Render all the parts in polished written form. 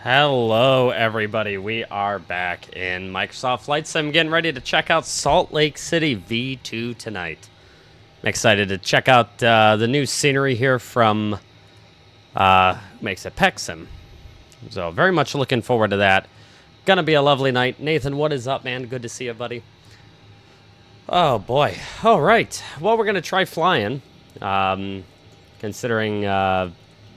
Hello, everybody. We are back in Microsoft Flightsim, getting ready to check out Salt Lake City V2 tonight. I'm excited to check out the new scenery here from makes it PacSim. So very much looking forward to that. Gonna be a lovely night. Nathan, what is up, man? Good to see you, buddy. Oh boy. All right. Well, we're gonna try flying. Considering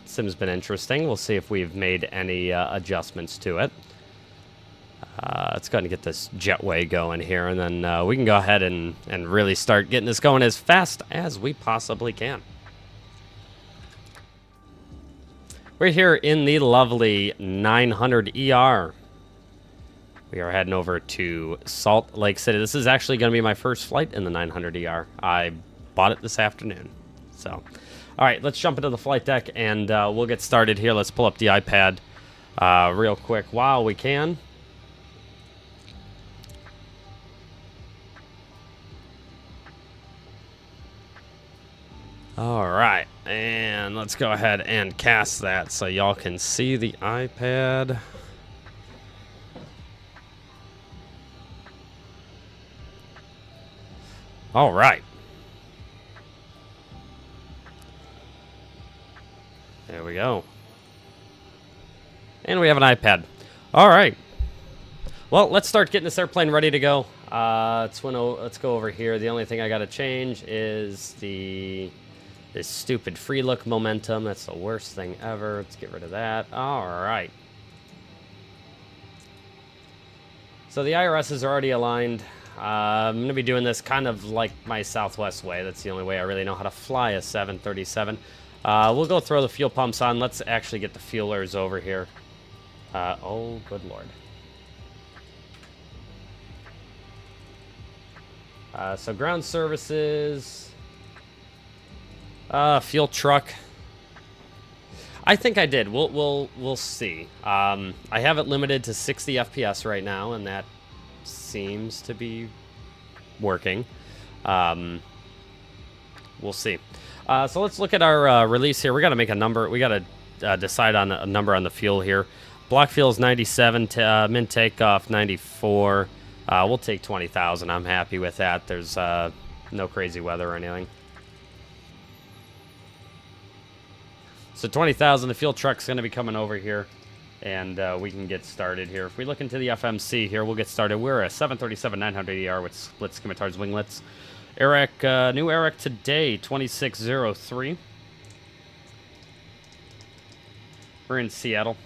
Sim's been interesting. We'll see if we've made any adjustments to it. Let's go ahead and get this jetway going here, and then we can go ahead and really start getting this going as fast as we possibly can. We're here in the lovely 900 ER. We are heading over to Salt Lake City. This is actually going to be my first flight in the 900 ER. I bought it this afternoon. So, all right, let's jump into the flight deck, and we'll get started here. Let's pull up the iPad real quick while we can. All right, and let's go ahead and cast that so y'all can see the iPad. All right. There we go. And we have an iPad. All right. Well, let's start getting this airplane ready to go. Let's go over here. The only thing I got to change is this stupid free look momentum. That's the worst thing ever. Let's get rid of that. All right. So the IRS is already aligned. I'm going to be doing this kind of like my Southwest way. That's the only way I really know how to fly a 737. We'll go throw the fuel pumps on. Let's actually get the fuelers over here. Oh, good lord. So ground services. Fuel truck. I think I did. We'll see. I have it limited to 60 FPS right now, and that seems to be working. We'll see. So let's look at our release here. We got to make a number. We got to decide on a number on the fuel here. Block fuel is 97. Min takeoff 94. We'll take 20,000. I'm happy with that. There's no crazy weather or anything. So 20,000. The fuel truck's going to be coming over here, and we can get started here. If we look into the FMC here, we'll get started. We're a 737-900ER with split scimitars winglets. Eric, new Eric today, 2603. We're in Seattle.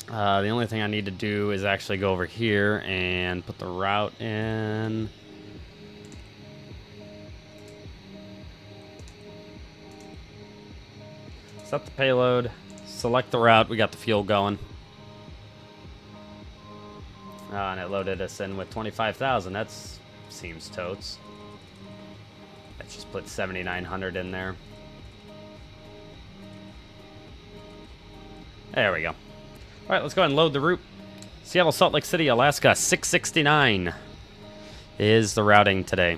The only thing I need to do is actually go over here and put the route in. Set the payload. Select the route. We got the fuel going. And it loaded us in with 25,000. That seems totes. Let's just put 7,900 in there. There we go. All right, let's go ahead and load the route. Seattle, Salt Lake City, Alaska, 669 is the routing today.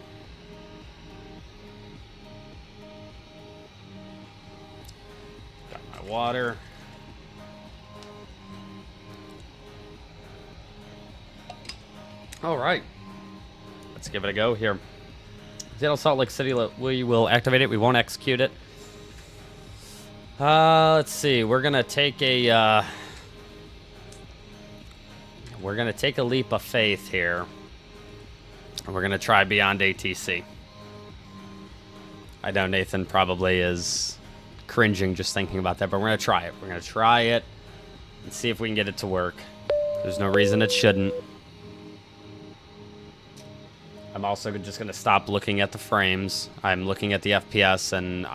Got my water. All right. Let's give it a go here. Seattle, Salt Lake City, we will activate it. We won't execute it. Let's see. We're going to take a leap of faith here. We're going to try beyond ATC. I know Nathan probably is cringing just thinking about that, but we're going to try it. We're going to try it and see if we can get it to work. There's no reason it shouldn't. I'm also just going to stop looking at the frames. I'm looking at the FPS, and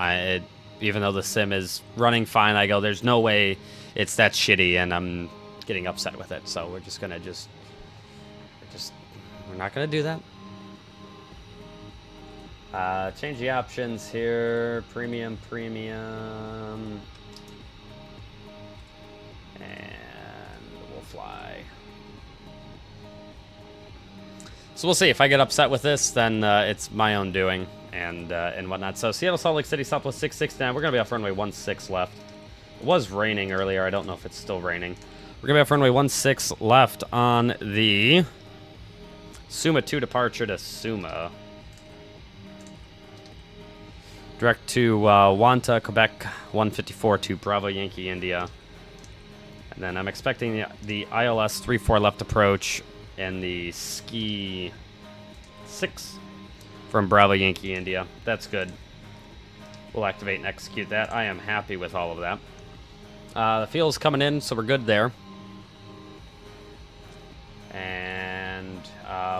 even though the sim is running fine, I go, there's no way it's that shitty, and I'm getting upset with it. So we're just going to we're not going to do that. Change the options here. Premium. And we'll fly. So we'll see. If I get upset with this, then it's my own doing and whatnot. So Seattle, Salt Lake City, Southwest 669. We're going to be off runway 16 left. It was raining earlier. I don't know if it's still raining. We're gonna have runway 16 left on the Suma 2 departure to Suma. Direct to Wanta, Quebec 154 to Bravo Yankee India. And then I'm expecting the ILS 34 left approach and the Ski 6 from Bravo Yankee India. That's good. We'll activate and execute that. I am happy with all of that. The fuel's coming in, so we're good there. And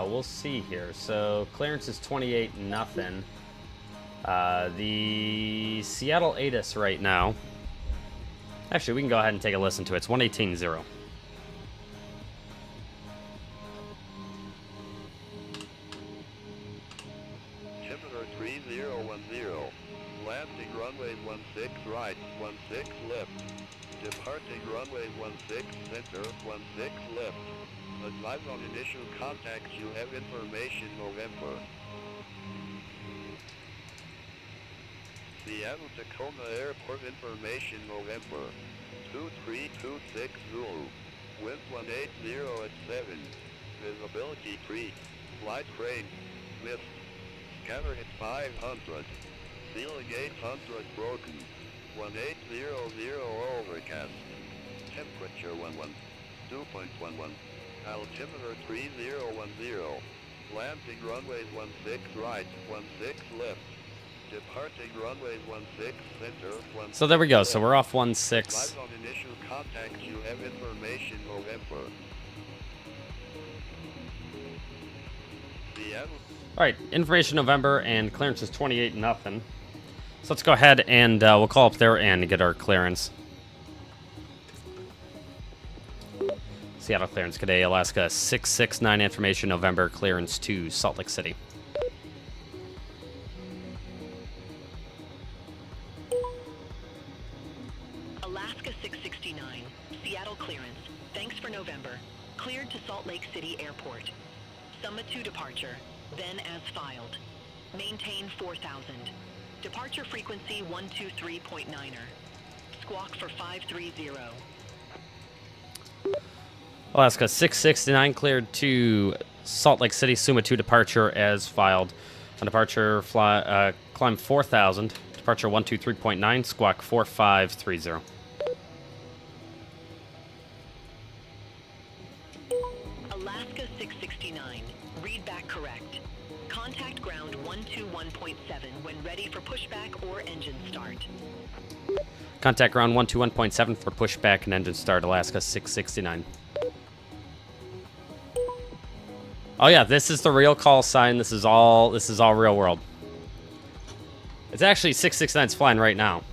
we'll see here. So clearance is 28-0. The Seattle ATIS right now. Actually, we can go ahead and take a listen to it. It's 118.0. Altimeter 3010. Landing runway 16 right, 16 left. Departing runway 16 center, 16 left. Advise on initial contact. You have information November. Seattle Tacoma Airport information November 23260. Wind 180 at 7. Visibility 3. Flight crane. Missed. Scatter at 500. Ceiling 800 broken. 1800 overcast. Temperature 2.11. Altimeter 3010. Landing runway 16 right, 16 left. Departing runway 16 center. So there we go. So we're off 16. Advise on initial contact. You have information November. Seattle. All right, information November, and clearance is 28-0. So let's go ahead and we'll call up there and get our clearance. Seattle clearance today, Alaska 669 information November, clearance to Salt Lake City. Alaska 669, Seattle clearance. Thanks for November. Cleared to Salt Lake City Airport. Summit 2 departure, then as filed. Maintain 4000. Departure frequency 123.9er. Squawk for 530. Alaska 669 cleared to Salt Lake City, Suma 2 departure as filed. On departure, climb 4000. Departure 123.9, squawk 4530. Alaska 669, read back correct. Contact ground 121.7 when ready for pushback or engine start. Contact ground 121.7 for pushback and engine start, Alaska 669. Oh yeah, this is the real call sign. This is all real world. It's actually 669's flying right now.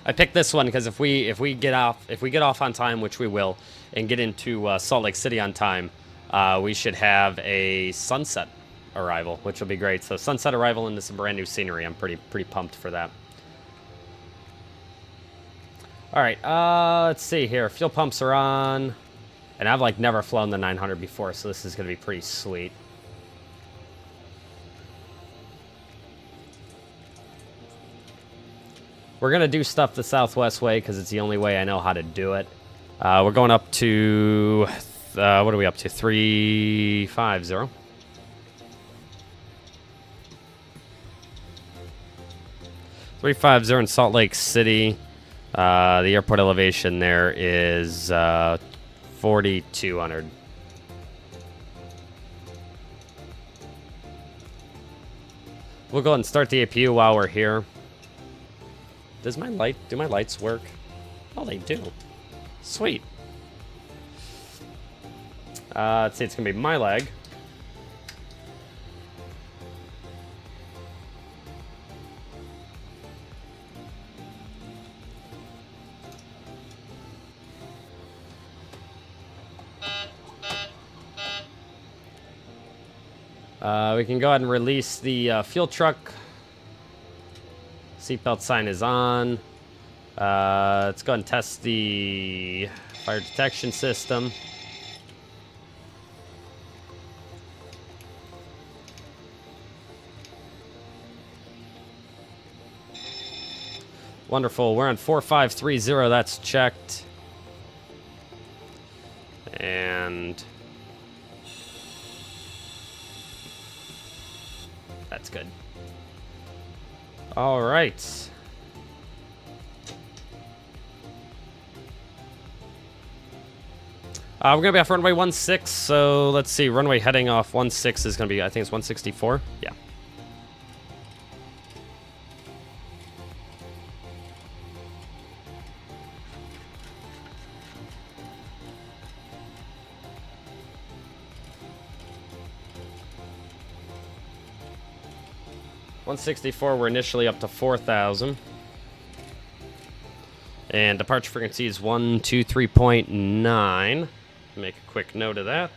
I picked this one because if we get off on time, which we will, and get into Salt Lake City on time, we should have a sunset arrival, which will be great. So sunset arrival into some brand new scenery. I'm pretty pumped for that. All right, let's see here. Fuel pumps are on, and I've like never flown the 900 before, so this is gonna be pretty sweet. We're gonna do stuff the Southwest way because it's the only way I know how to do it. We're going up to what are we up to? 350. in Salt Lake City. The airport elevation there is 4,200. We'll go ahead and start the APU while we're here. Do my lights work? Oh, they do. Sweet. Let's see, it's gonna be my leg. We can go ahead and release the fuel truck. Seatbelt sign is on. Let's go ahead and test the fire detection system. Wonderful. We're on 4530. That's checked. And that's good. All right. We're going to be off runway 16, so let's see. Runway heading off 16 is going to be, I think it's 164. Yeah. We're initially up to 4,000. And departure frequency is 123.9. Make a quick note of that.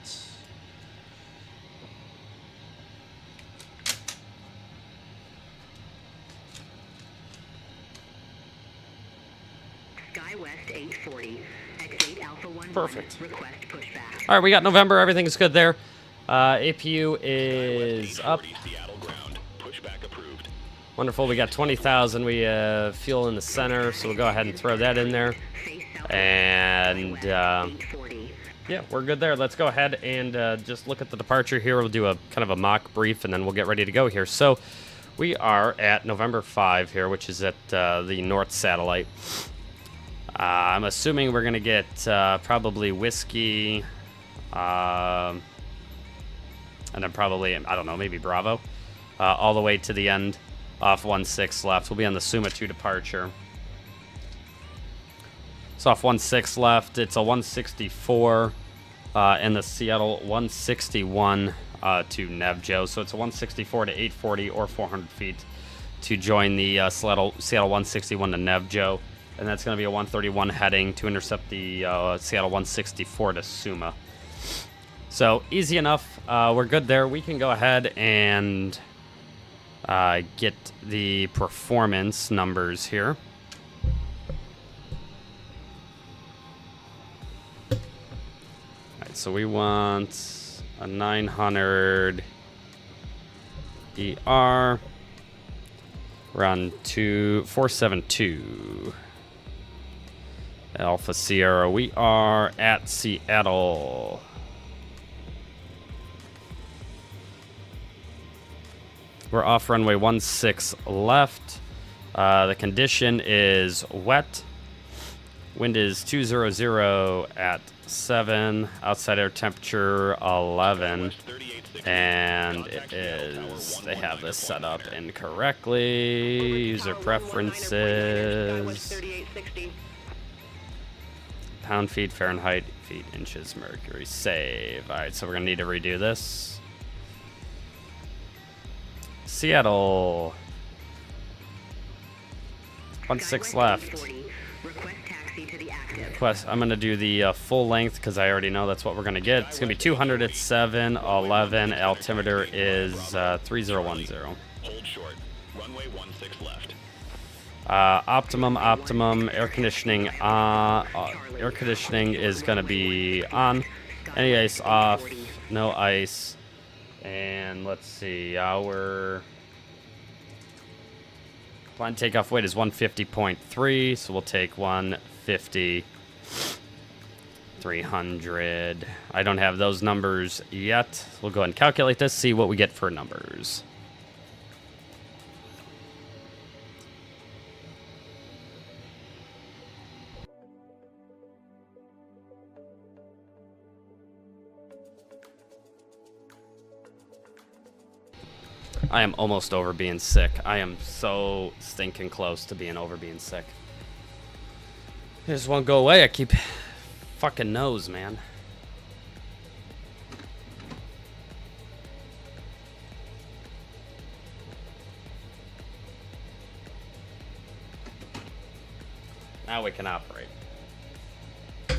SkyWest 840, X8 Alpha 1. Perfect. Request pushback. All right, we got November. Everything's good there. APU is up. Wonderful. We got 20,000. We fuel in the center, so we'll go ahead and throw that in there. And yeah, we're good there. Let's go ahead and just look at the departure here. We'll do a kind of a mock brief, and then we'll get ready to go here. So we are at November 5 here, which is at the North Satellite. I'm assuming we're going to get probably Whiskey, and then probably, I don't know, maybe Bravo, all the way to the end off 16 left. We'll be on the Suma 2 departure. So off 16 left, it's a 164 and the Seattle 161 to Nevjo. So it's a 164 to 840 or 400 feet to join the Seattle 161 to Nevjo. And that's going to be a 131 heading to intercept the Seattle 164 to Suma. So easy enough. We're good there. We can go ahead and get the performance numbers here. So we want a 900 ER. We're on 472 Alpha Sierra. We are at Seattle. We're off runway 16 left. The condition is wet. Wind is 200 at 7. Outside air temperature 11. And it is, they have this set up incorrectly. User preferences. Pound feet, Fahrenheit, feet, inches, mercury. Save. All right, so we're going to need to redo this. Seattle. 16 left. I'm going to do the full length because I already know that's what we're going to get. It's going to be 200 at 7, 11. Altimeter is 3010. Hold short. Runway 16 left. Optimum. Air conditioning air conditioning is going to be on. Any ice off. No ice. And let's see. Our planned takeoff weight is 150.3, so we'll take 150. 300. I don't have those numbers yet. We'll go ahead and calculate this, see what we get for numbers. I am almost over being sick. I am so stinking close to being over being sick. It just won't go away. I keep fucking nose, man. Now we can operate. All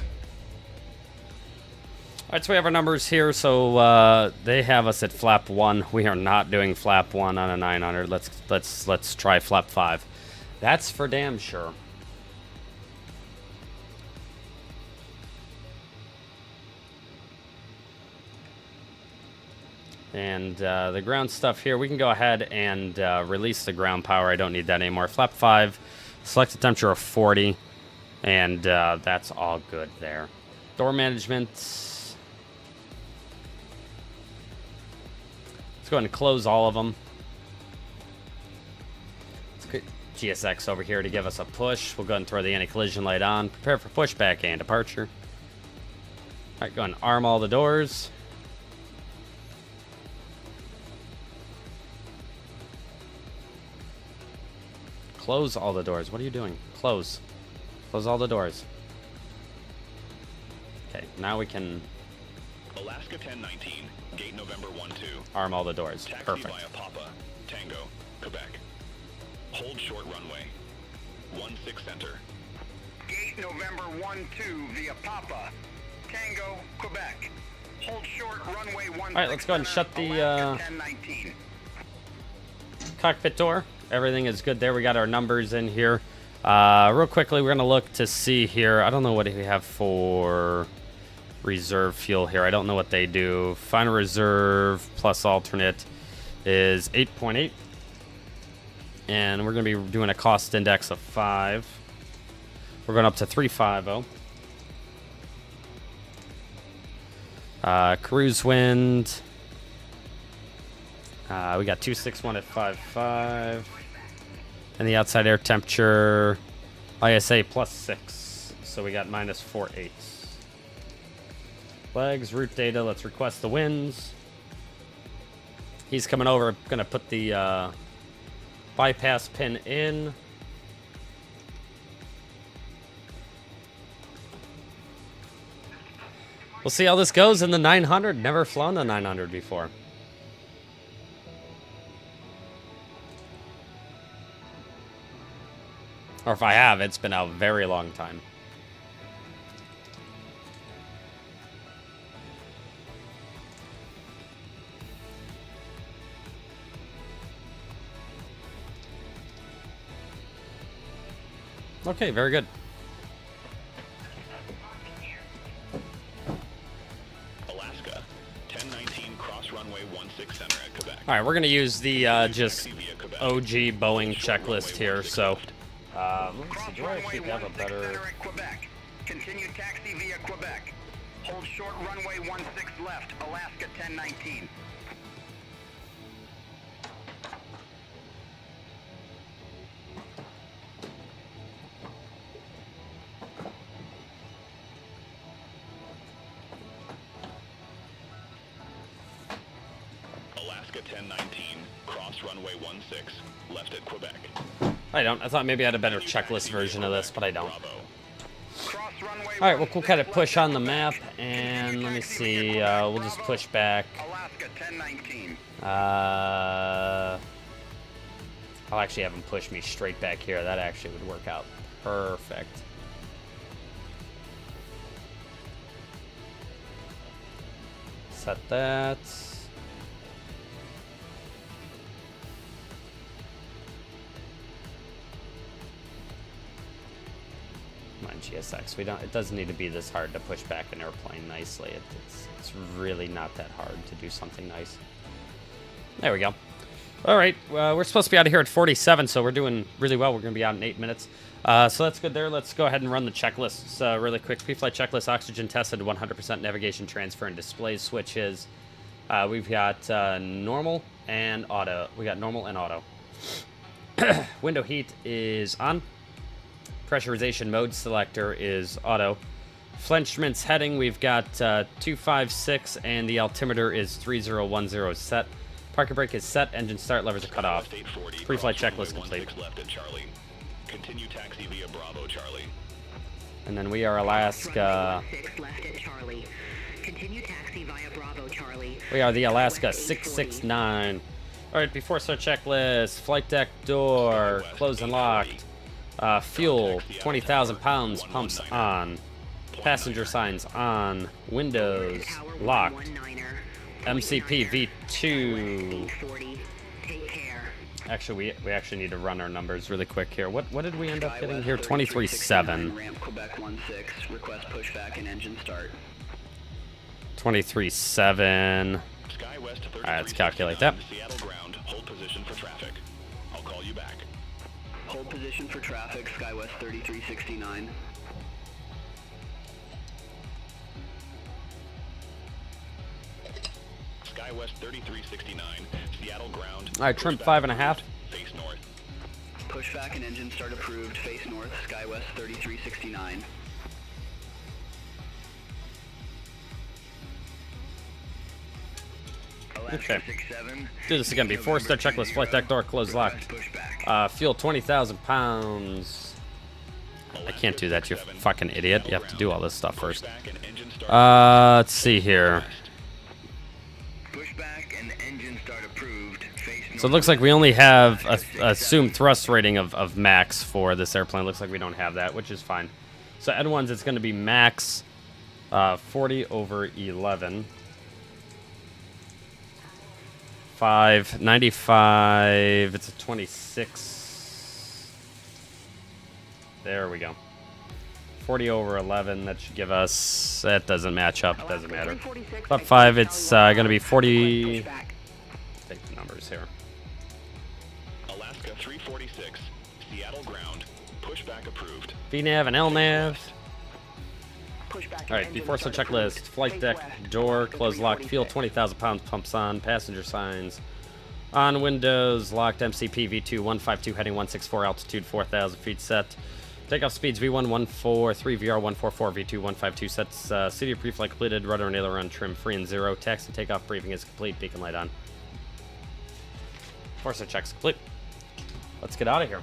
right, so we have our numbers here. So they have us at flap 1. We are not doing flap 1 on a 900. Let's try flap 5. That's for damn sure. And the ground stuff here, we can go ahead and release the ground power. I don't need that anymore. Flap 5 Selected temperature of 40. And that's all good there. Door management. Let's go ahead and close all of them. Let's get GSX over here to give us a push. We'll go ahead and throw the anti-collision light on. Prepare for pushback and departure. All right, go ahead and arm all the doors. Close all the doors. What are you doing? Close. Close all the doors. Okay, now we can Alaska 1019, gate November 12. arm all the doors. Taxi Perfect. via Papa, Tango, Quebec. Hold short runway. 16 center. Gate November 12 via Papa, Tango, Quebec. Hold short runway 16. All right, let's go ahead and shut the 1019. cockpit door. Everything is good there. We got our numbers in here. Real quickly, we're going to look to see here. I don't know what we have for reserve fuel here. I don't know what they do. Final reserve plus alternate is 8.8. And we're going to be doing a cost index of 5. We're going up to 350. Cruise wind. We got 261 at 5.5. And the outside air temperature, ISA plus 6. So we got minus 4.8. Flags, route data, let's request the winds. He's coming over, gonna put the bypass pin in. We'll see how this goes in the 900. Never flown the 900 before. Or if I have, it's been a very long time. Okay, very good. Alaska 1019, cross runway 16 center at Quebec. All right, we're gonna use the just Taxi via Quebec. OG Boeing Short checklist runway here. 16 So, left. let me see. Cross Do I runway actually have a 16 better? center at Quebec. Continue taxi via Quebec. Hold short runway 16 left, Alaska 1019. Alaska 1019, cross runway 16, left at Quebec. I don't. I thought maybe I had a better checklist version of this, but I don't. Bravo. Cross runway All right, we'll kind of 16 push left on the at map, Quebec. and Continue let me taxi via see. Quebec. We'll just Bravo. push back. Alaska 1019. I'll actually have him push me straight back here. That actually would work out perfect. Set that. Come on, GSX. We don't. It doesn't need to be this hard to push back an airplane nicely. It's really not that hard to do something nice. There we go. All right, we're supposed to be out of here at 47, so we're doing really well. We're going to be out in 8 minutes. So that's good there. Let's go ahead and run the checklists really quick. Pre-flight checklist, oxygen tested, 100% navigation transfer and display switches. We've got normal and auto. We got normal and auto. Window heat is on. Pressurization mode selector is auto. Flenchment's heading, we've got 256, and the altimeter is 3010 set. Parking brake is set. Engine start levers are cut off. West 840, Pre-flight cross checklist runway complete. 16 left at Charlie. Continue taxi via Bravo, Charlie. And then we are Alaska. 6 left at Charlie. Continue taxi via Bravo, Charlie. We are the Alaska 669. All right, before start checklist, flight deck door, closed and locked. Fuel, 20,000 pounds, pumps on. Passenger signs on. Windows locked. MCP V2. Take care. Actually, we actually need to run our numbers really quick here. What did we end up getting here? 23.7. Ramp Quebec 16. Request pushback and engine start. 23.7. SkyWest All right, let's calculate that. Seattle ground, hold position for traffic. I'll call you back. Hold position for traffic, SkyWest 3369. SkyWest 3369, Seattle ground. All right, trim 5.5. Face north. Pushback and engine start approved, face north, SkyWest 3369. Okay. Do this again. Before start checklist. Flight deck door closed locked. Fuel 20,000 pounds. I can't do that, you fucking idiot. You have to do all this stuff first. Let's see here. Pushback and engine start approved. So it looks like we only have a assumed thrust rating of max for this airplane. Looks like we don't have that, which is fine. So N1s, it's going to be max 40/11. 595. It's a 26. There we go. 40/11. That should give us. That doesn't match up. It doesn't matter. Top 5. It's going to be 40. Take the numbers here. Alaska 346, Seattle ground. Pushback approved. VNAV and LNAV. All right, before so checklist. Flight deck door closed locked. Fuel 20,000 pounds. Pumps on. Passenger signs on. Windows locked. MCP V2 152 heading 164. Altitude 4,000 feet set. Takeoff speeds V1 143 VR 144 V2 152 sets. City of pre-flight completed. Rudder and aileron trim free and 0. Taxi takeoff briefing is complete. Beacon light on. Force checks complete. Let's get out of here.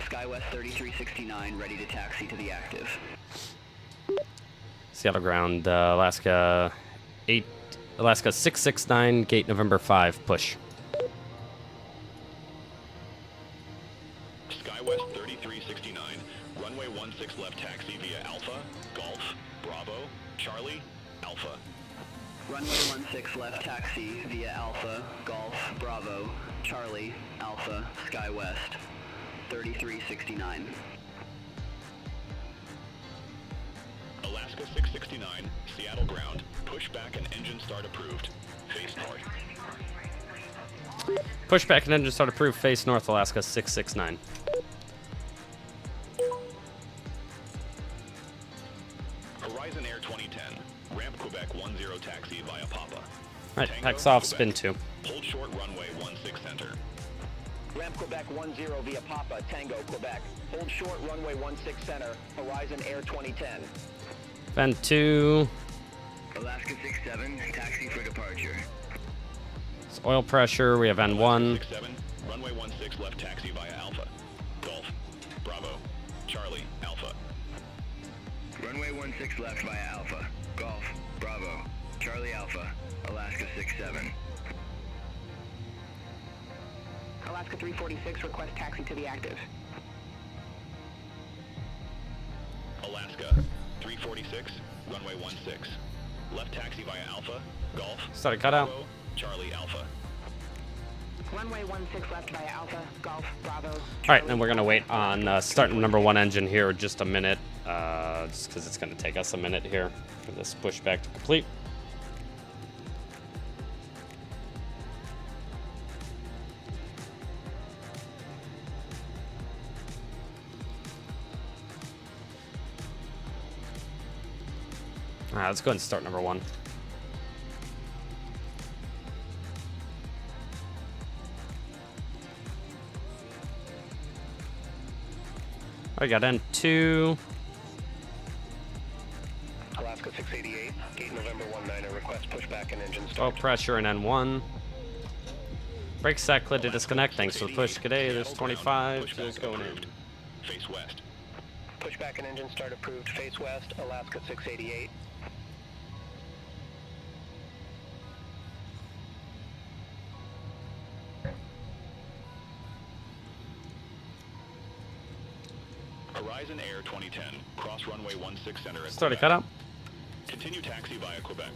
SkyWest 3369, ready to taxi to the active. Seattle ground, Alaska 669, gate November 5, push. SkyWest 3369, runway 16 left taxi via Alpha, Golf, Bravo, Charlie, Alpha. Runway 16 left taxi via Alpha, Golf, Bravo, Charlie, Alpha, SkyWest 3369. Alaska 669, Seattle ground. Pushback and engine start approved. Face north. Pushback and engine start approved, face north, Alaska 669. Horizon Air 2010, ramp Quebec 10 taxi via Papa. Alright, Tango, packs off, Quebec. spin 2. Hold short runway 16 center. Ramp Quebec 10 via Papa, Tango, Quebec. Hold short runway 16 center, Horizon Air 2010. Vent 2. Alaska 67, taxi for departure. It's oil pressure, we have N1. 67, runway 16 left taxi via Alpha. Golf, Bravo, Charlie, Alpha. Runway 16 left via Alpha. Golf, Bravo, Charlie Alpha, Alaska 67. Alaska 346, request taxi to the active. Alaska 346, runway 16. Left taxi via Alpha, Golf, Start a cutout. Bravo, Charlie, Alpha. Runway 16 left via Alpha, Golf, Bravo. Alright, and we're going to wait on starting number 1 engine here just a minute. Just because it's going to take us a minute here for this pushback to complete. Alright, let's go ahead and start number 1. I got N2. Alaska 688, gate November 19, request pushback and engine Oil start. pressure and N1. Brake set clear to disconnect. Thanks for the push today. There's 25. Just going in. Face west. Pushback and engine start approved, face west, Alaska 688. Horizon Air 2010, cross runway 16 center at Start a Quebec. cutout. Continue taxi via Quebec.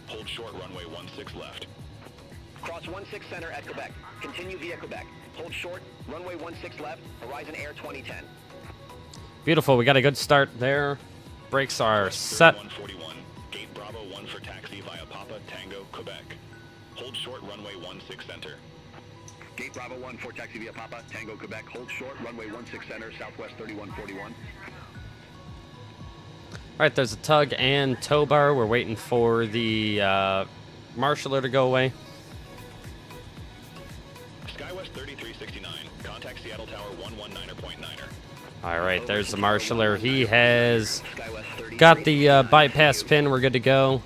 Hold short runway 16 left. Cross Cross 16 center at Quebec. Continue via Quebec. Hold short, runway 16 left, Horizon Air 2010. Beautiful. We got a good start there. Brakes are set. 3141, gate Bravo 1 for taxi via Papa Tango, Quebec. Hold short, runway 16 center. Gate Bravo 1 for taxi via Papa, Tango, Quebec. Hold short, runway 16 center, southwest 3141. All right, there's a tug and tow bar. We're waiting for the marshaller to go away. SkyWest 3369, contact Seattle Tower 119.9er. All right, there's the marshaller. He has got the bypass pin. We're good to go.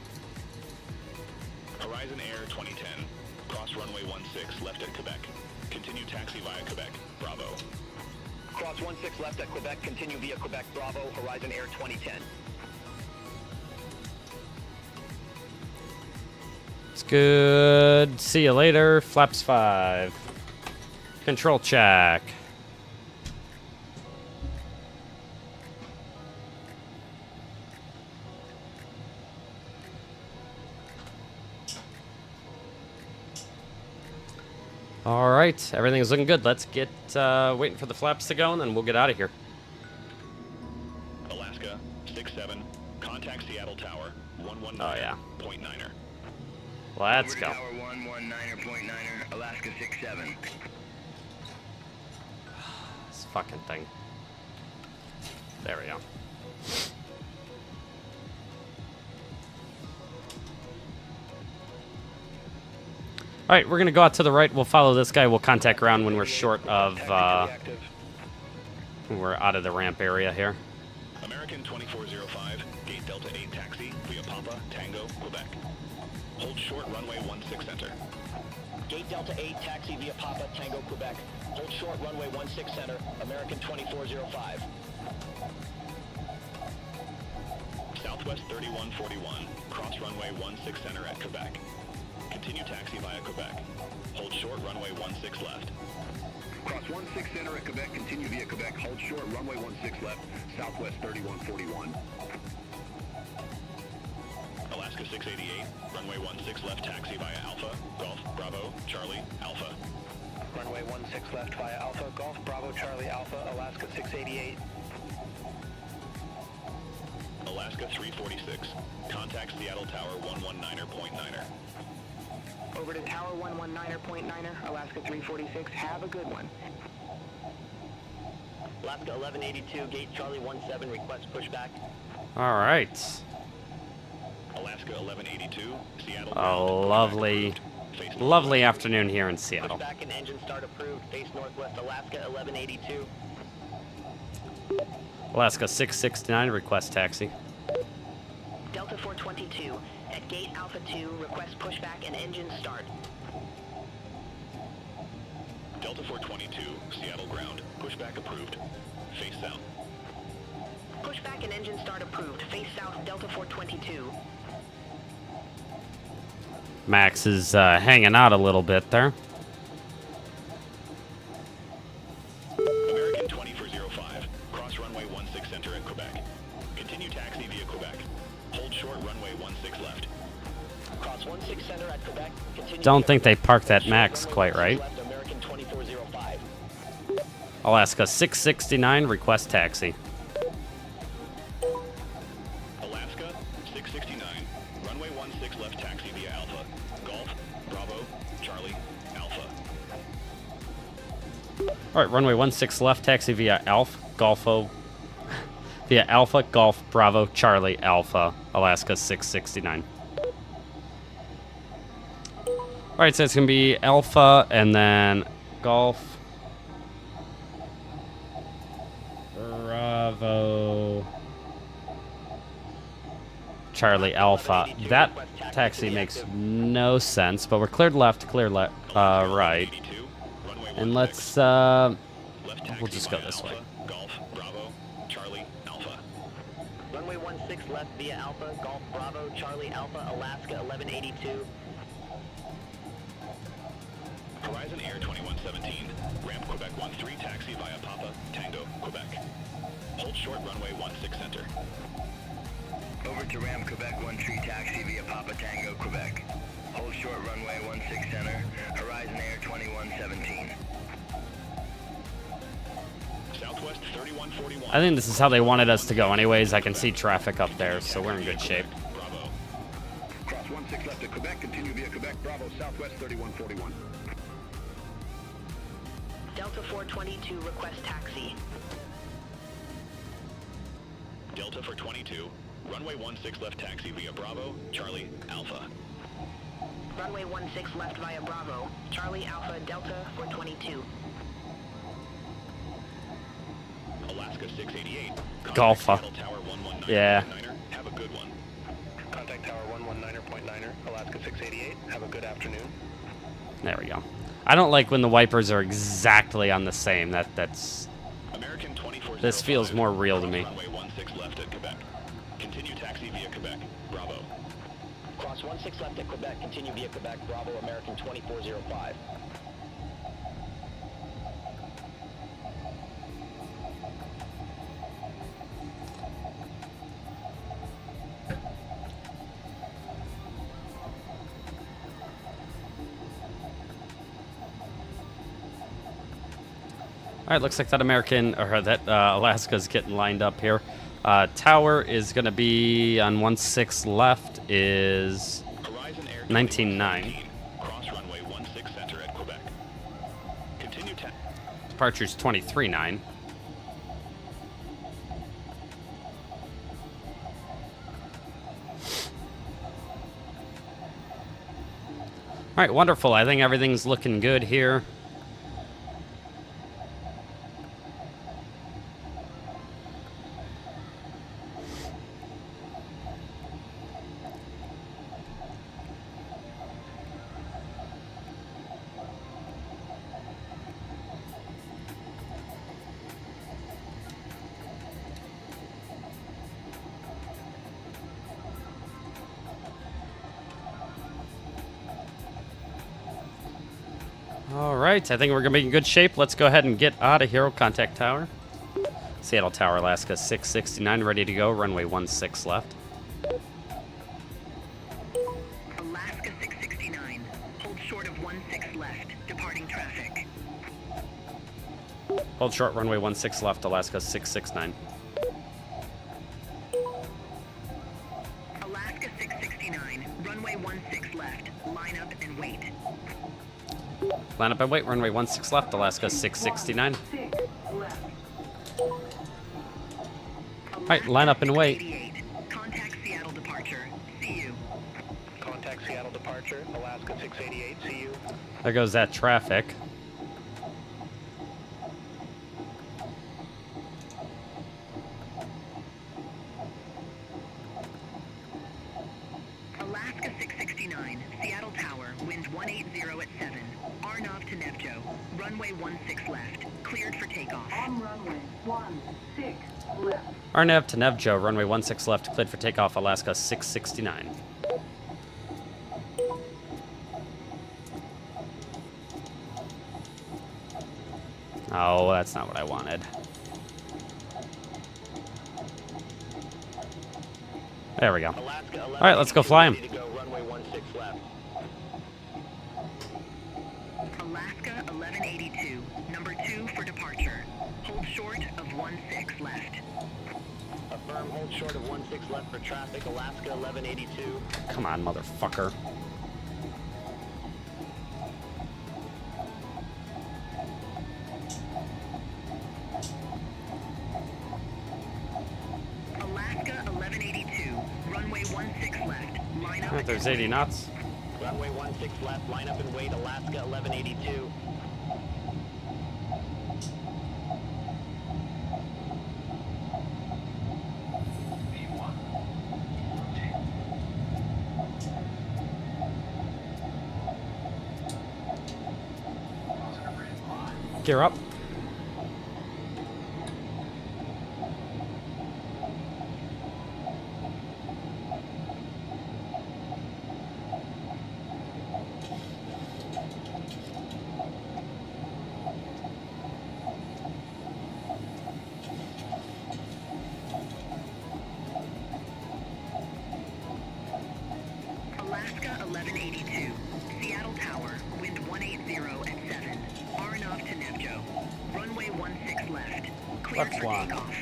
Horizon Air 2010, cross runway 16 left at Quebec. Continue taxi via Quebec, Bravo. Cross 16 left at Quebec. Continue via Quebec, Bravo, Horizon Air 2010. It's good. See you later. Flaps 5. Control check. All right, everything is looking good. Let's get waiting for the flaps to go, and then we'll get out of here. Alaska 67, contact Seattle Tower 119.9er. Oh yeah. Let's Over to go. Tower 119.9er, Alaska 67. This fucking thing. There we go. All right, we're gonna go out to the right. We'll follow this guy. We'll contact ground when we're short of when we're out of the ramp area here. American 2405, gate Delta 8 taxi via Papa Tango, Quebec. Hold short, runway 16 center. Gate Delta 8, taxi via Papa, Tango, Quebec. Hold short, runway 16 center, American 2405. Southwest 3141, cross runway 16 center at Quebec. Continue taxi via Quebec. Hold short, runway 16 left. Cross 16 center at Quebec. Continue via Quebec. Hold short, runway 16 left, southwest 3141. Alaska 688, runway 16 left taxi via Alpha, Golf, Bravo, Charlie, Alpha. Runway 16 left via Alpha, Golf, Bravo, Charlie, Alpha, Alaska 688. Alaska 346, contact Seattle Tower 119.9er. Over to Tower 119.9er, Alaska 346. Have a good one. Alaska 1182, gate Charlie 17, request pushback. All right. Alaska 1182, Seattle. A lovely, lovely afternoon here in Seattle. Pushback and engine start approved. Face northwest, Alaska 1182. Alaska 669, request taxi. Delta 422, at gate Alpha 2, request pushback and engine start. Delta 422, Seattle ground. Pushback approved. Face south. Pushback and engine start approved. Face south, Delta 422. Max is hanging out a little bit there. American 2405, cross runway 16 center at Quebec. Continue taxi via Quebec. Hold short, runway 16 left. Cross 16 center at Quebec. Continue Don't via think they Quebec. parked that Short Max runway quite 16 right. left, American 2405. Alaska 669, request taxi. Alaska 669, runway 16 left taxi via Alpha, Golf, Bravo, Charlie, Alpha. All right, runway 16 left, taxi via Alpha, Golfo, via Alpha, Golf, Bravo, Charlie, Alpha, Alaska 669. All right, so it's gonna be Alpha and then Golf, Bravo, Charlie, Alpha. That taxi makes no sense, but we're cleared left, clear left, right. 82, runway And 16 let's, left taxi we'll just go via this way. Alpha, Golf, Bravo, Charlie, Alpha. Runway 16 left via Alpha, Golf, Bravo, Charlie, Alpha, Alaska 1182. Horizon Air 2117, ramp Quebec 13 taxi via Papa, Tango, Quebec. Hold short, runway 16 center. Over to Ram Quebec 13 taxi via Papa Tango, Quebec. Hold short runway 16 center. Horizon Air 2117. Southwest 3141. I think this is how they wanted us to go anyways. I can see traffic up there, so we're in good shape. Bravo. Cross 16 left at Quebec, continue via Quebec, Bravo, Southwest 3141. Delta 422 request taxi. Delta for 22. Runway 16 left taxi via Bravo, Charlie, Alpha. Runway 16 left via Bravo. Charlie Alpha Delta 422. Alaska 688. Contact Golfa. Seattle Tower 119.9er. Yeah. Have a good one. Contact Tower 119.9er, Alaska 688. Have a good afternoon. There we go. I don't like when the wipers are exactly on the same. That's American 2405. This feels more real to me. Runway 16 left at Quebec. Continue taxi via Quebec. Bravo. Cross 16 left at Quebec, continue via Quebec, Bravo, American 2405. All right. Looks like that Alaska's getting lined up here. Tower is going to be on 16 left is Horizon Air 19.9. Cross runway 16 center at Quebec. Continue Departure's 23.9. All right, wonderful. I think everything's looking good here. All right, I think we're going to be in good shape. Let's go ahead and get out of here. Contact tower. Seattle Tower, Alaska 669, ready to go. Runway 16 left. Alaska 669. Hold short of 16 left. Departing traffic. Hold short, runway 16 left, Alaska 669. Alaska 669. Runway 16 left. Line up and wait. Line up and wait, runway 16 left, Alaska 669. All right, line up and wait. 88. Contact Seattle departure. See you. Contact Seattle departure, Alaska 688, see you. There goes that traffic. Alaska 669. Seattle Tower. Wind 180 at 7. Arnov to Nevjo. Runway 16 left. Cleared for takeoff. On runway 16 left. Arnav to Nevjo, runway 16 left, cleared for takeoff, Alaska 669. Oh, that's not what I wanted. There we go. Alaska 11, All right, let's go fly him. ready to go, runway 16 left. Alaska 1182. Number 2 for departure. Hold short of 16 left. Affirm, hold short of 16 left for traffic, Alaska 1182. Come on, motherfucker. Alaska 1182. Runway 16 left. Line up. All right, there's 80 knots. Runway 16 left, line up and wait, Alaska 1182. Gear up. Alaska 1182. Cleared for one. takeoff.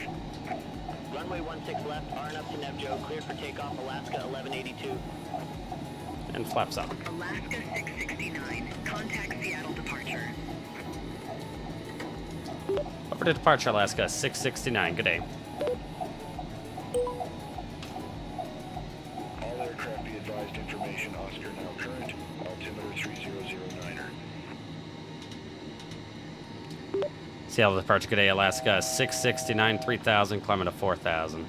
Runway 16 left, RN up to Nevjo, cleared for takeoff, Alaska 1182. And flaps up. Alaska 669, contact Seattle departure. Over to departure, Alaska 669. Good day. All aircraft be advised information, Oscar now current, altimeter 3009er. Seattle departure. Good day, Alaska 669, 3000, climbing to 4000.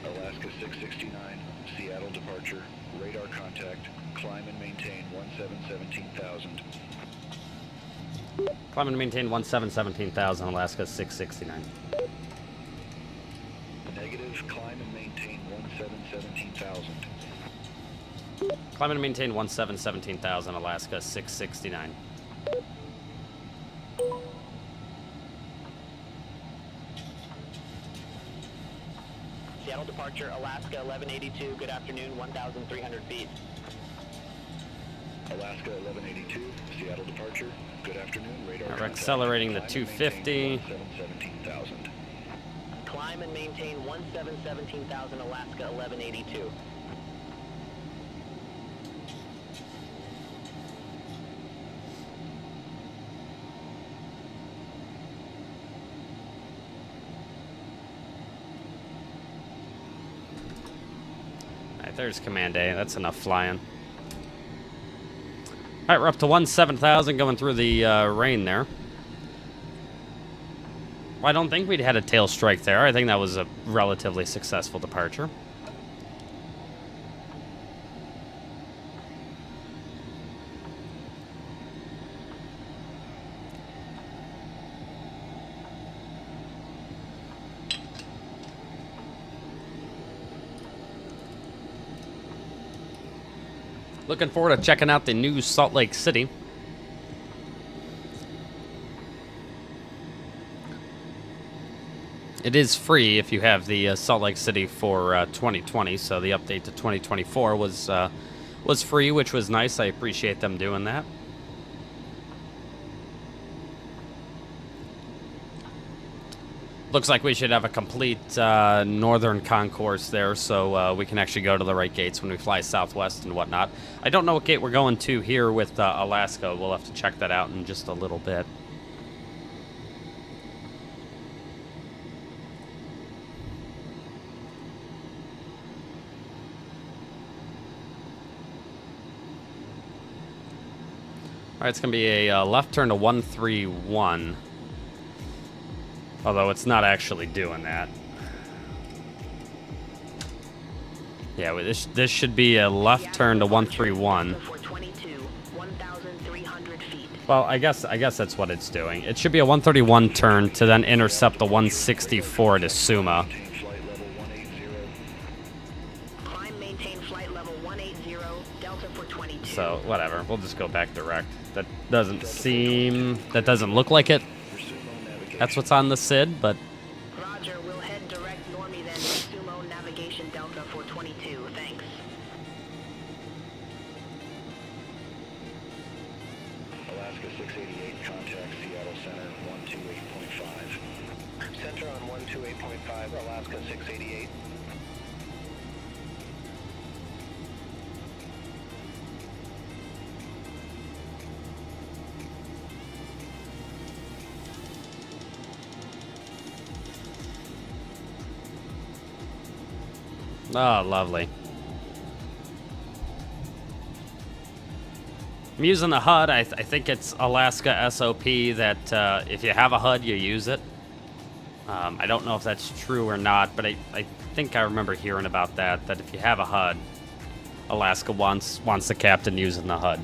Alaska 669, Seattle departure, radar contact, climb and maintain 1717,000. Climb and maintain 1717,000, Alaska 669. Negative, climb and maintain 1717,000. Climb and maintain 1717,000, Alaska 669. Seattle departure, Alaska 1182, good afternoon, 1,300 feet. Alaska 1182, Seattle departure, good afternoon, radar We're contact, accelerating to climb and 250. maintain 1717,000. Climb and maintain 1717,000, Alaska 1182. Alright, there's Command A. That's enough flying. Alright, we're up to 17,000 going through the rain there. Well, I don't think we'd had a tail strike there. I think that was a relatively successful departure. Looking forward to checking out the new Salt Lake City. It is free if you have the Salt Lake City for 2020, so the update to 2024 was free, which was nice. I appreciate them doing that. Looks like we should have a complete northern concourse there, so we can actually go to the right gates when we fly southwest and whatnot. I don't know what gate we're going to here with Alaska. We'll have to check that out in just a little bit. Alright, it's going to be a left turn to 131. Although it's not actually doing that. Yeah, well, this should be a left turn to 131. Well, I guess that's what it's doing. It should be a 131 turn to then intercept the 164 to Suma. So, whatever. We'll just go back direct. That doesn't look like it. That's what's on the SID, but... Roger, we'll head direct normie then to Sumo Navigation Delta 422. Thanks. Alaska 688, contact Seattle Center 128.5. Center on 128.5, Alaska 688. Oh, lovely. I'm using the HUD. I think it's Alaska SOP that if you have a HUD, you use it. I don't know if that's true or not, but I think I remember hearing about that if you have a HUD, Alaska wants the captain using the HUD.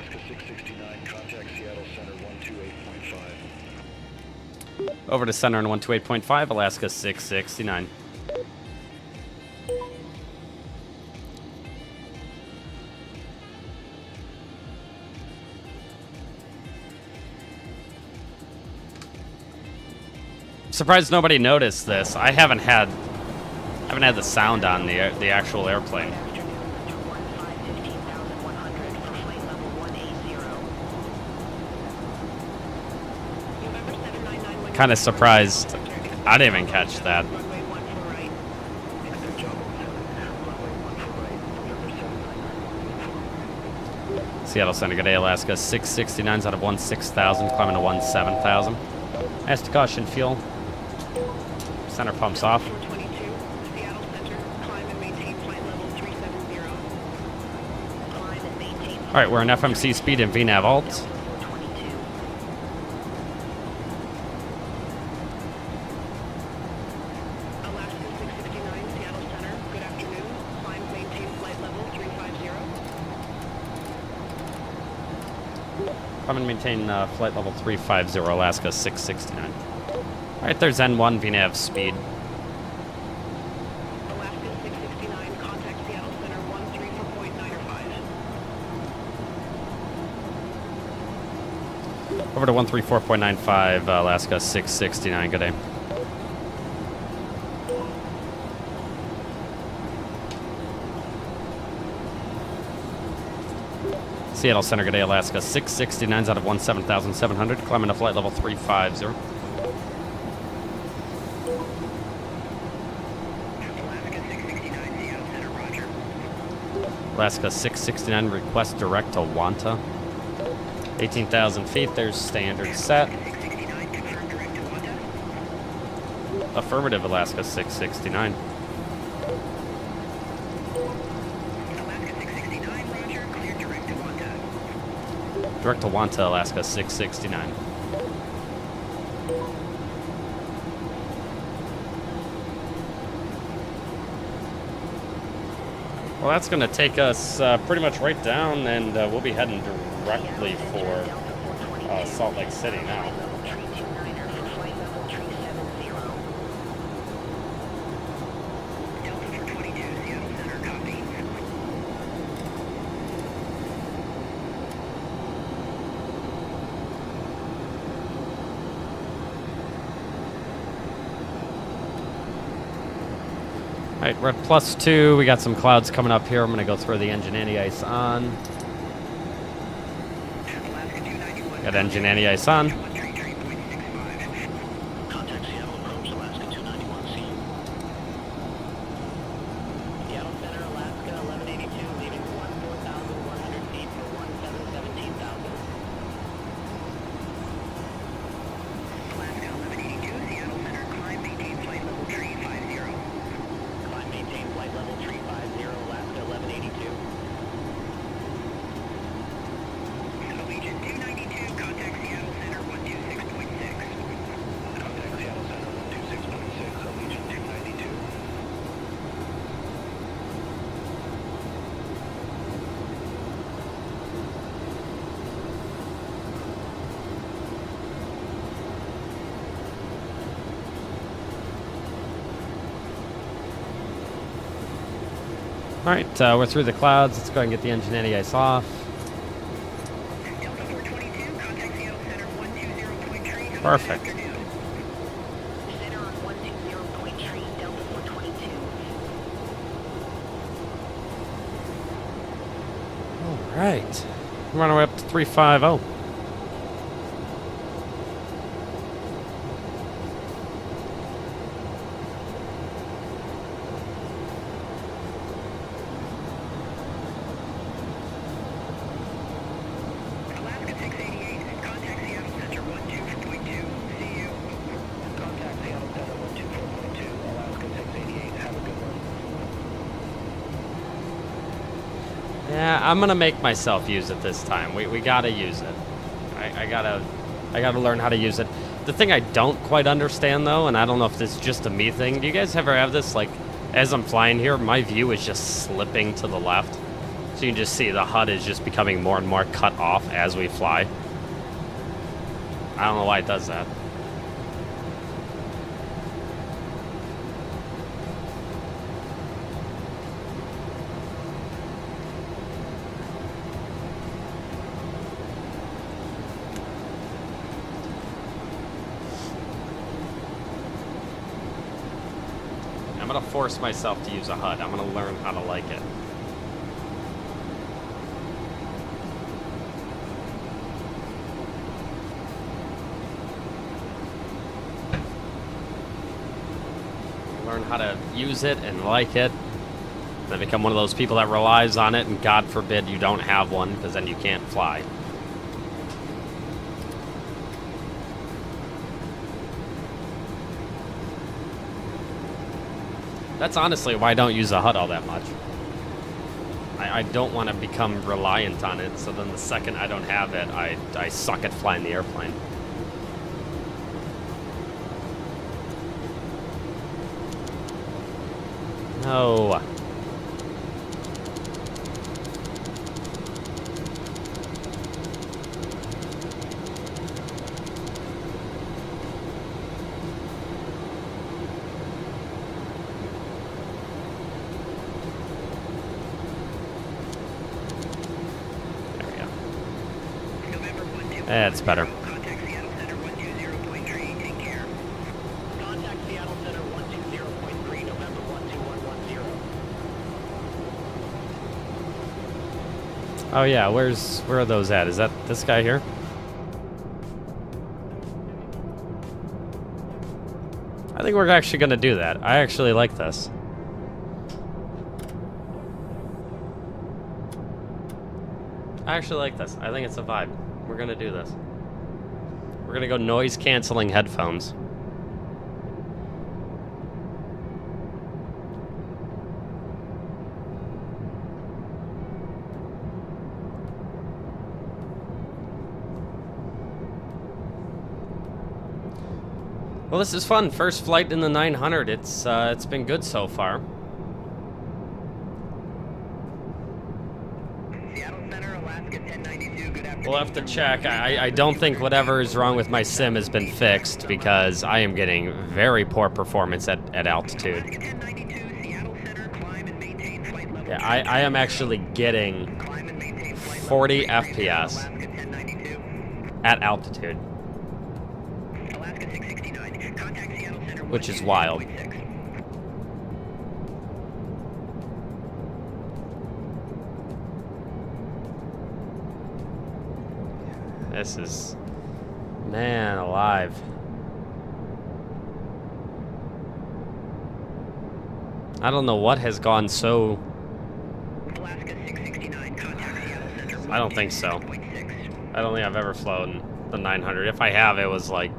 Alaska 669, contact Seattle Center 128.5. Over to center on 128.5, Alaska 669. Surprised nobody noticed this. I haven't had the sound on the actual airplane. Kind of surprised I didn't even catch that. Seattle Center, good day, Alaska 669's out of 16,000, climbing to 17,000. As to caution, fuel. Center pumps off. All right, we're in FMC speed and VNAV alt. Alaska 669, Seattle Center, good afternoon. Climb, maintain flight level 350. Come and maintain flight level 350, Alaska 669. All right, there's N1 VNAV speed. Alaska 669, contact Seattle Center 134.95. Over to 134.95, Alaska 669, good day. Seattle Center, good day, Alaska 669's out of 17,700, climbing to flight level 350. Alaska 669, request direct to Wanta. 18,000 feet, there's standard set. Affirmative, Alaska 669. Direct to Wanta, Alaska 669. Well, that's going to take us pretty much right down, and we'll be heading directly for Salt Lake City now. All right, we're at +2. We got some clouds coming up here. I'm going to go throw the engine anti-ice on. Got engine anti-ice on. Contact Seattle approach Alaska 291C. Seattle Center, Alaska 1182, leaving 14,100 feet for 17,000. Alaska 1182, Seattle Center, climb, maintain flight level 350. Climb, maintain flight level 350, Alaska 1182. Allegiant 292, contact Seattle Center 126.6. Contact Seattle Center 126.6, Allegiant 292. All right, we're through the clouds. Let's go ahead and get the engine anti-ice off. Delta 422, contact Seattle Center 120.3. Perfect. Center on 120.3, Delta 422. All right. We're on our way up to 350. Alaska 688, contact Seattle Center 124.2. See you. Contact Seattle Center 124.2, Alaska 688. Have a good one. Yeah, I'm gonna make myself use it this time. We gotta use it. I gotta learn how to use it. The thing I don't quite understand though, and I don't know if this is just a me thing. Do you guys ever have this, like, as I'm flying here, my view is just slipping to the left? So you can just see the HUD is just becoming more and more cut off as we fly. I don't know why it does that. I'm gonna force myself to use a HUD. I'm gonna learn how to like it. Learn how to use it and like it. Then become one of those people that relies on it, and God forbid you don't have one, because then you can't fly. That's honestly why I don't use a HUD all that much. I don't want to become reliant on it, so then the second I don't have it, I suck at flying the airplane. No. That's better. Contact Seattle Center 120.3. Take care. Contact Seattle Center 120.3, November 12110. Oh yeah, where are those at? Is that this guy here? I think we're actually gonna do that. I actually like this. I actually like this. I think it's a vibe. We're gonna do this. We're gonna go noise canceling headphones. Well, this is fun. First flight in the 900. It's been good so far. We'll have to check. I don't think whatever is wrong with my sim has been fixed, because I am getting very poor performance at altitude. Yeah, I am actually getting 40 FPS at altitude, which is wild. This is, man alive. I don't know what has gone so. I don't think so. I don't think I've ever flown the 900. If I have, it was like,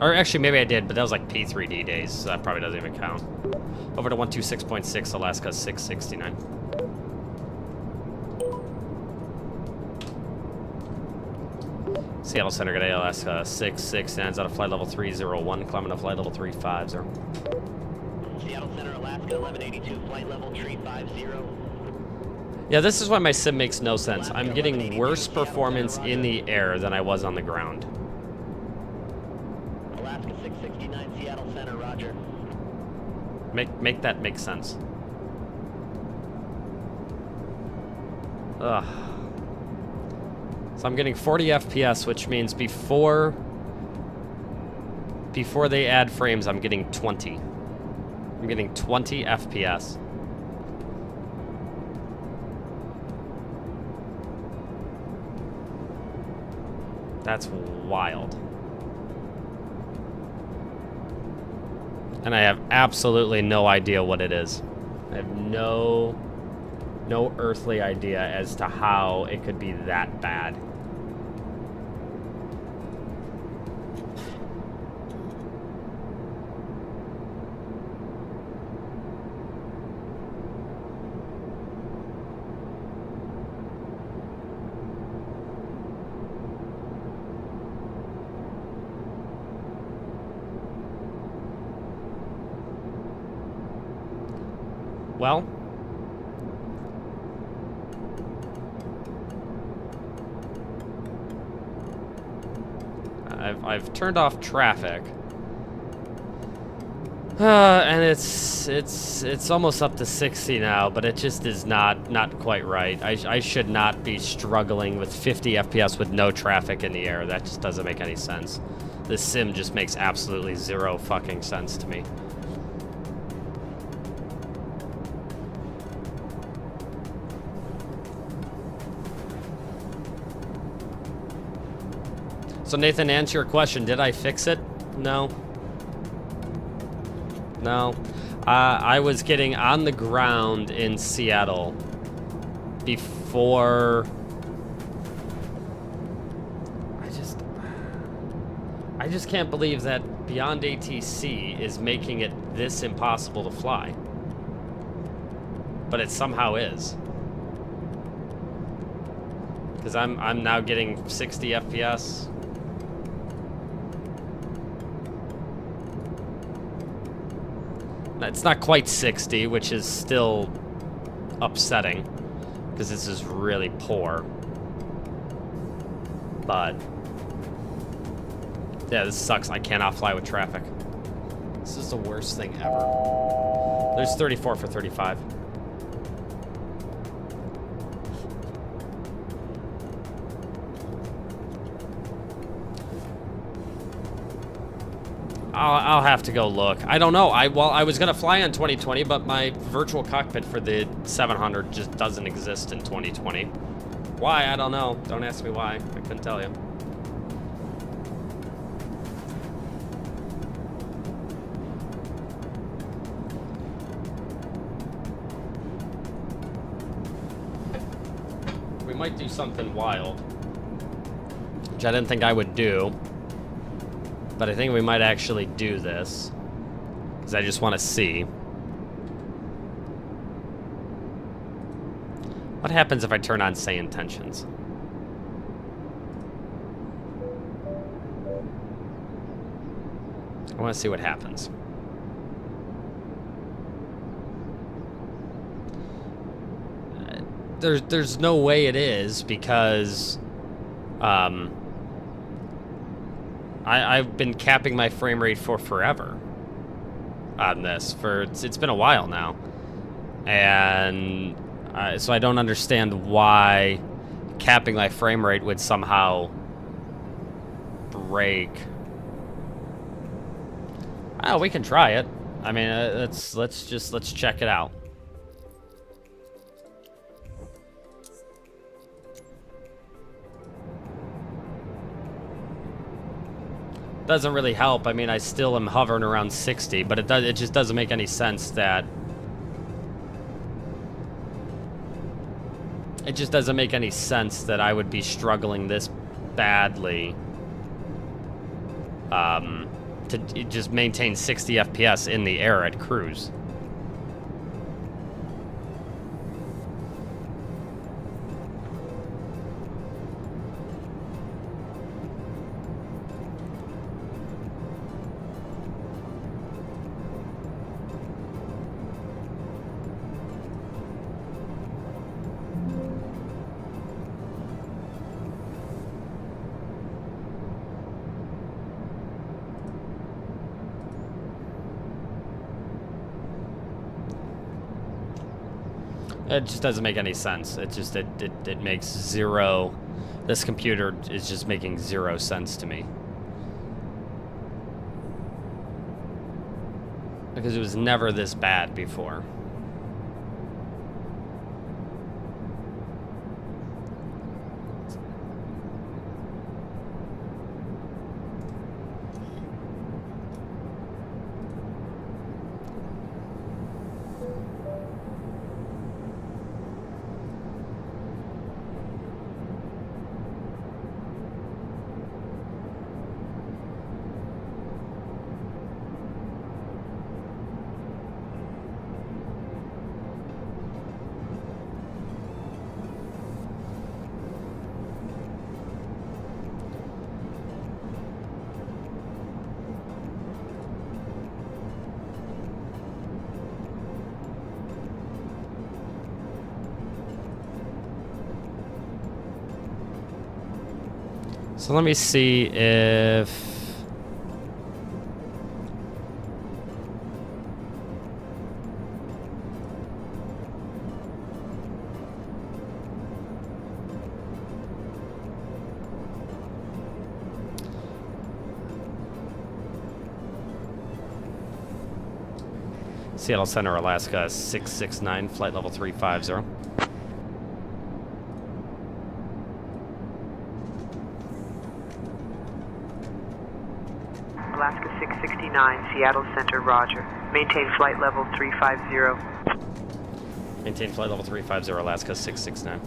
or actually maybe I did, but that was like P3D days, so that probably doesn't even count. Over to 126.6, Alaska 669. Seattle Center, good day, Alaska 66, ends out of flight level 301, climbing to flight level 350. Seattle Center, Alaska 1182, flight level 350. Yeah, this is why my sim makes no sense. I'm getting worse performance in the air than I was on the ground. Alaska 669, Seattle Center, roger. Make that make sense. Ugh. So I'm getting 40 FPS, which means before they add frames, I'm getting 20. I'm getting 20 FPS. That's wild. And I have absolutely no idea what it is. I have no earthly idea as to how it could be that bad. Well, I've turned off traffic. And it's almost up to 60 now, but it just is not quite right. I should not be struggling with 50 FPS with no traffic in the air. That just doesn't make any sense. This sim just makes absolutely zero fucking sense to me. So Nathan, to answer your question, did I fix it? No. No. I was getting on the ground in Seattle before... I just can't believe that Beyond ATC is making it this impossible to fly. But it somehow is. Because I'm now getting 60 FPS. It's not quite 60, which is still upsetting, because this is really poor. But yeah, this sucks. I cannot fly with traffic. This is the worst thing ever. There's 34 for 35. I'll have to go look. I don't know. I was gonna fly on 2020, but my virtual cockpit for the 700 just doesn't exist in 2020. Why? I don't know. Don't ask me why. I couldn't tell you. We might do something wild, which I didn't think I would do. But I think we might actually do this, because I just want to see. What happens if I turn on say intentions? I want to see what happens. There's no way it is, because I've been capping my frame rate for forever on this. It's been a while now. And so I don't understand why capping my frame rate would somehow break. Oh, we can try it. I mean, let's check it out. Doesn't really help. I mean, I still am hovering around 60, but it just doesn't make any sense that... It just doesn't make any sense that I would be struggling this badly to just maintain 60 FPS in the air at cruise. It just doesn't make any sense. It just, it makes zero... This computer is just making zero sense to me. Because it was never this bad before. So let me see if... Seattle Center, Alaska 669, flight level 350. Alaska 669, Seattle Center, roger. Maintain flight level 350. Maintain flight level 350, Alaska 669.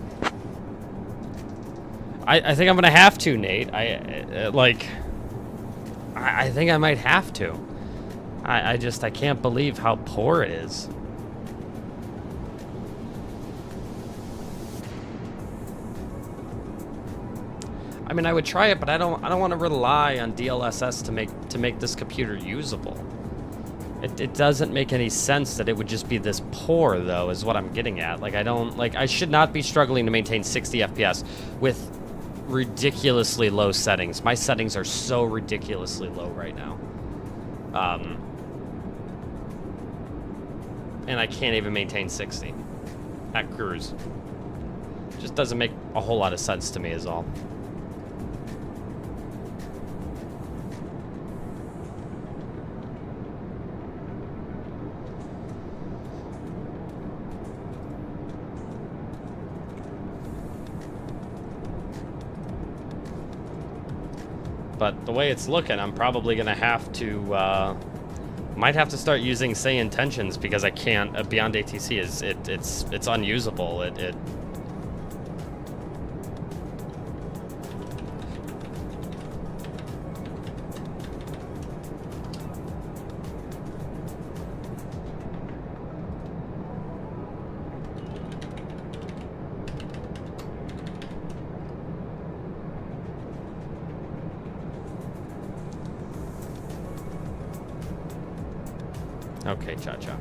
I think I'm gonna have to, Nate. I think I might have to. I can't believe how poor it is. I mean, I would try it, but I don't want to rely on DLSS to make this computer usable. It doesn't make any sense that it would just be this poor, though, is what I'm getting at. Like, I should not be struggling to maintain 60 FPS with ridiculously low settings. My settings are so ridiculously low right now. And I can't even maintain 60 at cruise. Just doesn't make a whole lot of sense to me is all. But the way it's looking, I'm probably gonna have to, might have to start using say intentions because I can't. Beyond ATC is it's unusable. Okay, cha-cha.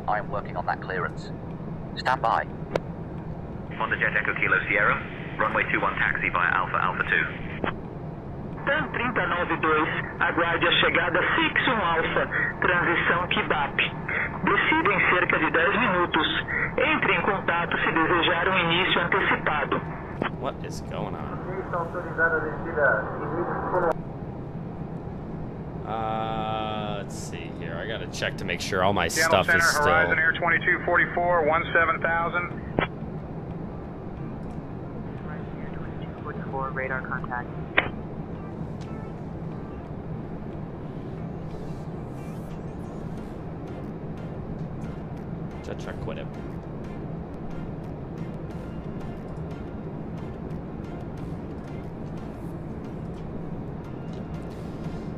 I'm working on that clearance. Stand by. Honda Jet Echo Kilo Sierra, runway 21 taxi via Alpha Alpha 2. TAM 392, aguarde a chegada fixo Alfa, transição Kibap. Descida em cerca de 10 minutos. Entre em contato se desejar início antecipado. What is going on? Let's see here. I gotta check to make sure all my Seattle stuff Center, is still... Horizon Air 2244, 17,000. Horizon Air 2244, radar contact. Cha-cha, quit it.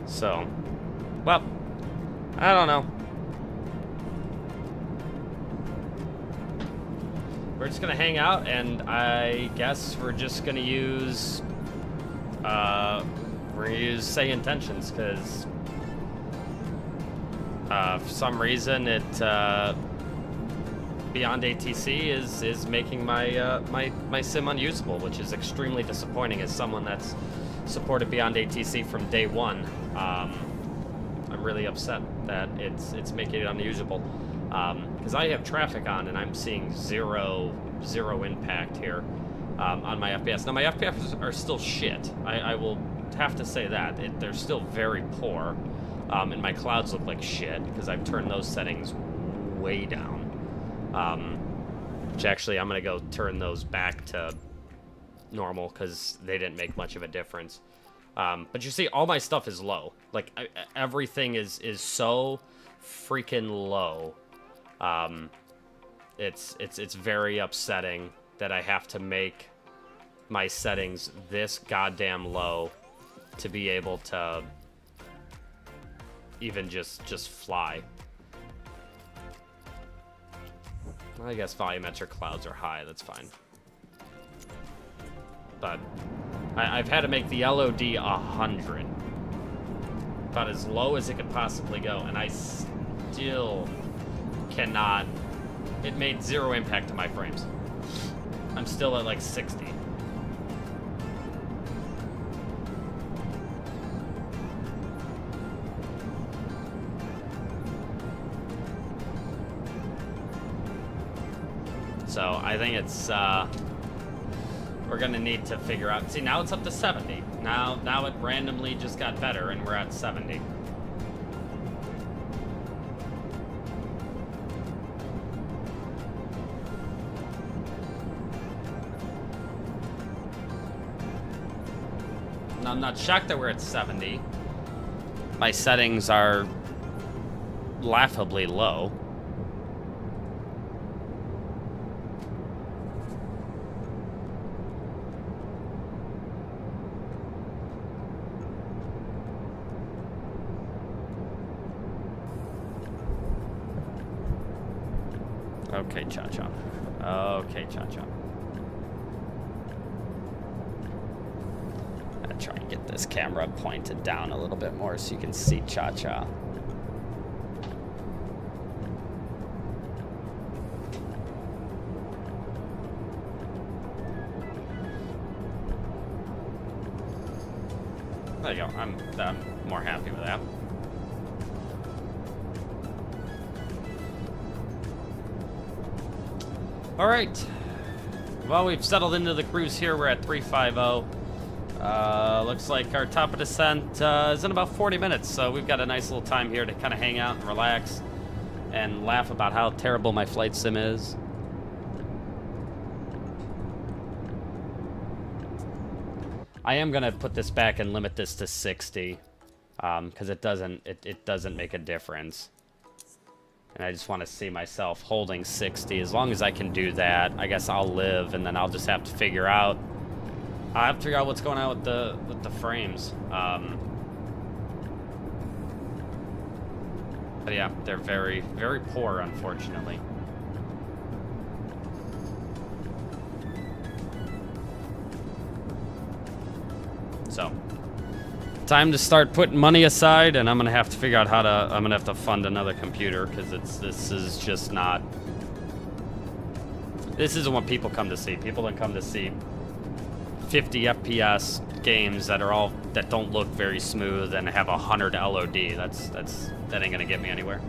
So, well, I don't know. We're just gonna hang out, and I guess we're just gonna use, say intentions, because for some reason it Beyond ATC is making my my sim unusable, which is extremely disappointing as someone that's supported Beyond ATC from day one. I'm really upset that it's making it unusable, because I have traffic on and I'm seeing zero impact here on my FPS. Now my FPS are still shit. I will have to say that they're still very poor, and my clouds look like shit because I've turned those settings way down. Which actually I'm gonna go turn those back to normal because they didn't make much of a difference. But you see, all my stuff is low. Like everything is so freaking low. It's very upsetting that I have to make my settings this goddamn low to be able to even just fly. I guess volumetric clouds are high, that's fine. But I've had to make the LOD 100. About as low as it could possibly go, and I still cannot. It made zero impact to my frames. I'm still at like 60. So I think it's we're gonna need to figure out. See, now it's up to 70. Now it randomly just got better, and we're at 70. Now, I'm not shocked that we're at 70. My settings are laughably low. Okay, Cha-Cha. Okay, Cha-Cha. I'll try and get this camera pointed down a little bit more so you can see Cha-Cha. There you go. I'm more happy with that. All right. Well, we've settled into the cruise here. We're at 350. Looks like our top of descent is in about 40 minutes, so we've got a nice little time here to kind of hang out and relax and laugh about how terrible my flight sim is. I am gonna put this back and limit this to 60, because it doesn't make a difference. And I just want to see myself holding 60. As long as I can do that, I guess I'll live, and then I'll just have to figure out. I have to figure out what's going on with the frames. But yeah, they're very, very poor, unfortunately. So, time to start putting money aside, and I'm gonna have to figure out how to. I'm gonna have to fund another computer because this is just not. This isn't what people come to see. People don't come to see 50 FPS games that don't look very smooth and have 100 LOD. That ain't gonna get me anywhere.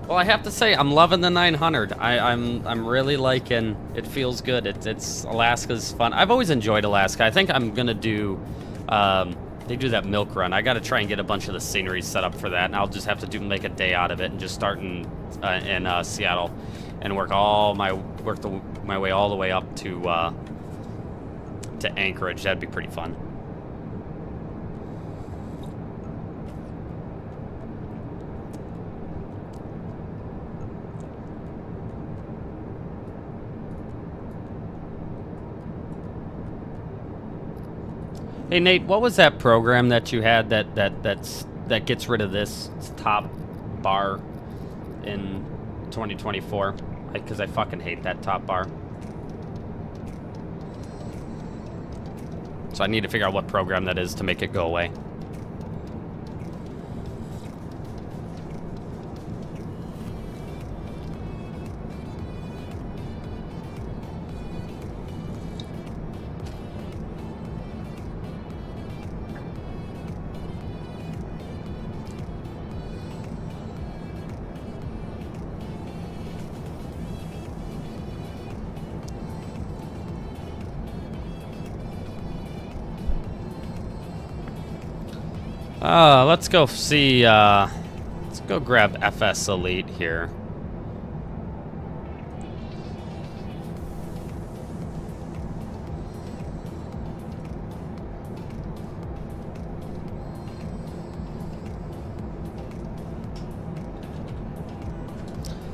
Well, I have to say, I'm loving the 900. I'm really liking. It feels good. It's Alaska's fun. I've always enjoyed Alaska. I think I'm gonna do. They do that milk run. I got to try and get a bunch of the scenery set up for that, and I'll just have to make a day out of it and just start in Seattle and work my way all the way up to Anchorage. That'd be pretty fun. Hey Nate, what was that program that you had that gets rid of this top bar in 2024? Because I fucking hate that top bar. So I need to figure out what program that is to make it go away. Let's go see, let's go grab FS Elite here.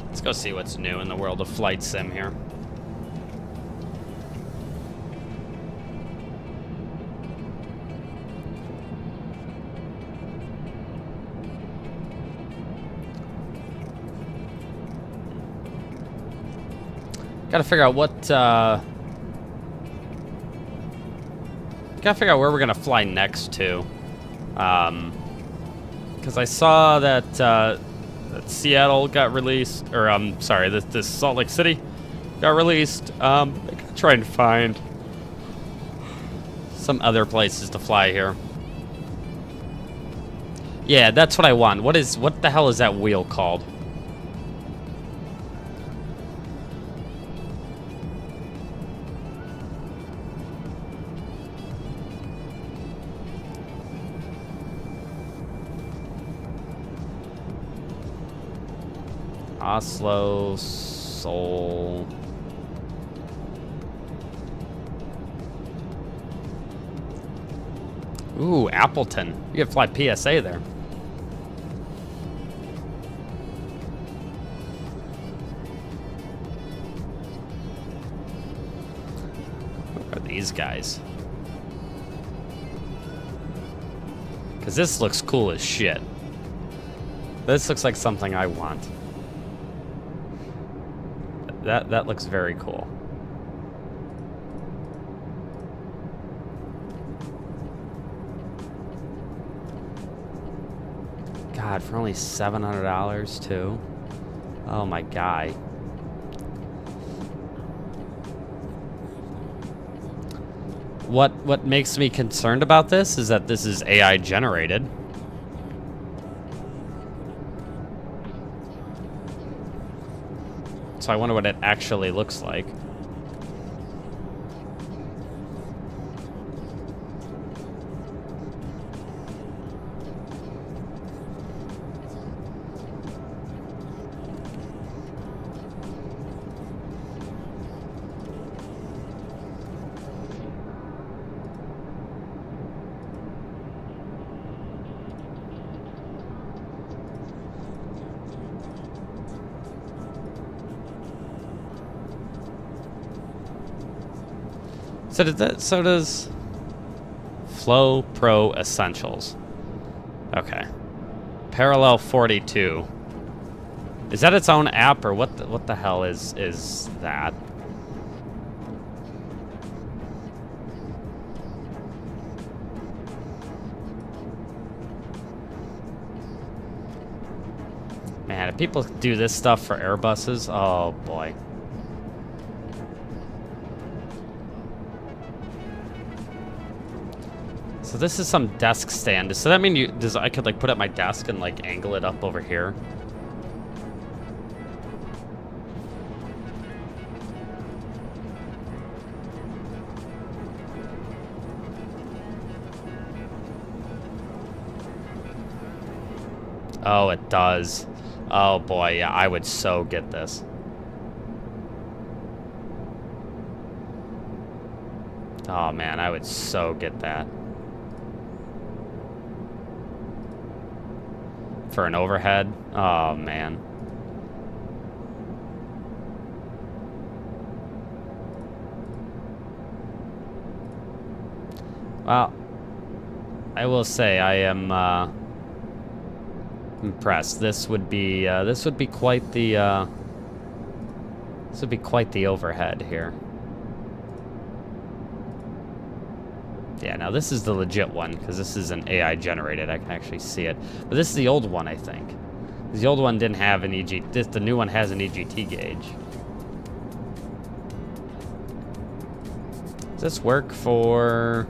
Let's go see what's new in the world of flight sim here. Gotta figure out what, gotta figure out where we're gonna fly next to. Because I saw that, that Seattle got released, or, sorry, this Salt Lake City got released. I gotta try and find some other places to fly here. Yeah, that's what I want. What the hell is that wheel called? Oslo, Seoul. Ooh, Appleton. You can fly PSA there. What are these guys? Because this looks cool as shit. This looks like something I want. That looks very cool. God, for only $700 too. Oh my guy. What makes me concerned about this is that this is AI generated. So I wonder what it actually looks like. So does Flow Pro Essentials. Okay. Parallel 42. Is that its own app, or what the hell is that? Man, if people do this stuff for Airbuses, oh boy. So this is some desk stand. Does that mean I could like put it at my desk and like angle it up over here? Oh, it does. Oh boy, yeah, I would so get this. Oh man, I would so get that. For an overhead? Oh, man. Well, I will say I am impressed. This would be quite the overhead here. Yeah, now this is the legit one, because this is an AI generated. I can actually see it. But this is the old one, I think. The old one didn't have an the new one has an EGT gauge. Does this work for...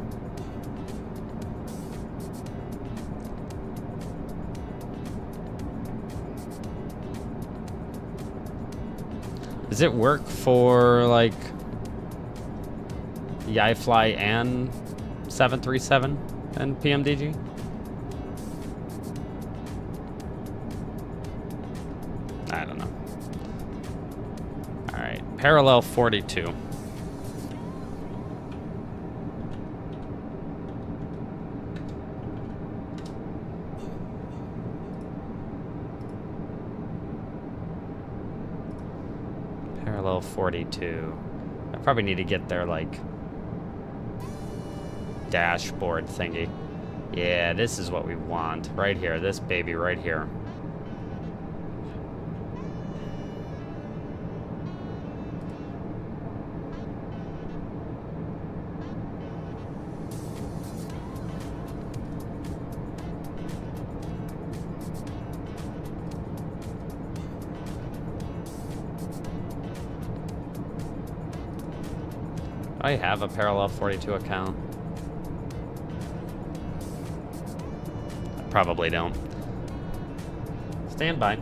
Does it work for, like, the iFly and 737 and PMDG? I don't know. Alright, parallel 42. Parallel 42. I probably need to get their, like, dashboard thingy. Yeah, this is what we want. Right here. This baby right here. I have a Parallel 42 account. I probably don't. Stand by.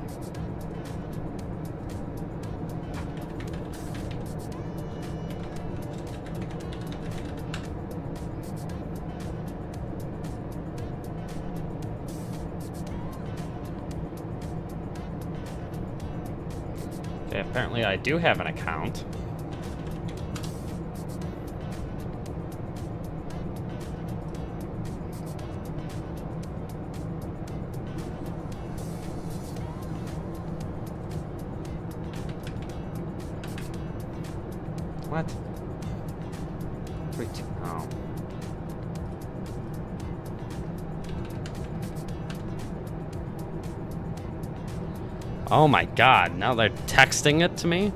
Okay, apparently I do have an account. What? Oh. Oh my god, now they're texting it to me?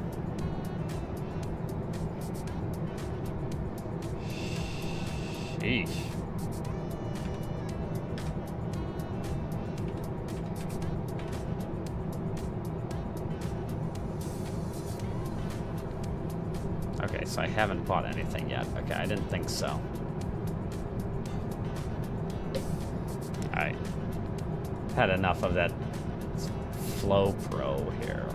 Sheesh. Okay, so I haven't bought anything yet. Okay, I didn't think so. Alright. Had enough of that Flow Pro here.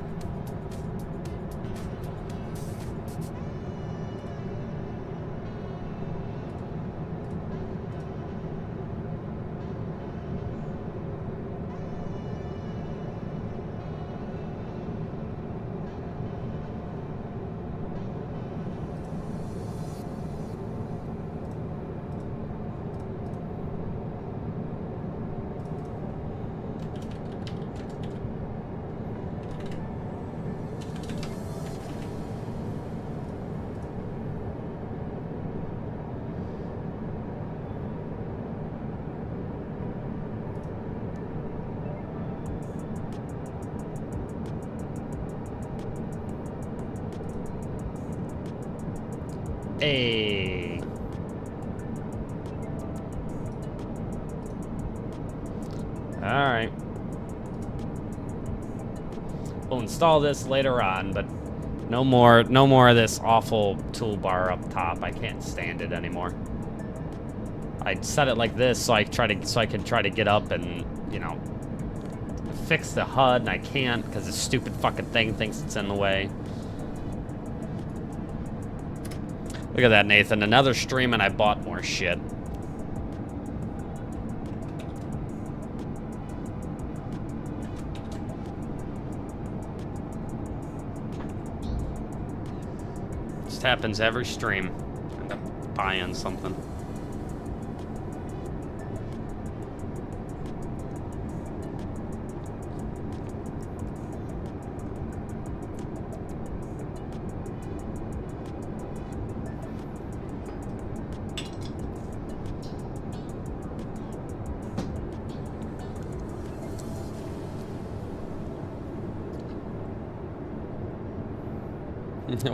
Hey. All right. We'll install this later on, but no more of this awful toolbar up top. I can't stand it anymore. I set it like this so I can try to get up and, you know, fix the HUD, and I can't because this stupid fucking thing thinks it's in the way. Look at that, Nathan. Another stream and I bought more shit. This happens every stream. I end up buying something.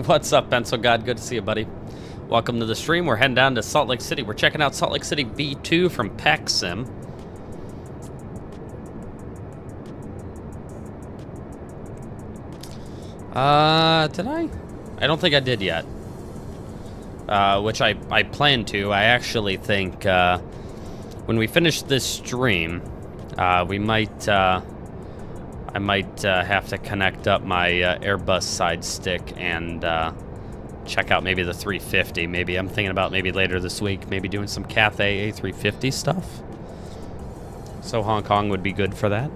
What's up, Pencil God? Good to see you, buddy. Welcome to the stream. We're heading down to Salt Lake City. We're checking out Salt Lake City V2 from PacSim. Did I? I don't think I did yet. Which I plan to. I actually think when we finish this stream, we might I might have to connect up my Airbus side stick and check out maybe the 350. Maybe I'm thinking about maybe later this week, maybe doing some Cathay A350 stuff. So Hong Kong would be good for that.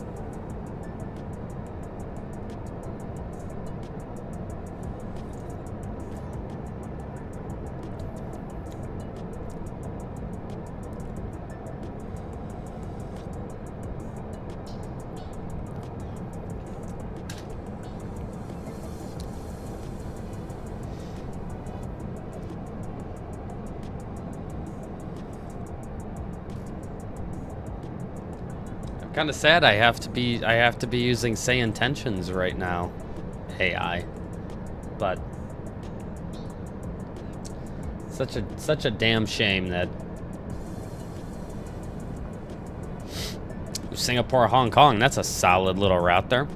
Kind of sad I have to be using Say Intentions right now, AI, but such a damn shame that Singapore, Hong Kong, that's a solid little route there.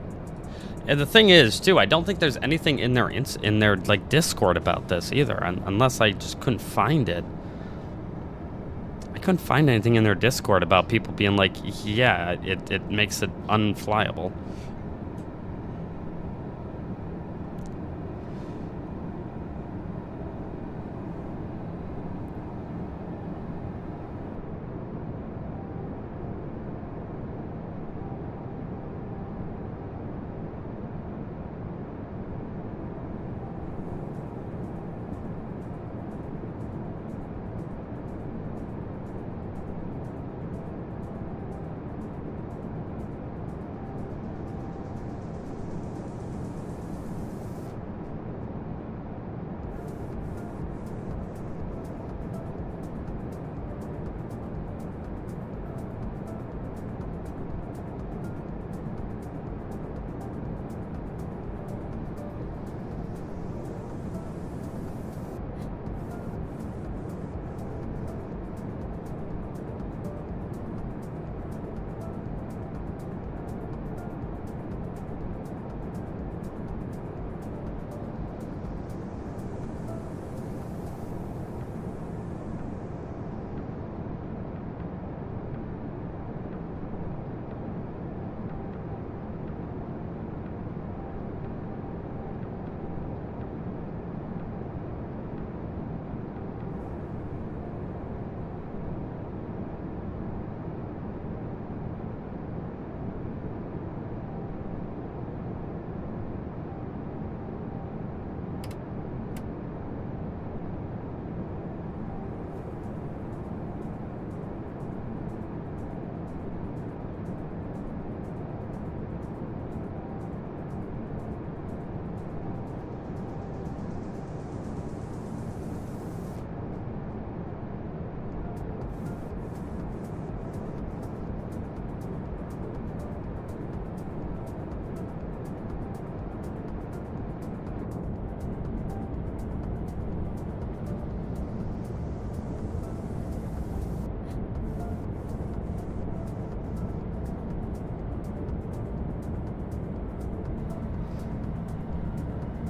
And the thing is, too, I don't think there's anything in their like Discord about this either, unless I just couldn't find it. I couldn't find anything in their Discord about people being like, yeah, it makes it unflyable.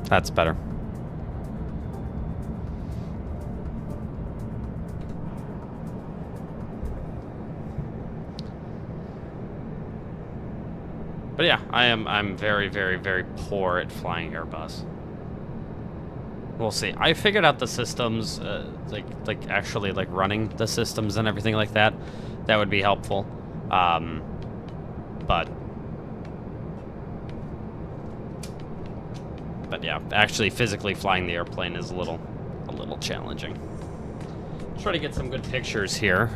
That's better. But yeah, I'm very, very, very poor at flying Airbus. We'll see. I figured out the systems, like actually like running the systems and everything like that. That would be helpful. But yeah, actually physically flying the airplane is a little challenging. Try to get some good pictures here.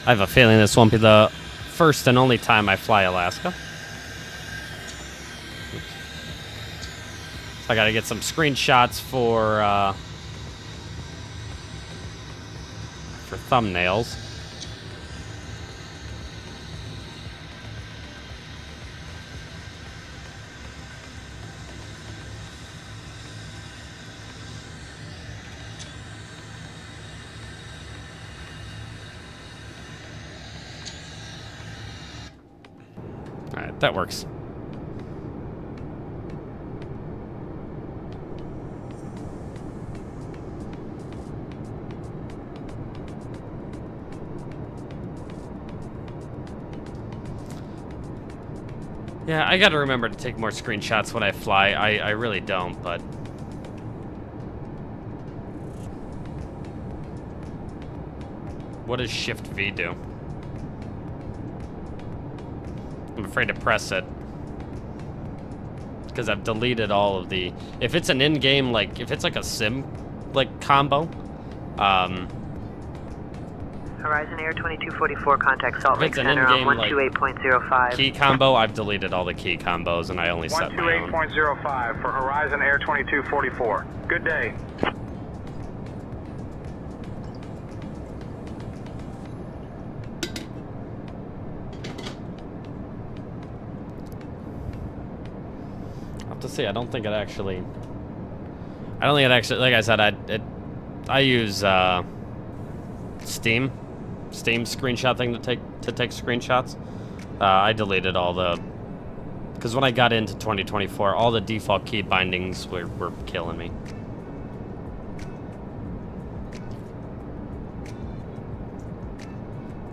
I have a feeling this won't be the first and only time I fly Alaska. So I gotta get some screenshots for thumbnails. That works. Yeah, I gotta remember to take more screenshots when I fly. I really don't, but... What does Shift V do? I'm afraid to press it because I've deleted all of the. If it's an in-game, like if it's like a sim, like combo. Horizon Air 2244, contact Salt Lake If it's an Center on in-game, 128.05. Key combo, I've deleted all the key combos and I only set my own. 128.05 for Horizon Air 2244. Good day. have to see. I don't think it actually. I don't think it actually. Like I said, I use Steam screenshot thing to take screenshots. I deleted all the, because when I got into 2024, all the default key bindings were killing me.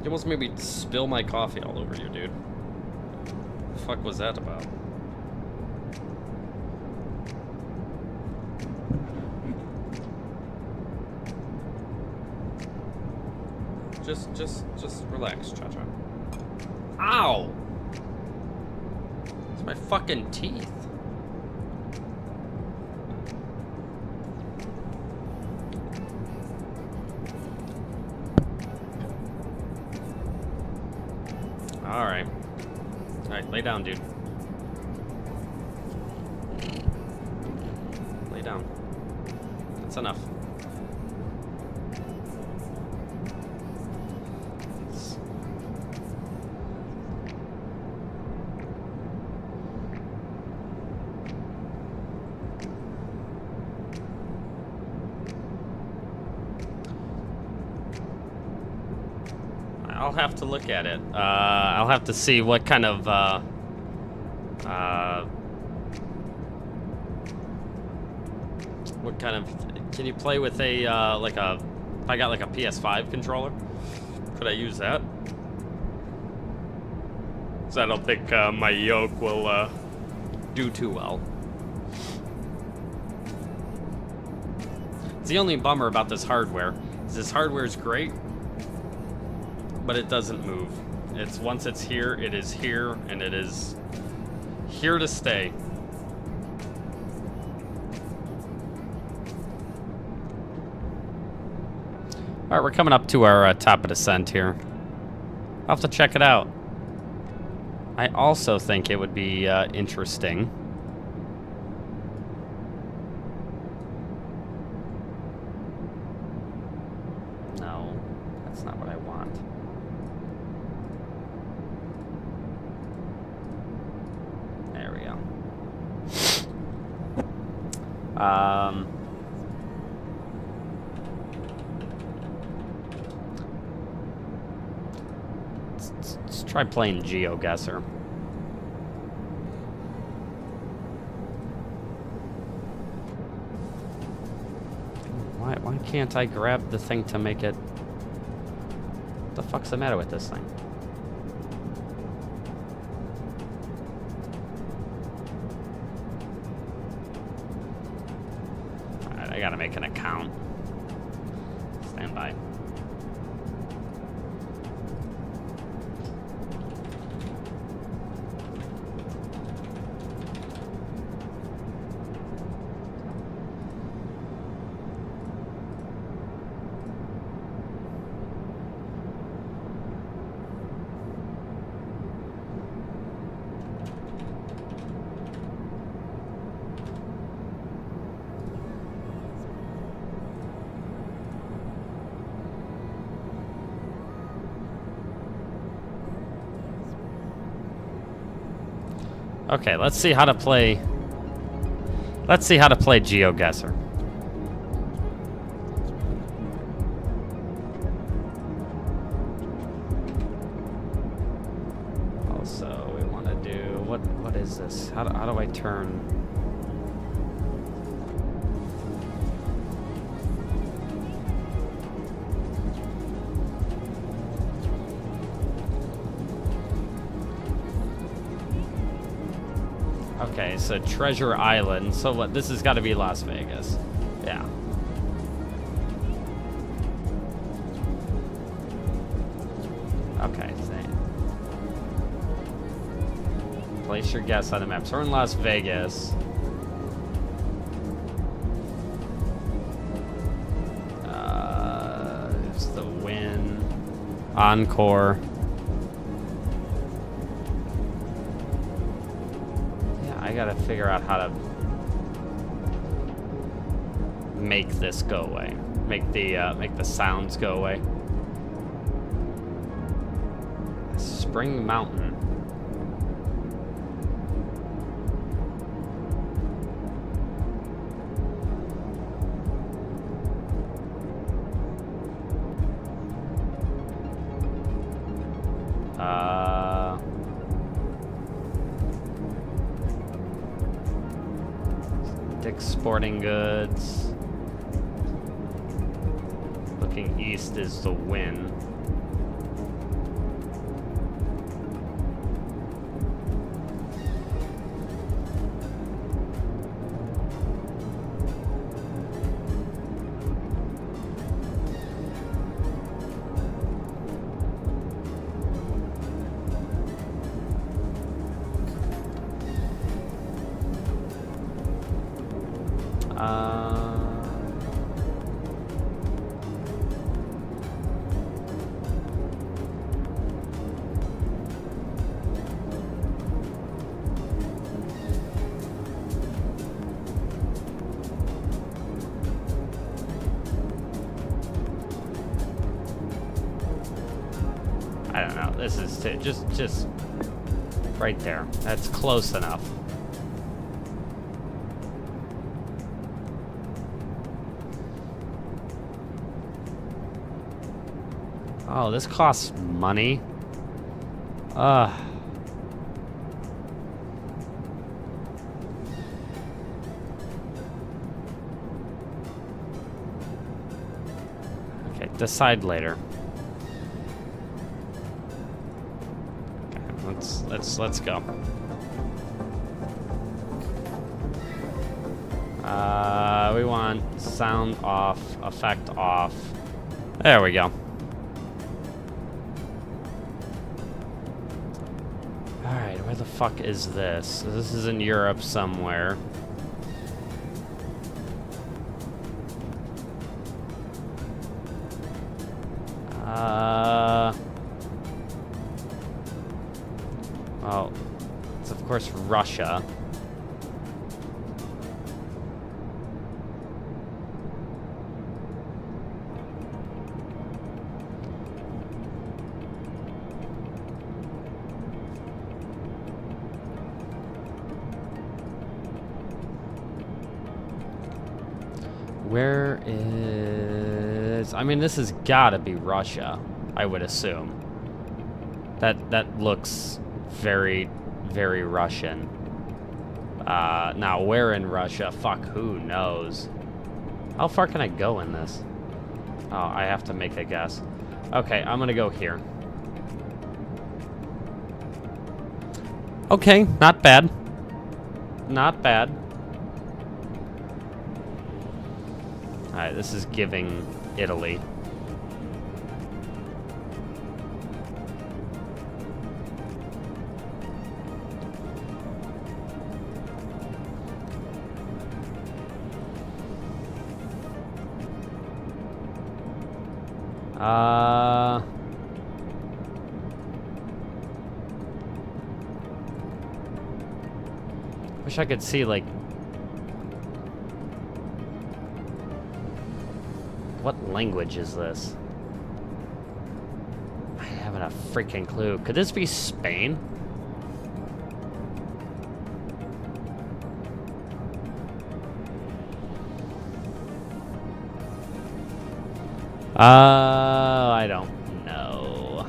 You almost made me spill my coffee all over you, dude. What the fuck was that about? Just relax, Cha-Cha. Ow! It's my fucking teeth. Alright. Alright, lay down, dude. Lay down. That's enough. I'll have to look at it. I'll have to see what kind of can you play with a if I got like a PS5 controller, could I use that? So I don't think my Yoke will do too well. It's the only bummer about this hardware. This hardware is great, but it doesn't move. It's once it's here, it is here, and it is here to stay. All right, we're coming up to our top of descent here. I'll have to check it out. I also think it would be interesting. No, that's not what I want. There we go. Let's try playing GeoGuessr. Why can't I grab the thing to make it? What the fuck's the matter with this thing? Alright, I gotta make an account. Stand by. Okay, let's see how to play. Let's see how to play GeoGuessr. Also, we want to do what is this? How do I turn? Okay, so Treasure Island. So what? This has got to be Las Vegas. Yeah. Okay, same. Place your guess on the map. So we're in Las Vegas. There's the Win. Encore. I gotta figure out how to make this go away. Make the sounds go away. Spring Mountain. Dick's Sporting Goods. Looking east is the Win. I don't know. This is just right there. That's close enough. Oh, this costs money. Okay, decide later. Okay, let's go. We want sound off, effect off. There we go. Alright, where the fuck is this? This is in Europe somewhere. Well, it's of course Russia. Where is... I mean, this has gotta be Russia, I would assume. That looks very, very Russian. Now, where in Russia? Fuck, who knows? How far can I go in this? Oh, I have to make a guess. Okay, I'm gonna go here. Okay, not bad. Not bad. Alright, this is giving Italy. Wish I could see, like, what language is this? I haven't a freaking clue. Could this be Spain? I don't know.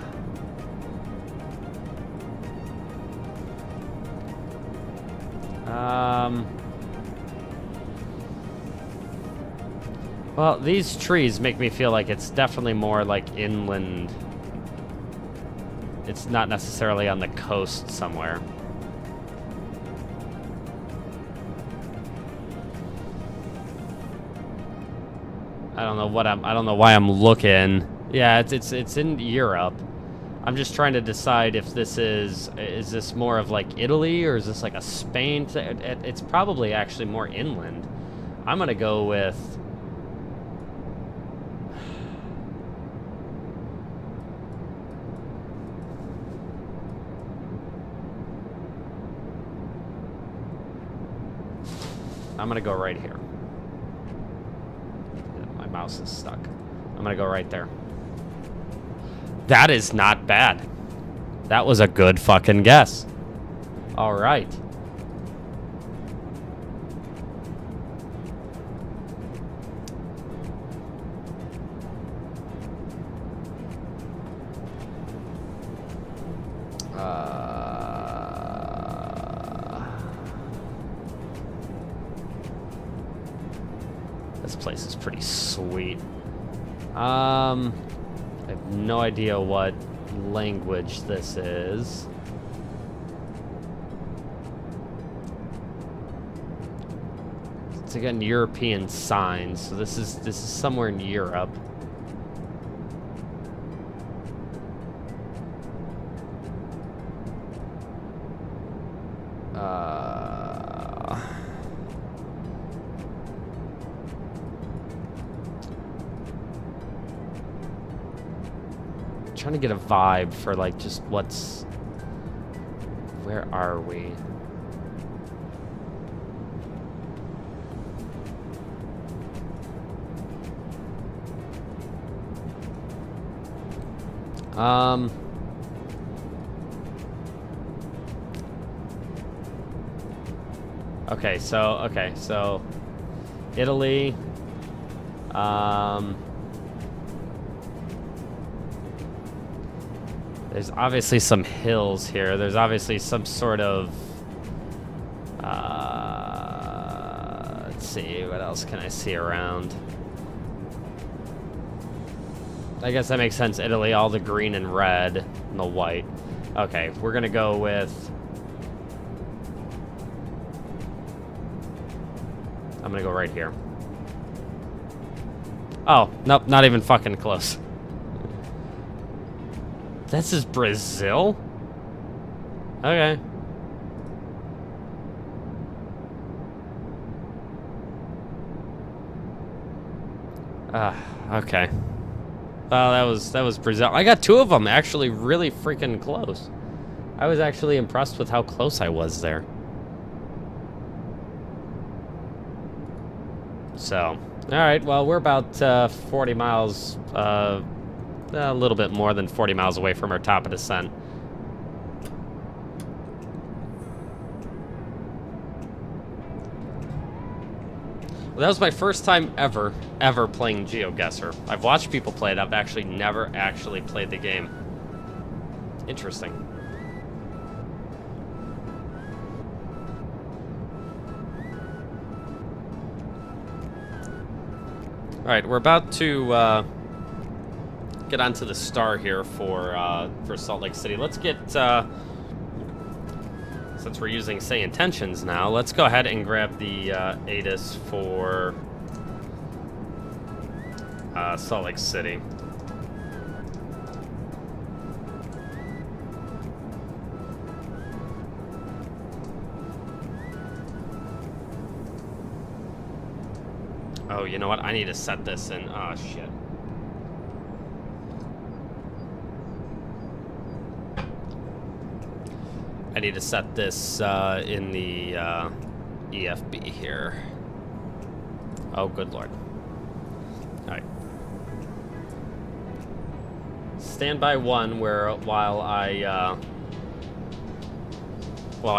Well, these trees make me feel like it's definitely more like inland. It's not necessarily on the coast somewhere. I don't know why I'm looking. Yeah, it's in Europe. I'm just trying to decide if this is this more of like Italy or is this like a Spain thing? It's probably actually more inland. I'm gonna go with right here. My mouse is stuck. I'm gonna go right there. That is not bad. That was a good fucking guess. All right. This place is pretty sweet. I have no idea what language this is. It's again European signs, so this is somewhere in Europe. Trying to get a vibe for like just what's. Where are we? Okay, so Italy. There's obviously some hills here. There's obviously some sort of let's see, what else can I see around? I guess that makes sense. Italy, all the green and red and the white. Okay, we're gonna go with. I'm gonna go right here. Oh, nope, not even fucking close. This is Brazil? Okay. Okay. Well, that was Brazil. I got 2 of them actually really freaking close. I was actually impressed with how close I was there. So, alright, well, we're about 40 miles, a little bit more than 40 miles away from our top of descent. Well, that was my first time ever playing GeoGuessr. I've watched people play it. I've actually never actually played the game. Interesting. All right, we're about to get onto the star here for Salt Lake City. Let's get, since we're using say intentions now, let's go ahead and grab the ATIS for Salt Lake City. Oh, you know what? I need to set this in. Oh, shit. I need to set this in the EFB here. Oh, good lord. Alright. Standby 1 while I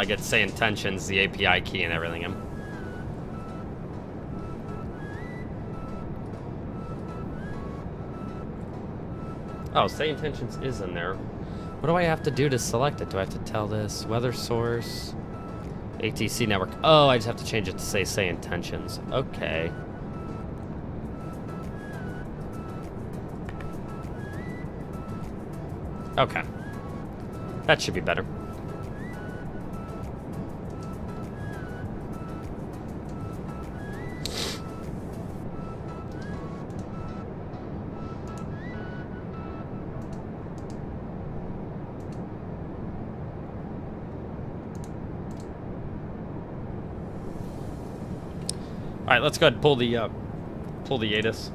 get say intentions, the API key and everything in. Oh, say intentions is in there. What do I have to do to select it? Do I have to tell this weather source, ATC network? Oh, I just have to change it to say intentions. Okay. Okay. That should be better. All right, let's go ahead and pull the ATIS.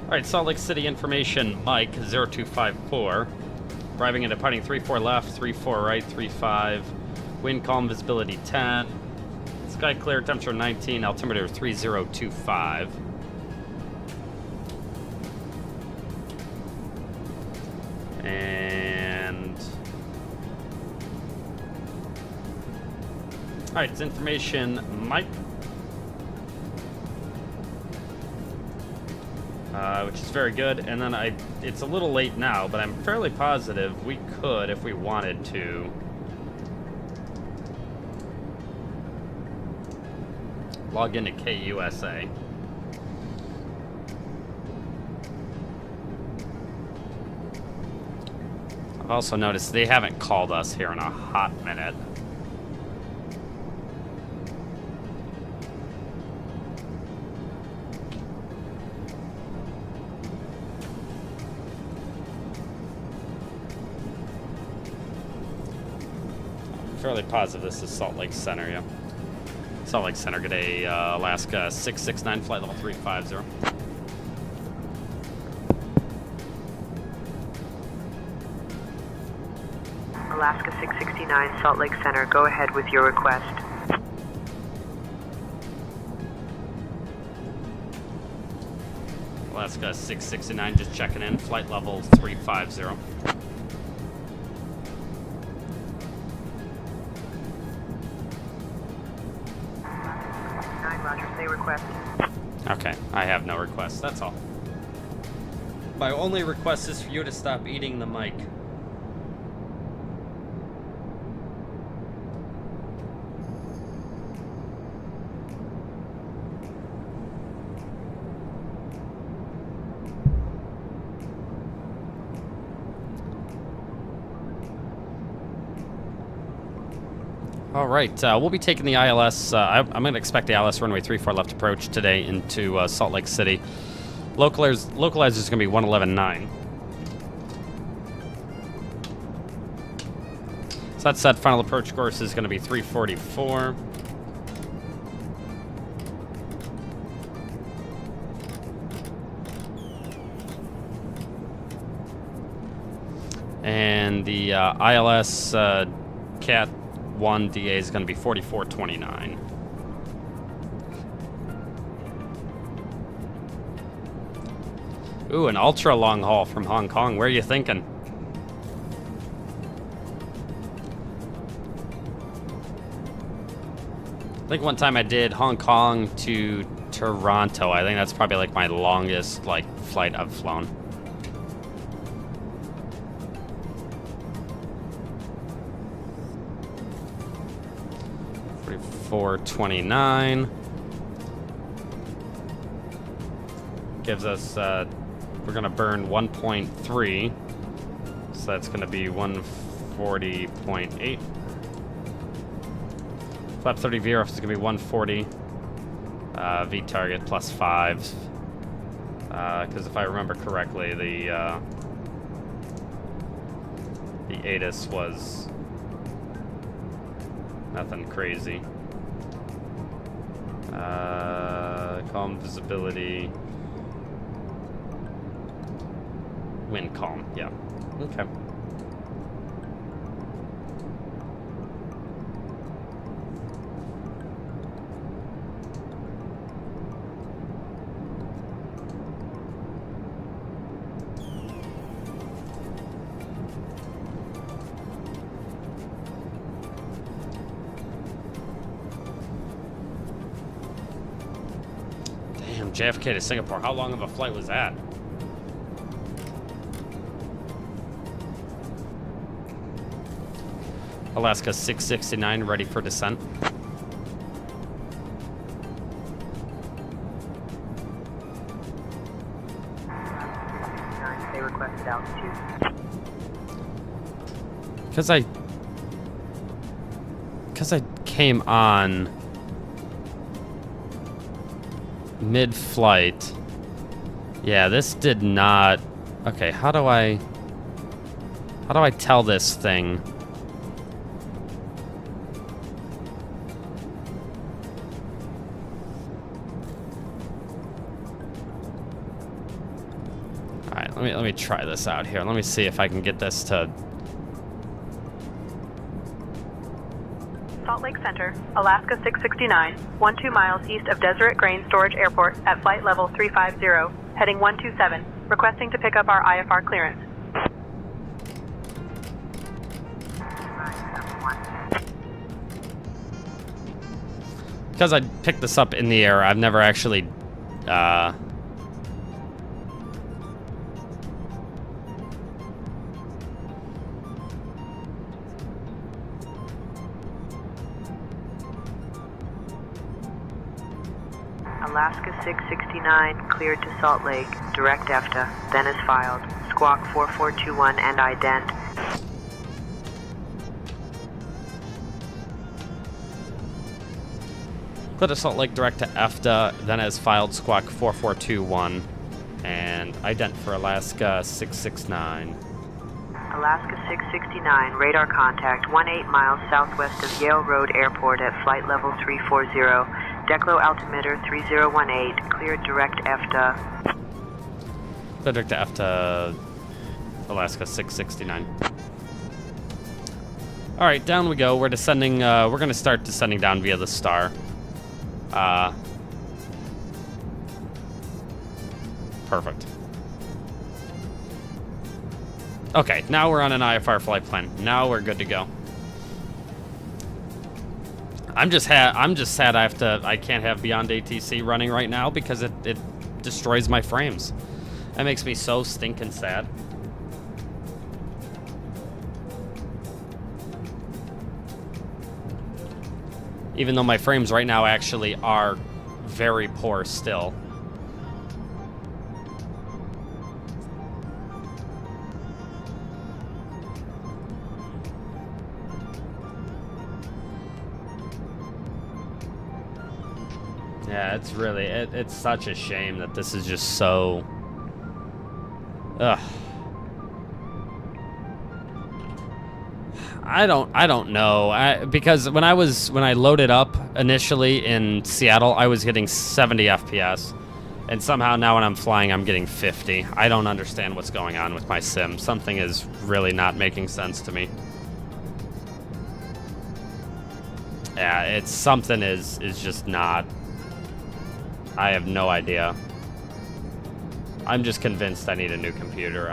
Alright, Salt Lake City information, Mike 0254. Arriving and departing 34 left, 34 right, 35 Wind calm, visibility 10. Sky clear, temperature 19, altimeter 3025. And... Alright, it's information Mike. Which is very good. And then it's a little late now, but I'm fairly positive we could, if we wanted to, log into KUSA. I've also noticed they haven't called us here in a hot minute. Fairly positive this is Salt Lake Center, yeah. Salt Lake Center, good day, Alaska 669, flight level 350. Alaska 669, Salt Lake Center, go ahead with your request. Alaska 669, just checking in, flight level 350. Request. Okay, I have no requests, that's all. My only request is for you to stop eating the mic. All right, we'll be taking the ILS. I'm going to expect the ILS runway 34 left approach today into Salt Lake City. Localizer is going to be 111.9. So that said, final approach course is going to be 344. And the ILS Cat 1 DA is going to be 4429. Ooh, an ultra long haul from Hong Kong. Where are you thinking? I think one time I did Hong Kong to Toronto. I think that's probably like my longest flight I've flown. 429 gives us we're gonna burn 1.3, so that's gonna be 140.8. Flap 30 VRF is gonna be 140. V target plus 5, because if I remember correctly, the ATIS was nothing crazy. Calm visibility. Wind calm, yeah. Okay. JFK to Singapore. How long of a flight was that? Alaska 669 ready for descent. They requested altitude. Because I came on mid-flight. Yeah, this did not. Okay, how do I tell this thing? All right, let me try this out here. Let me see if I can get this to Salt Lake Center, Alaska 669, 12 miles east of Deseret Grain Storage Airport at flight level 350, heading 127, requesting to pick up our IFR clearance. Because I picked this up in the air, I've never actually, Alaska 669, cleared to Salt Lake, direct EFTA, then is filed. Squawk 4421 and ident. Clear to Salt Lake, direct to EFTA, then as filed. Squawk 4421 and ident for Alaska 669. Alaska 669, radar contact 18 miles southwest of Yale Road Airport at flight level 340. Declo altimeter 3018, cleared direct EFTA. Direct to EFTA, Alaska 669. All right, down we go. We're descending. We're gonna start descending down via the star. Perfect. Okay, now we're on an IFR flight plan. Now we're good to go. I'm just sad I can't have Beyond ATC running right now because it destroys my frames. That makes me so stinking sad. Even though my frames right now actually are very poor still. Yeah, it's really, it's such a shame that this is just so, ugh. I don't know, because when I loaded up initially in Seattle, I was getting 70 FPS, and somehow now when I'm flying, I'm getting 50. I don't understand what's going on with my sim. Something is really not making sense to me. Yeah, something is just not. I have no idea. I'm just convinced I need a new computer.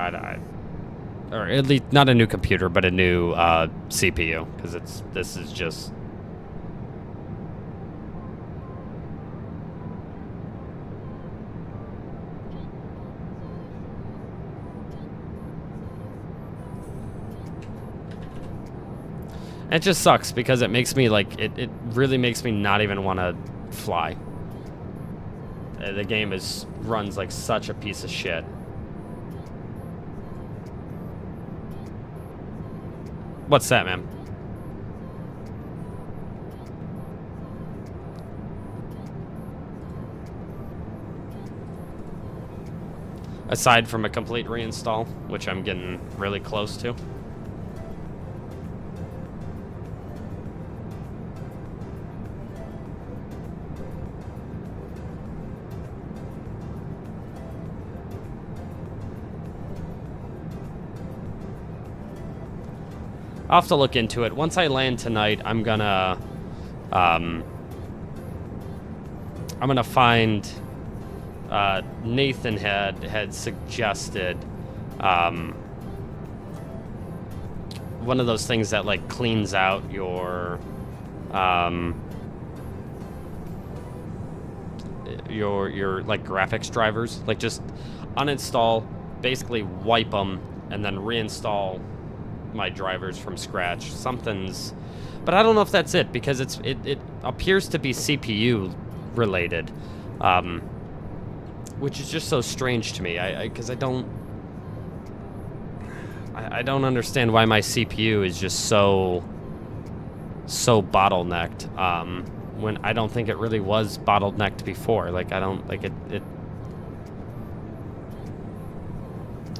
Or at least not a new computer, but a new CPU, because this is just. It just sucks because it makes me like it really makes me not even want to fly. The game runs like such a piece of shit. What's that, man? Aside from a complete reinstall, which I'm getting really close to. I'll have to look into it. Once I land tonight, I'm gonna find Nathan had suggested one of those things that like cleans out your like graphics drivers. Like just uninstall, basically wipe them, and then reinstall my drivers from scratch. Something's, but I don't know if that's it because it appears to be CPU related, which is just so strange to me. Because I don't understand why my CPU is just so bottlenecked. When I don't think it really was bottlenecked before. Like I don't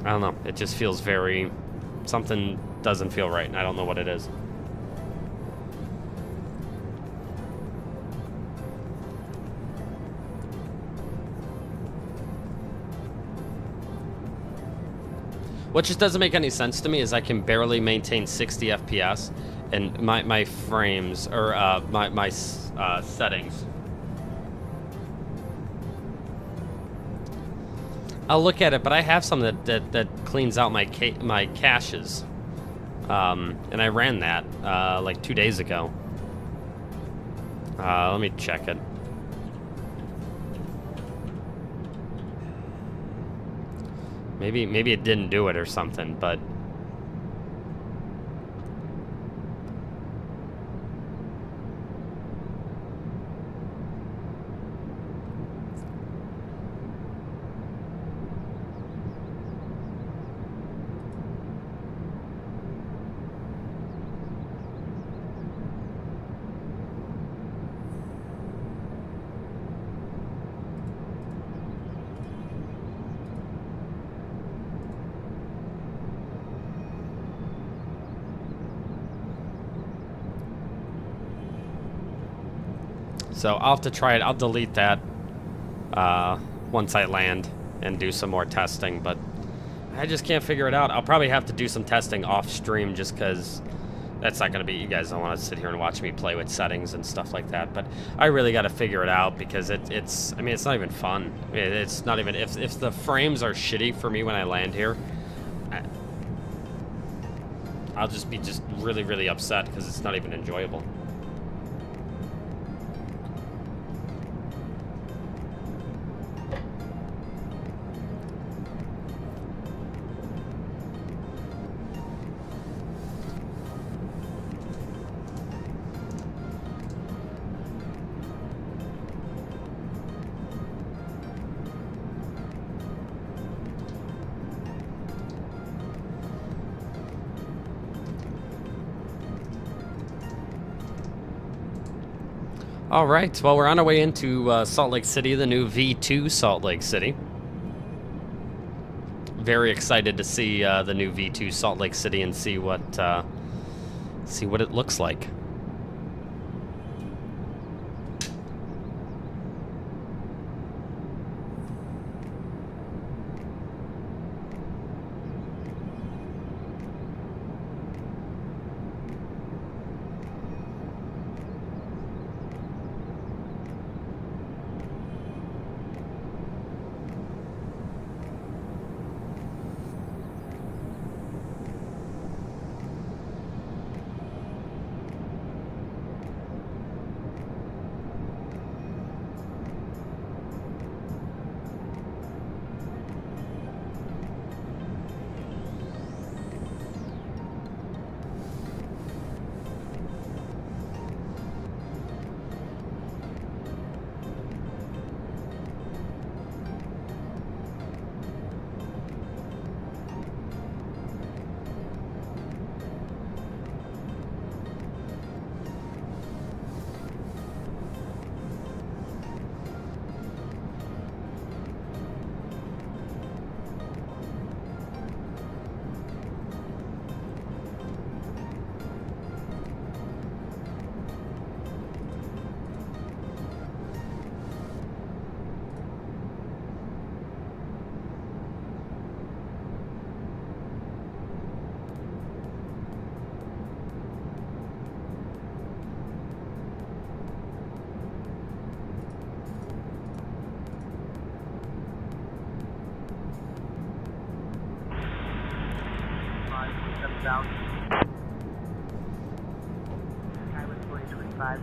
know. It just feels very something. Doesn't feel right, and I don't know what it is. What just doesn't make any sense to me is I can barely maintain 60 FPS, And my frames, or my settings. I'll look at it, but I have some that cleans out my caches. And I ran that like 2 days ago. Let me check it. Maybe it didn't do it or something, but so I'll have to try it. I'll delete that once I land and do some more testing, but I just can't figure it out. I'll probably have to do some testing off stream just because that's not going to be, you guys don't want to sit here and watch me play with settings and stuff like that, but I really got to figure it out because it's, I mean, it's not even fun. It's not even, if the frames are shitty for me when I land here, I'll just be really, really upset because it's not even enjoyable. All right, well, we're on our way into Salt Lake City, the new V2 Salt Lake City. Very excited to see the new V2 Salt Lake City and see what it looks like.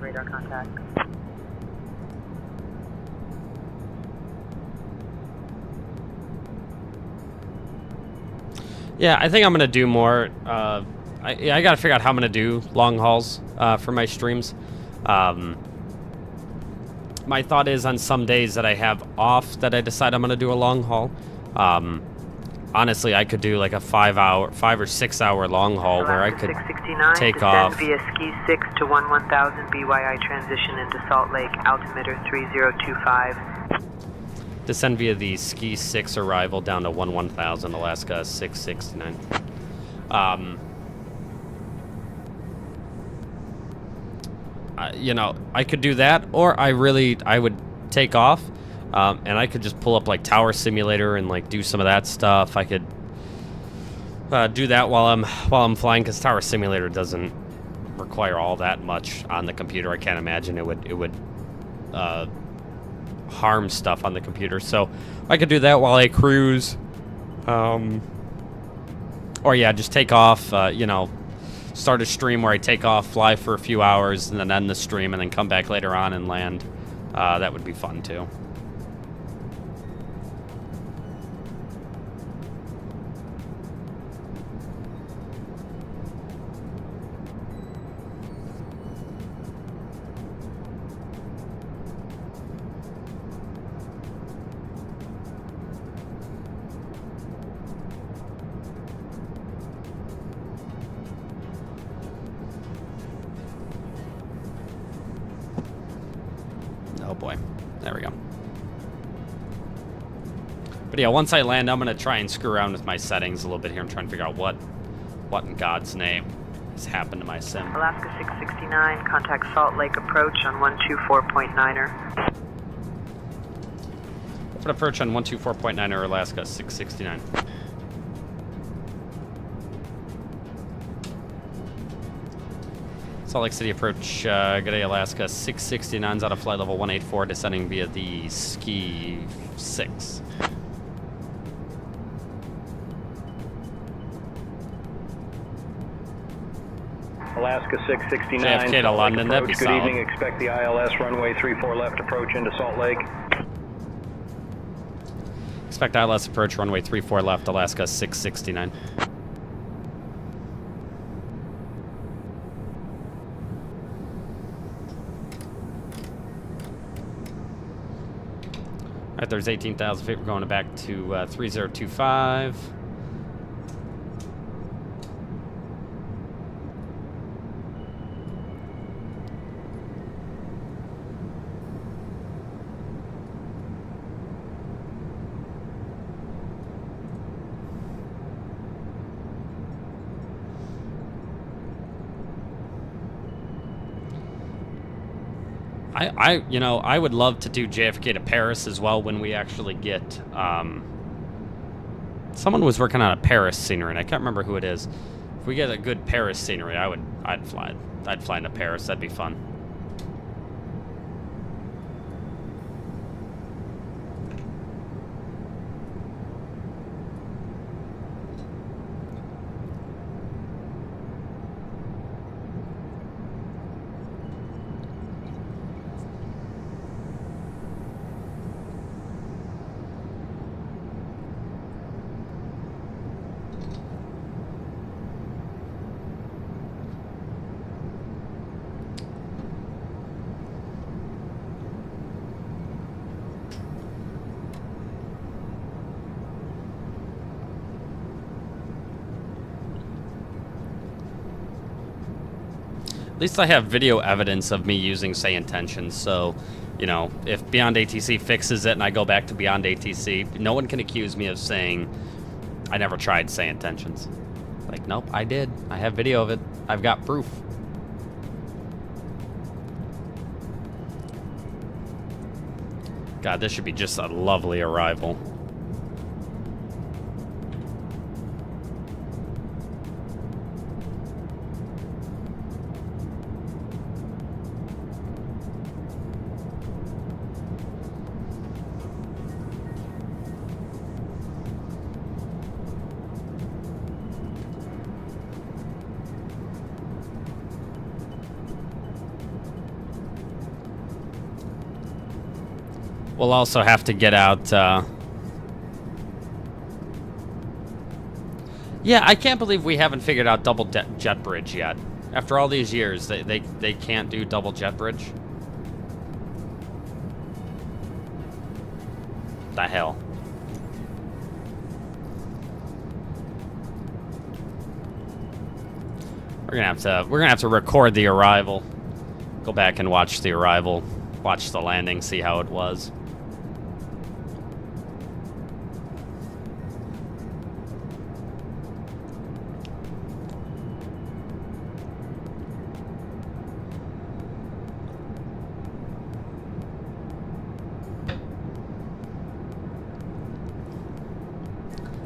Radar contact. Yeah, I think I'm gonna do more. I gotta figure out how I'm gonna do long hauls for my streams. My thought is on some days that I have off that I decide I'm gonna do a long haul. Honestly, I could do like a 5 or 6 hour long haul where I could take off via ski 6 to 1000 BYI transition into Salt Lake, altimeter 3025. Descend via the ski 6 arrival down to 1000 Alaska 669. You know, I could do that, or I would take off. And I could just pull up like Tower Simulator and like do some of that stuff. I could do that while I'm flying, because Tower Simulator doesn't require all that much on the computer. I can't imagine it would harm stuff on the computer. So I could do that while I cruise. Or yeah, just take off, you know, start a stream where I take off, fly for a few hours, and then end the stream, and then come back later on and land. That would be fun too. Oh boy, there we go. But yeah, once I land, I'm gonna try and screw around with my settings a little bit here. I'm trying to figure out what in God's name has happened to my sim. Alaska 669, contact Salt Lake approach on 124.9er. For approach on 124.9er, Alaska 669. Salt Lake City approach, good day, Alaska 669's out of flight level 184, descending via the Ski 6. Alaska 669. JFK to London, that'd be Good solid. evening. Expect the ILS runway 34 left approach into Salt Lake. Expect ILS approach runway 34 left, Alaska 669. All right, there's 18,000 feet. We're going back to 3025. You know, I would love to do JFK to Paris as well when we actually get, someone was working on a Paris scenery, and I can't remember who it is. If we get a good Paris scenery, I'd fly into Paris. That'd be fun. At least I have video evidence of me using Say Intentions, so, you know, if Beyond ATC fixes it and I go back to Beyond ATC, no one can accuse me of saying I never tried Say Intentions. Like, nope, I did. I have video of it. I've got proof. God, this should be just a lovely arrival. We'll also have to get out, yeah, I can't believe we haven't figured out double jet bridge yet. After all these years, they can't do double jet bridge. The hell? We're gonna have to record the arrival. Go back and watch the arrival. Watch the landing, see how it was.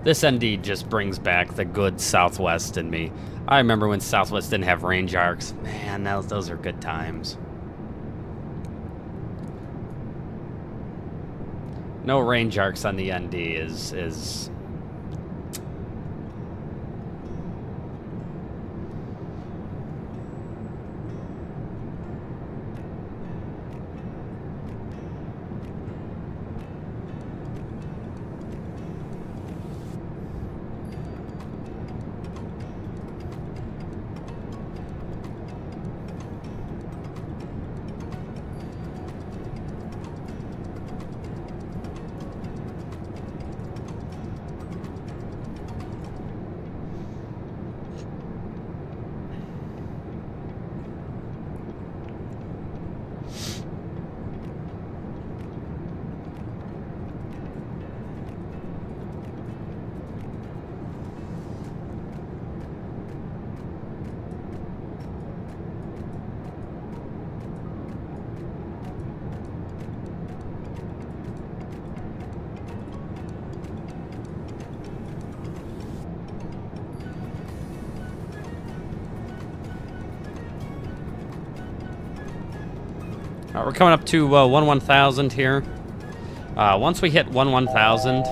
This ND just brings back the good Southwest in me. I remember when Southwest didn't have range arcs. Man, those are good times. No range arcs on the ND is we're coming up to 1,000 here. Once we hit 1,000,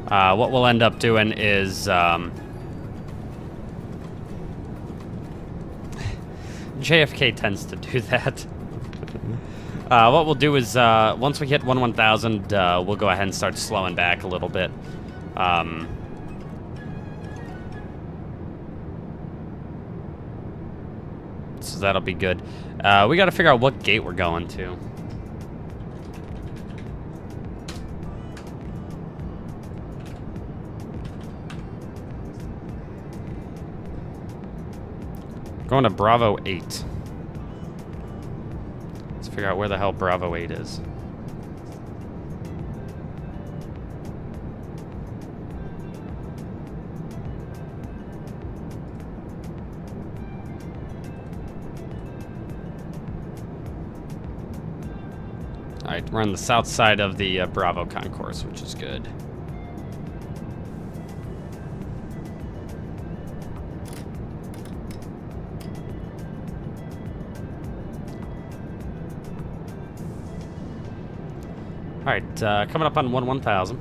what we'll end up doing is JFK tends to do that. What we'll do is once we hit 1,000, we'll go ahead and start slowing back a little bit. So that'll be good. We got to figure out what gate we're going to. Going to Bravo 8. Let's figure out where the hell Bravo 8 is. Alright, we're on the south side of the Bravo concourse, which is good. Alright, coming up on 1,000.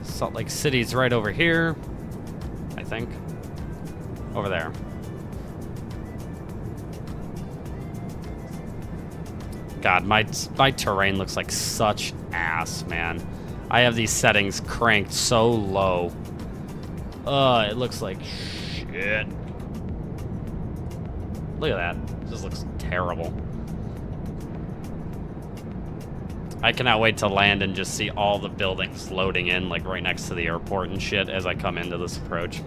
Salt Lake City's right over here, I think. Over there. God, my terrain looks like such ass, man. I have these settings cranked so low. It looks like shit. Look at that. It just looks terrible. I cannot wait to land and just see all the buildings loading in, like right next to the airport and shit as I come into this approach.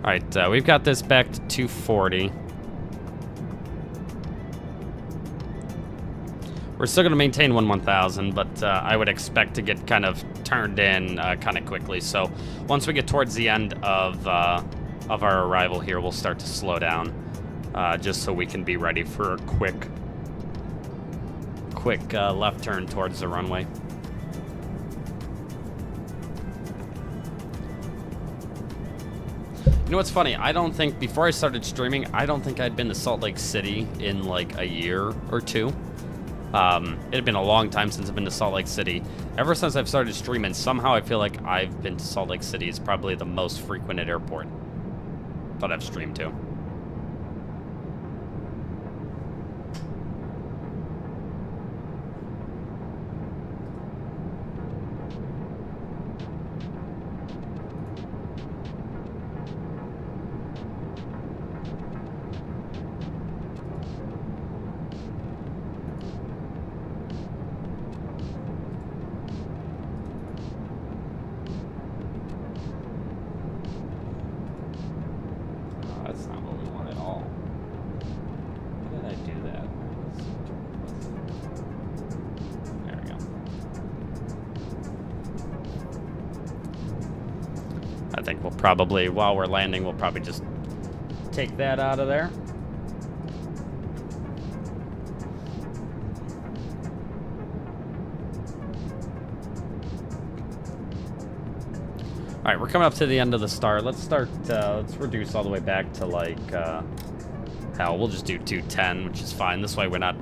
Alright, we've got this back to 240. We're still going to maintain 1,000, but I would expect to get kind of turned in kind of quickly. So once we get towards the end of our arrival here, we'll start to slow down, just so we can be ready for a quick left turn towards the runway. You know what's funny? I don't think, before I started streaming, I don't think I'd been to Salt Lake City in like a year or two. It had been a long time since I've been to Salt Lake City. Ever since I've started streaming, somehow I feel like I've been to Salt Lake City. It's probably the most frequented airport that I've streamed to. That's not think we'll probably, while we're landing, we'll probably just take that out of there. All right, we're coming up to the end of the start. Let's reduce all the way back to like, hell, we'll just do 210, which is fine. This way we're not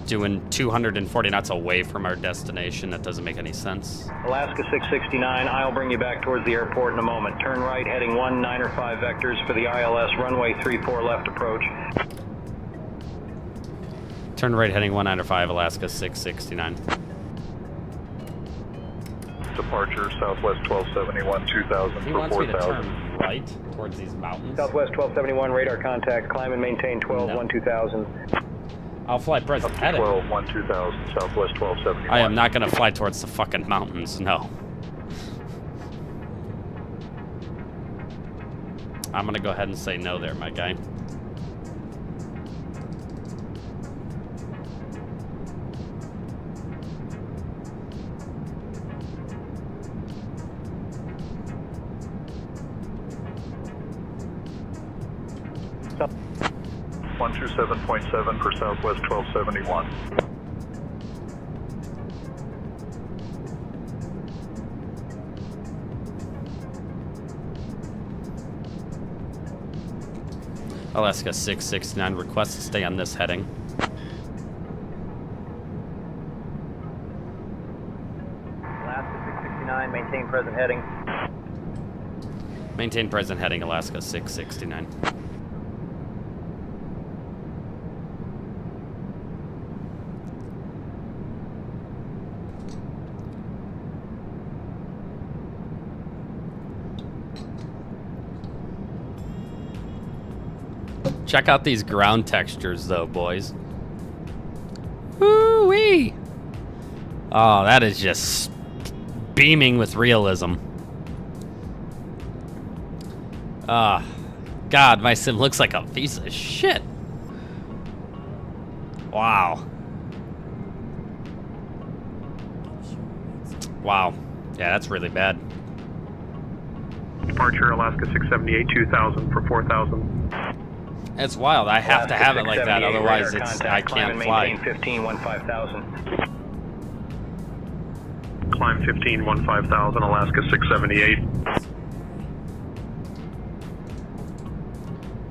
doing 240 knots away from our destination. That doesn't make any sense. Alaska 669, I'll bring you back towards the airport in a moment. Turn right, heading 195 vectors for the ILS, runway 34 left approach. Turn right, heading 195, Alaska 669. Departure, Southwest 1271, 2000 He for wants me to 4000. turn right towards these mountains. Southwest 1271, radar contact, climb and maintain 12-1-2000. I'll fly present Up to heading. 12-1-2000, Southwest 1271. I am not going to fly towards the fucking mountains, no. I'm going to go ahead and say no there, my guy. Stop. 127.7 for Southwest 1271. Alaska 669, request to stay on this heading. Alaska 669, maintain present heading. Maintain present heading, Alaska 669. Check out these ground textures, though, boys. Woo-wee! Oh, that is just beaming with realism. Ah, God, my sim looks like a piece of shit. Wow. Wow. Yeah, that's really bad. Departure, Alaska 678, 2000 for 4000. It's wild. I have to have it like that, otherwise I can't fly. 15-1-5000. Climb 15-1-5000, Alaska 678.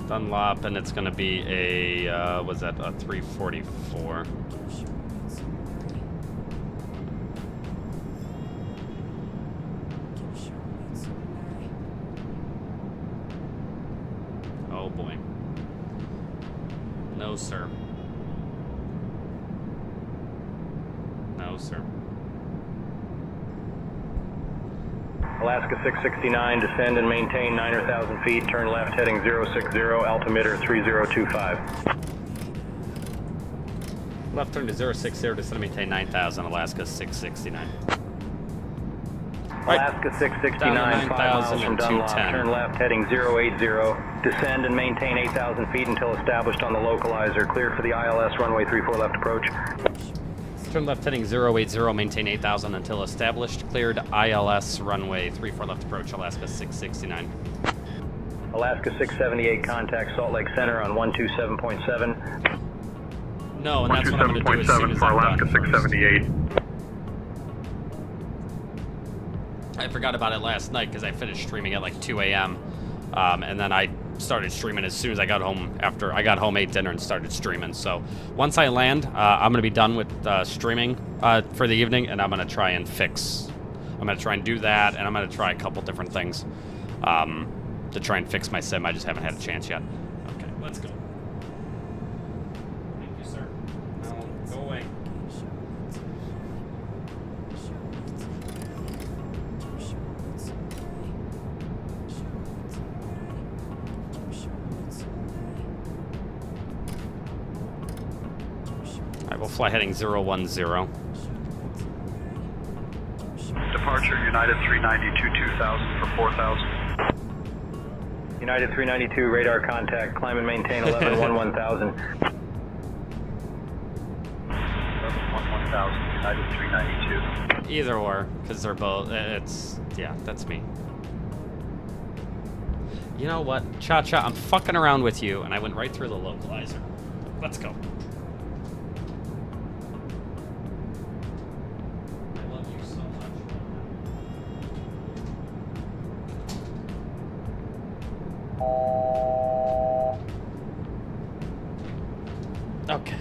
Dunlop, and it's going to be a, was that a 344? Oh boy. No, sir. No, sir. Alaska 669, descend and maintain 9,000 feet, turn left heading 060, altimeter 3025. Left turn to 060, descend and maintain 9,000, Alaska 669. Right. Alaska 669, 5 miles from Dunlop, turn left heading 080, descend and maintain 8,000 feet until established on the localizer, clear for the ILS runway 34 left approach. Turn left heading 080, maintain 8,000 until established, cleared ILS runway 34 left approach, Alaska 669. Alaska 678, contact Salt Lake Center on 127.7. No, and that's what I'm going to do as soon as for I'm Alaska done. 678. I forgot about it last night because I finished streaming at like 2 a.m. And then I started streaming as soon as I got home. After I got home, ate dinner, and started streaming. So once I land, I'm going to be done with streaming for the evening, and I'm going to try and fix. I'm going to try and do that, and I'm going to try a couple different things to try and fix my sim. I just haven't had a chance yet. Okay, let's go. Thank you, sir. No, go away. We'll fly heading 010. Departure, United 392, 2000 for 4000. United 392, radar contact, climb and maintain 11-1-1000. 11-1-1000, United 392. Either or, because they're both. Yeah, that's me. You know what? Cha-Cha, I'm fucking around with you, and I went right through the localizer. Let's go. I love you so much. Okay.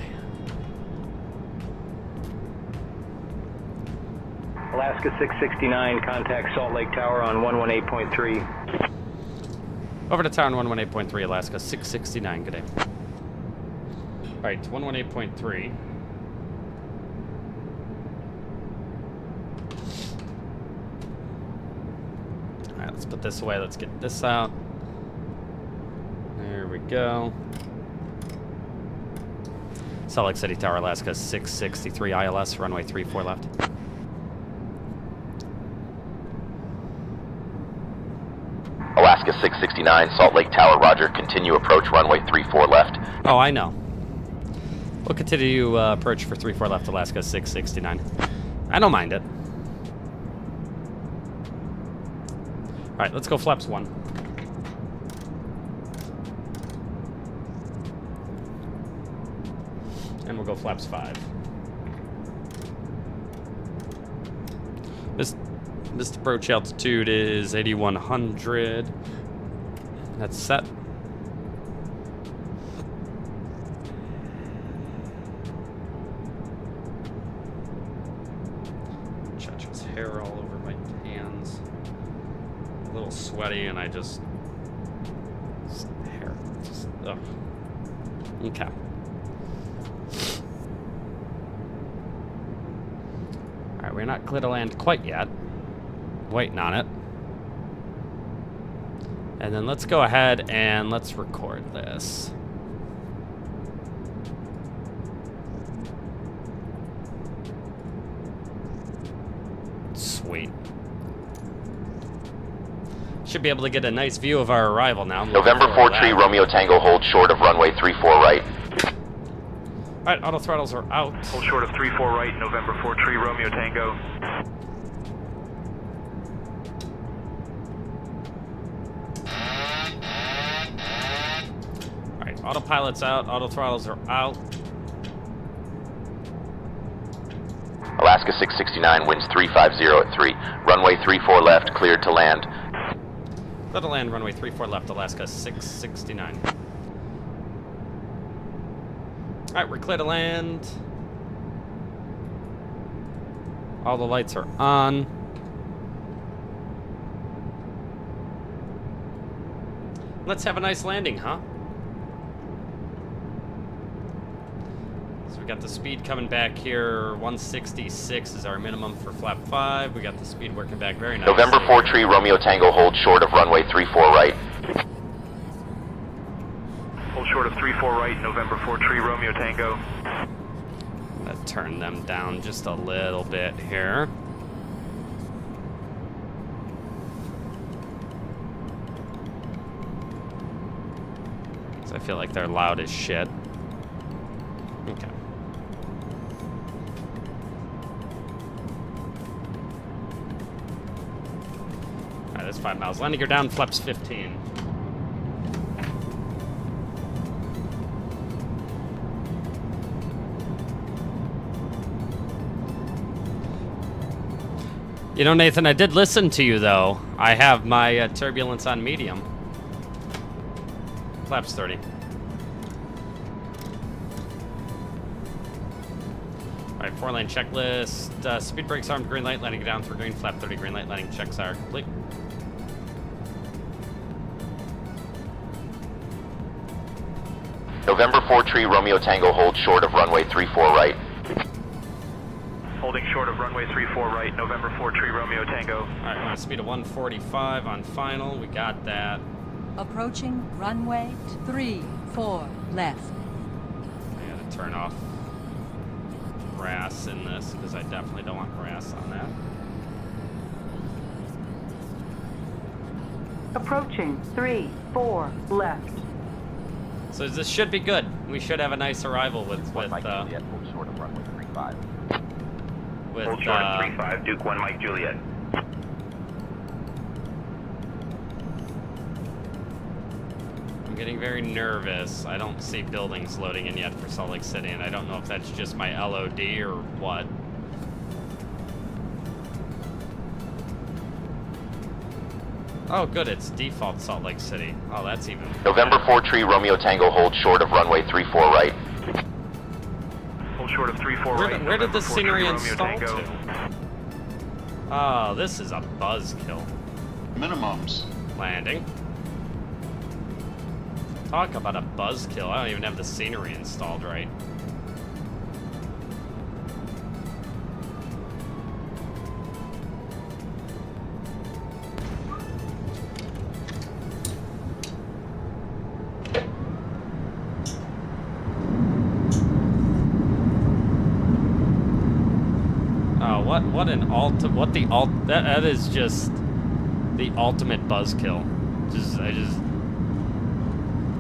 Alaska 669, contact Salt Lake Tower on 118.3. Over to tower on 118.3, Alaska 669. Good day. All right, 118.3. All right, let's put this away. Let's get this out. There we go. Salt Lake City Tower, Alaska 663, ILS, runway 34 left. Alaska 669, Salt Lake Tower, roger. Continue approach runway 34 left. Oh, I know. We'll continue approach for 34 left, Alaska 669. I don't mind it. All right, let's go flaps 1. And we'll go flaps 5. Missed approach altitude is 8,100. That's set. Chacha's hair all over my hands. A little sweaty, and I just hair. Just, ugh. Okay. All right, we're not clear to land quite yet. Waiting on it. And then let's go ahead and let's record this. Sweet. Should be able to get a nice view of our arrival now. November 4-3, Romeo Tango, hold short of runway 34 right. Alright, auto throttles are out. Hold short of 34 right, November 4-3, Romeo Tango. Autopilot's out, auto throttles are out. Alaska 669, winds 350 at 3. Runway 34 left, cleared to land. Clear to land, runway 34 left, Alaska 669. Alright, we're clear to land. All the lights are on. Let's have a nice landing, huh? We got the speed coming back here. 166 is our minimum for flap 5. We got the speed working back very nicely. November 4-3, Romeo Tango, hold short of runway 34 right. Hold short of 34 right, November 4-3, Romeo Tango. Let's turn them down just a little bit here. So I feel like they're loud as shit. Okay. Alright, that's 5 miles. Landing gear down, flaps 15. You know, Nathan, I did listen to you, though. I have my turbulence on medium. Flaps 30. Alright, 4-lane checklist. Speed brakes armed, green light, landing down through green, flap 30, green light, landing checks are complete. November 4-3, Romeo Tango, hold short of runway 34 right. Holding short of runway 34 right, November 4-3, Romeo Tango. Alright, on a speed of 145 on final. We got that. Approaching runway 34 left. I gotta turn off brass in this because I definitely don't want brass on that. Approaching 34 left. So this should be good. We should have a nice arrival with Mike Juliet, hold short of runway 35. with Hold short of 35, Duke 1, Mike Juliet. getting very nervous. I don't see buildings loading in yet for Salt Lake City, and I don't know if that's just my LOD or what. Oh, good, it's default Salt Lake City. Oh, that's even November 4 tree, Romeo Tango, hold short of runway 34 right. Hold short of 34 right. Where did the November 4 scenery tree, install Romeo Tango. to? Oh, this is a buzzkill. Minimums. Landing. Talk about a buzzkill. I don't even have the scenery installed right. That is just the ultimate buzzkill.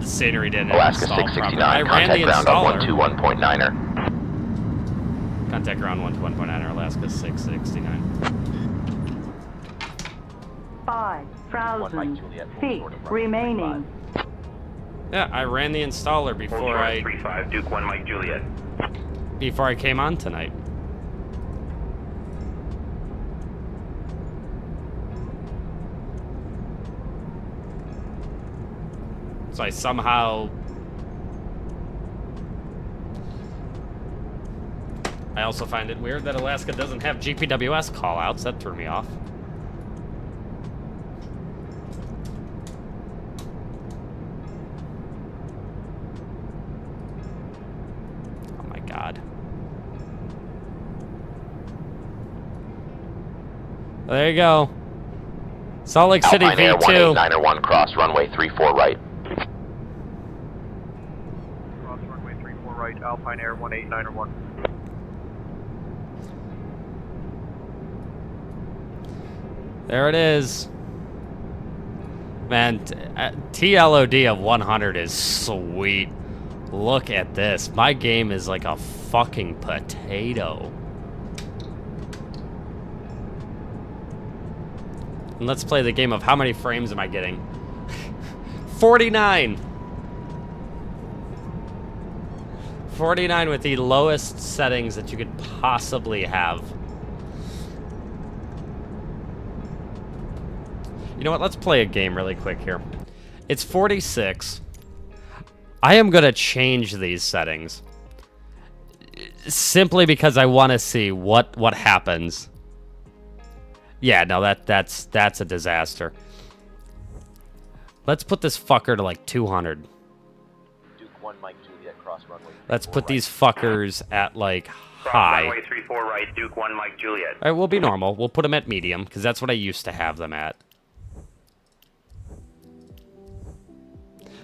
The scenery didn't Alaska install 669, properly. I ran the contact ground installer. on 121.9er. Contact ground 121.9er, Alaska 669. 5,000 feet remaining. Yeah, I ran the installer before I 35 Duke 1 Mike Juliet. before I came on tonight. So I somehow... I also find it weird that Alaska doesn't have GPWS callouts. That threw me off. Oh my god. Well, there you go. Salt Lake City Alpine Air V2. 189er 1 cross runway 34 right. Cross runway 34 right, Alpine Air 189er 1. There it is. Man, TLOD of 100 is sweet. Look at this. My game is like a fucking potato. And let's play the game of how many frames am I getting? 49! 49 with the lowest settings that you could possibly have. You know what? Let's play a game really quick here. It's 46. I am going to change these settings. Simply because I want to see what happens. Yeah, no, that's a disaster. Let's put this fucker to like 200. Duke 1 Mike Juliet cross runway. Let's put these fuckers at like high. Runway 34 right, Duke 1 Mike Juliet. All right, we'll be normal. We'll put them at medium because that's what I used to have them at.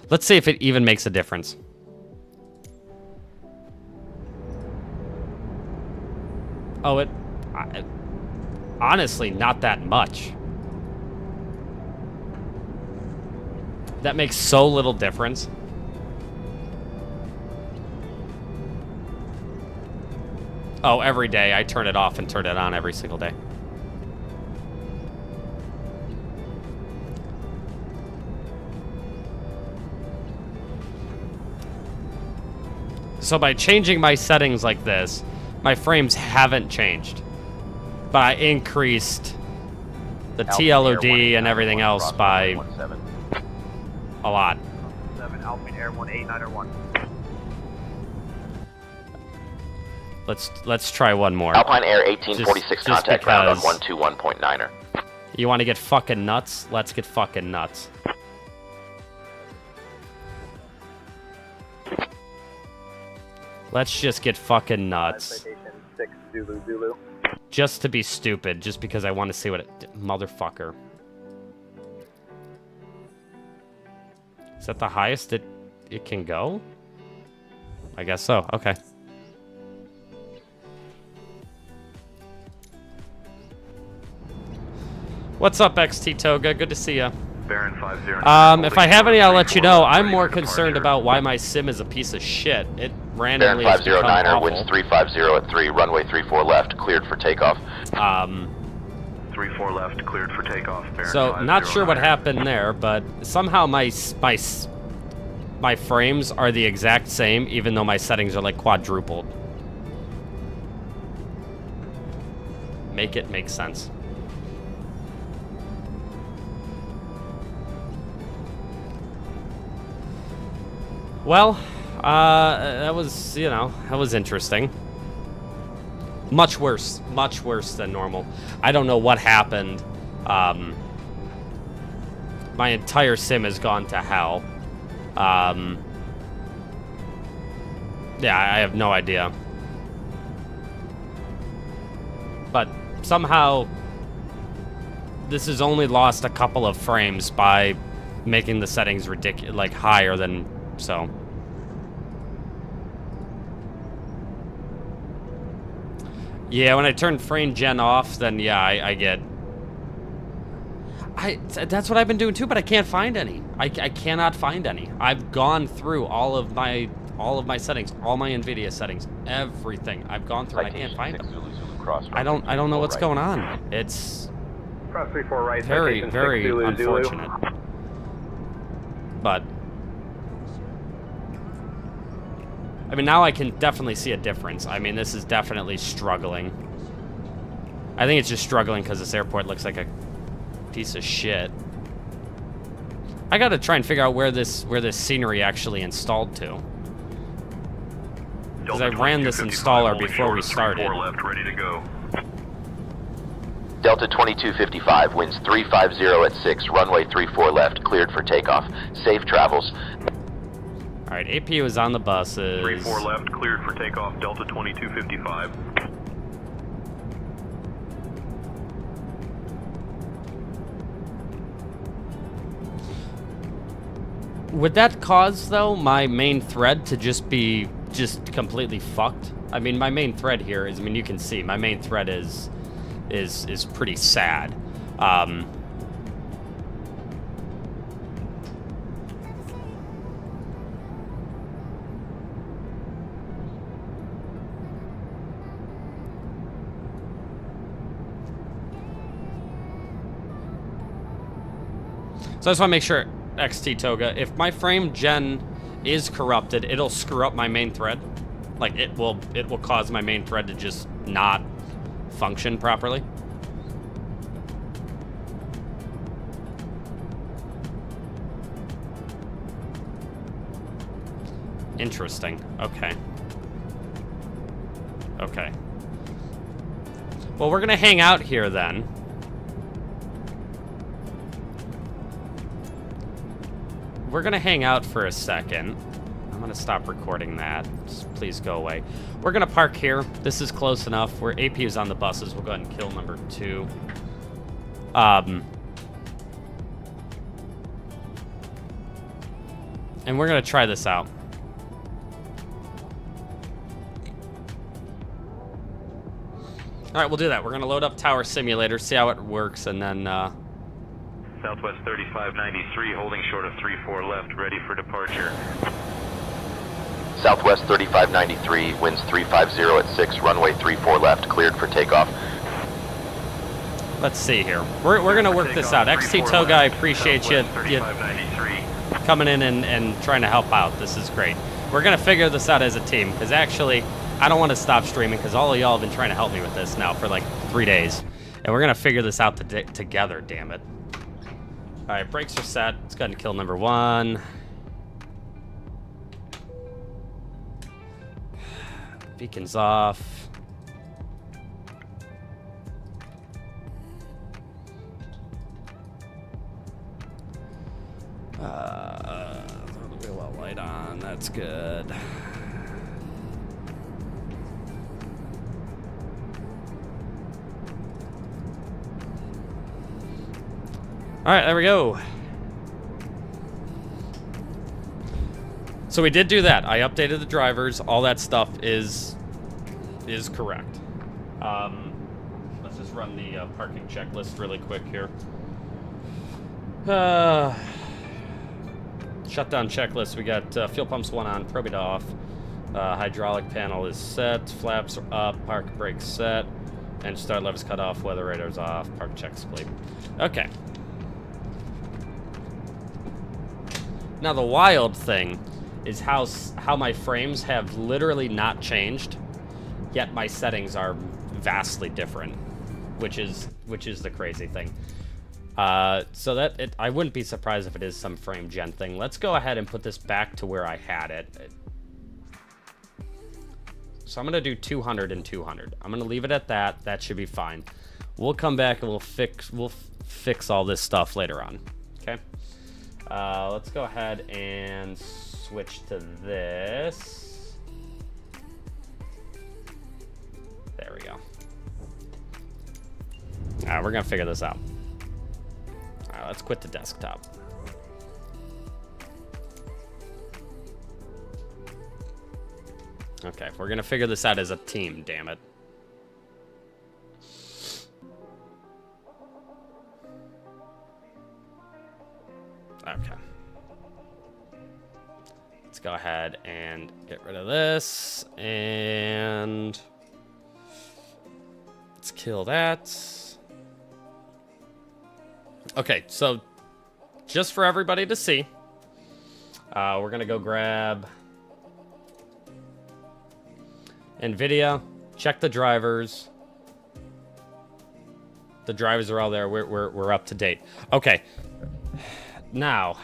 Let's see if it even makes a difference. Oh, honestly, not that much. That makes so little difference. Oh, every day I turn it off and turn it on every single day. So by changing my settings like this, my frames haven't changed. But I increased the TLOD and everything else by a lot. 7 Alpine Air 189er 1. Let's try one more. Alpine Air 1846 just contact ground on because 121.9er. You want to get fucking nuts? Let's get fucking nuts. Let's just get fucking nuts. 6 Zulu Zulu. Just to be stupid, just because I want to see what it... Motherfucker. Is that the highest it can go? I guess so. Okay. What's up, XT Toga? Good to see ya. Baron 509. If I have any, I'll let you know. I'm more concerned about why my sim is a piece of shit. It randomly has become Baron 509er, awful. winds 350 at 3, runway 34 left, cleared for takeoff. 34 left, cleared for takeoff. Baron So, not sure what 509er. happened there, but somehow my my frames are the exact same, even though my settings are like quadrupled. Make it make sense. Well, that was, you know, that was interesting. Much worse than normal. I don't know what happened. My entire sim has gone to hell. Yeah, I have no idea. But somehow this has only lost a couple of frames by making the settings ridiculous, like higher than so. Yeah, when I turn frame gen off, then yeah, I get. That's what I've been doing too, but I can't find any. I cannot find any. I've gone through all of my settings, all my Nvidia settings, everything. I've gone through and I can't find them. I don't know what's going on. It's very, very unfortunate. But I mean, now I can definitely see a difference. I mean, this is definitely struggling. I think it's just struggling because this airport looks like a piece of shit. I gotta try and figure out where this scenery actually installed to. Because I ran this installer before we started. Left, ready to go. Delta 2255, winds 350 at 6, runway 34 left, cleared for takeoff. Safe travels. Alright, APU is on the buses. 34 left, cleared for takeoff, Delta 2255. Would that cause, though, my main thread to just be completely fucked? I mean, my main thread here is, I mean, you can see, my main thread is pretty sad. So I just want to make sure, XT Toga, if my frame gen is corrupted, it'll screw up my main thread. Like, it will cause my main thread to just not function properly. Interesting. Okay. Okay. Well, we're gonna hang out here then. We're gonna hang out for a second. I'm gonna stop recording that. Just please go away. We're gonna park here. This is close enough. We're APU's on the buses. We'll go ahead and kill number 2. And we're gonna try this out. All right, we'll do that. We're gonna load up Tower Simulator, see how it works, and then. Southwest 3593, holding short of 34 left, ready for departure. Southwest 3593, winds 350 at 6, runway 34 left, cleared for takeoff. Let's see here. We're gonna work this out. XT Toga, I appreciate you coming in and trying to help out. This is great. We're gonna figure this out as a team, because actually, I don't want to stop streaming, because all of y'all have been trying to help me with this now for like 3 days. And we're gonna figure this out together, damn it. Alright, brakes are set. Let's go ahead and kill number 1. Beacon's off. Wheel well light on. That's good. All right, there we go. So we did do that. I updated the drivers. All that stuff is correct. Let's just run the parking checklist really quick here. Shutdown checklist. We got fuel pumps 1 on, probate off. Hydraulic panel is set. Flaps are up. Park brakes set. And start levers cut off. Weather radar's off. Park check complete. Okay. Now the wild thing is how my frames have literally not changed, yet my settings are vastly different, which is the crazy thing. So that I wouldn't be surprised if it is some frame gen thing. Let's go ahead and put this back to where I had it. So I'm gonna do 200 and 200. I'm gonna leave it at that. That should be fine. We'll come back and we'll fix all this stuff later on. Okay. Let's go ahead and switch to this. There we go. All right, we're gonna figure this out. All right, let's quit the desktop. Okay, we're gonna figure this out as a team, damn it. Okay. Let's go ahead and get rid of this, and let's kill that. Okay, so just for everybody to see, we're gonna go grab Nvidia, check the drivers. The drivers are all there. We're up to date. Okay. Now,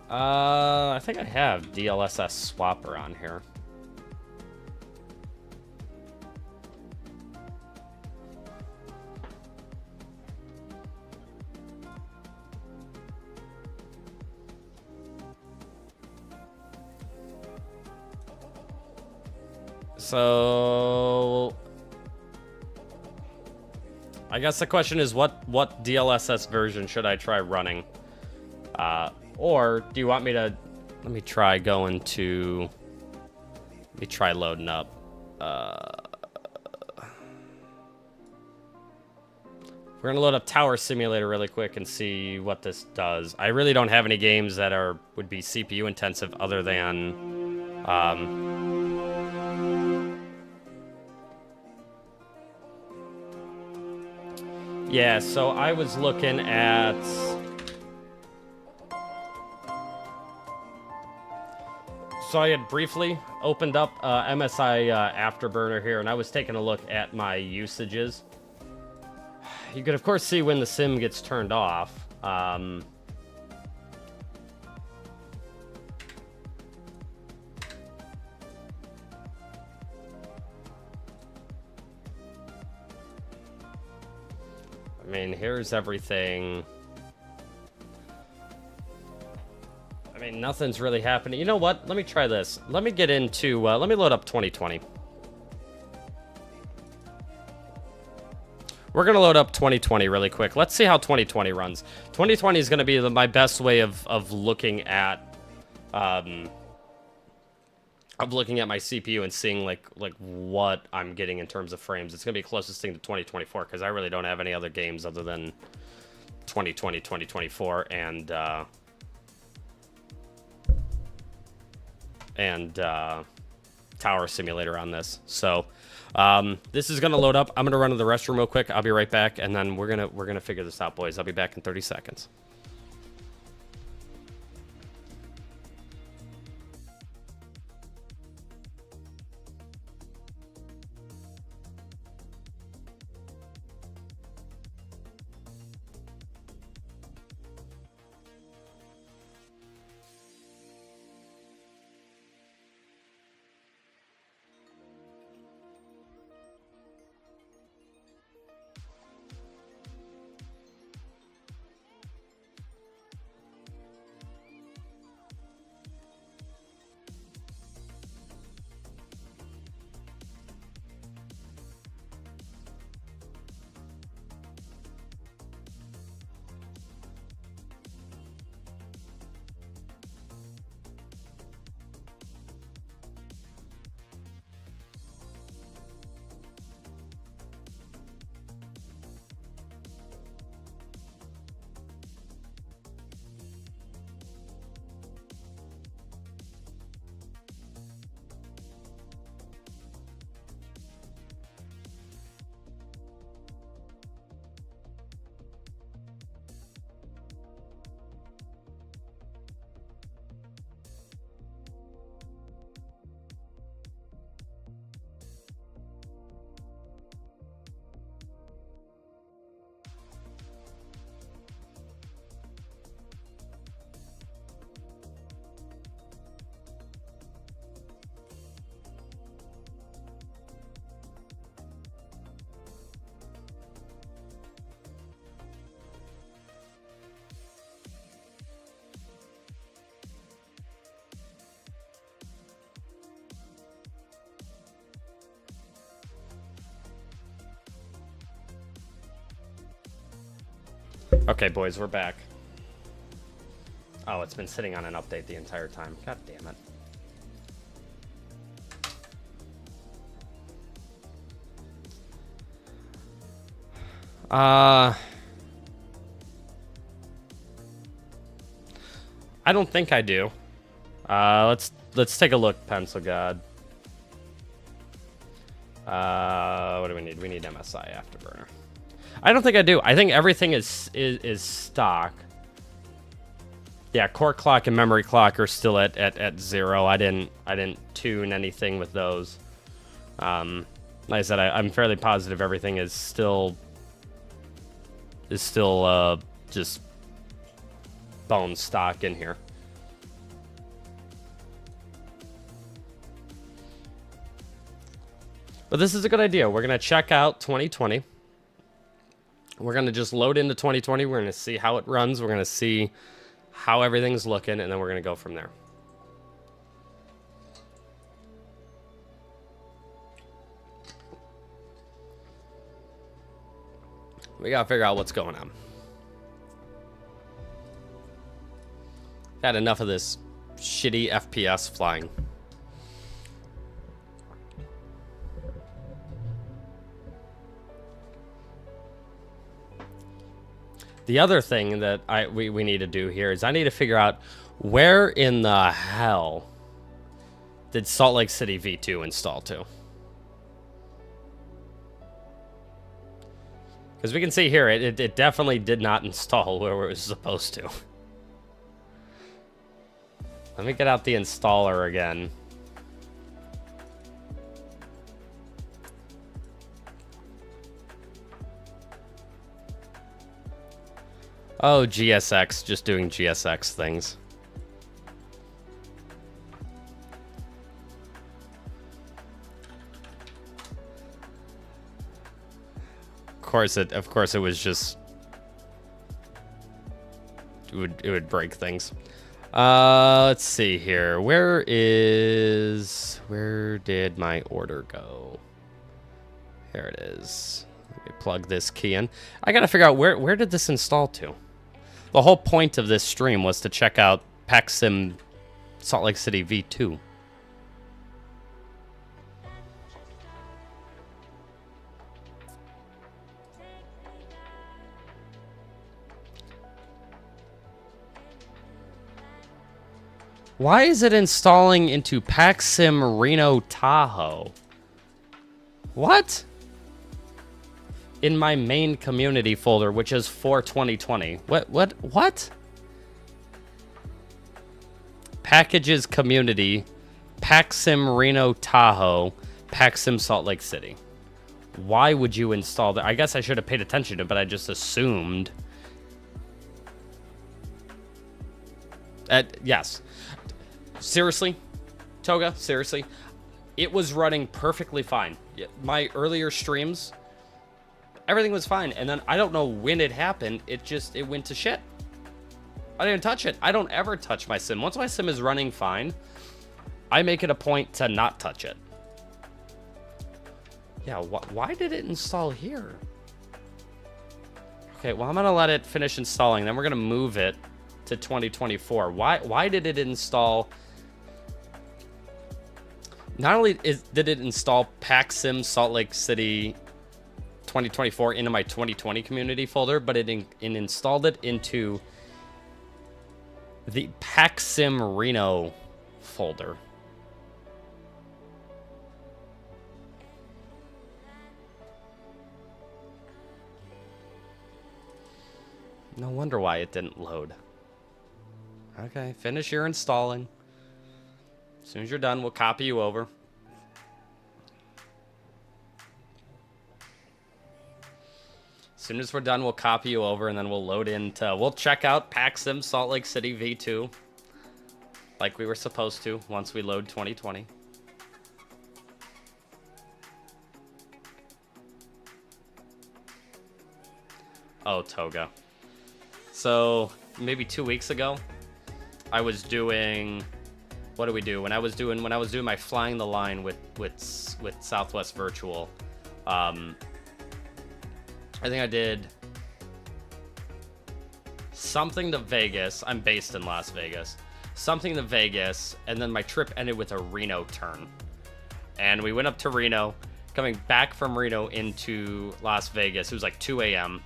I think I have DLSS swapper on here. So I guess the question is what DLSS version should I try running? Or do you want me to, let me try going to, let me try loading up. We're gonna load up Tower Simulator really quick and see what this does. I really don't have any games that would be CPU intensive other than yeah, so I was looking at so I had briefly opened up MSI Afterburner here, and I was taking a look at my usages. You could, of course, see when the sim gets turned off. I mean, here's everything. I mean, nothing's really happening. You know what? Let me try this. Let me get into, let me load up 2020. We're going to load up 2020 really quick. Let's see how 2020 runs. 2020 is going to be my best way of looking at, my CPU and seeing like what I'm getting in terms of frames. It's going to be closest thing to 2024 because I really don't have any other games other than 2020, 2024, and Tower Simulator on this. So this is gonna load up. I'm gonna run to the restroom real quick. I'll be right back, and then we're gonna figure this out, boys. I'll be back in 30 seconds. Okay, boys, we're back. Oh, it's been sitting on an update the entire time. God damn it. I don't think I do. Let's take a look, Pencil God. What do we need? We need MSI Afterburner. I don't think I do. I think everything is stock. Yeah, core clock and memory clock are still at 0. I didn't tune anything with those. Like I said, I'm fairly positive everything is still just bone stock in here. But this is a good idea. We're gonna check out 2020. We're gonna just load into 2020. We're gonna see how it runs. We're gonna see how everything's looking, and then we're gonna go from there. We gotta figure out what's going on. Had enough of this shitty FPS flying. The other thing that we need to do here is I need to figure out where in the hell did Salt Lake City V2 install to? Because we can see here, it definitely did not install where it was supposed to. Let me get out the installer again. Oh, GSX, just doing GSX things. Of course it was just it would break things. Let's see here. Where did my order go? Here it is. Let me plug this key in. I gotta figure out where did this install to? The whole point of this stream was to check out PacSim Salt Lake City V2. Why is it installing into PacSim Reno Tahoe? What? In my main community folder, which is for 2020. What? Packages community, PacSim Reno Tahoe, PacSim Salt Lake City. Why would you install that? I guess I should have paid attention to it, but I just assumed. Yes. Seriously? Toga, seriously? It was running perfectly fine. My earlier streams, everything was fine, and then I don't know when it happened, it went to shit. I didn't touch it. I don't ever touch my sim. Once my sim is running fine, I make it a point to not touch it. Yeah, why did it install here? Okay, well, I'm gonna let it finish installing, then we're gonna move it to 2024. Why did it install? Not only did it install PacSim Salt Lake City 2024 into my 2020 community folder, but it installed it into the PacSim Reno folder. No wonder why it didn't load. Okay, finish your installing. As soon as you're done, we'll copy you over. As soon as we're done, we'll copy you over, and then we'll load into... We'll check out PacSim Salt Lake City V2. Like we were supposed to, once we load 2020. Oh, Toga. So, maybe 2 weeks ago, I was doing... What do we do? When I was doing my flying the line with Southwest Virtual, I think I did something to Vegas. I'm based in Las Vegas. Something to Vegas, and then my trip ended with a Reno turn. And we went up to Reno, coming back from Reno into Las Vegas. It was like 2 a.m.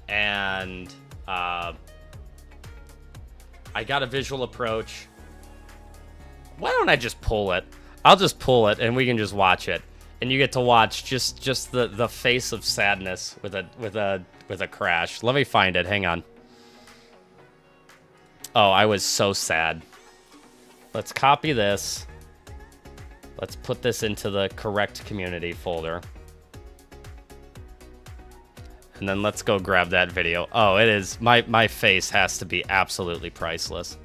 And I got a visual approach. Why don't I just pull it? I'll just pull it, and we can just watch it. And you get to watch just the face of sadness with a crash. Let me find it. Hang on. Oh, I was so sad. Let's copy this. Let's put this into the correct community folder. And then let's go grab that video. Oh, it is. My face has to be absolutely priceless.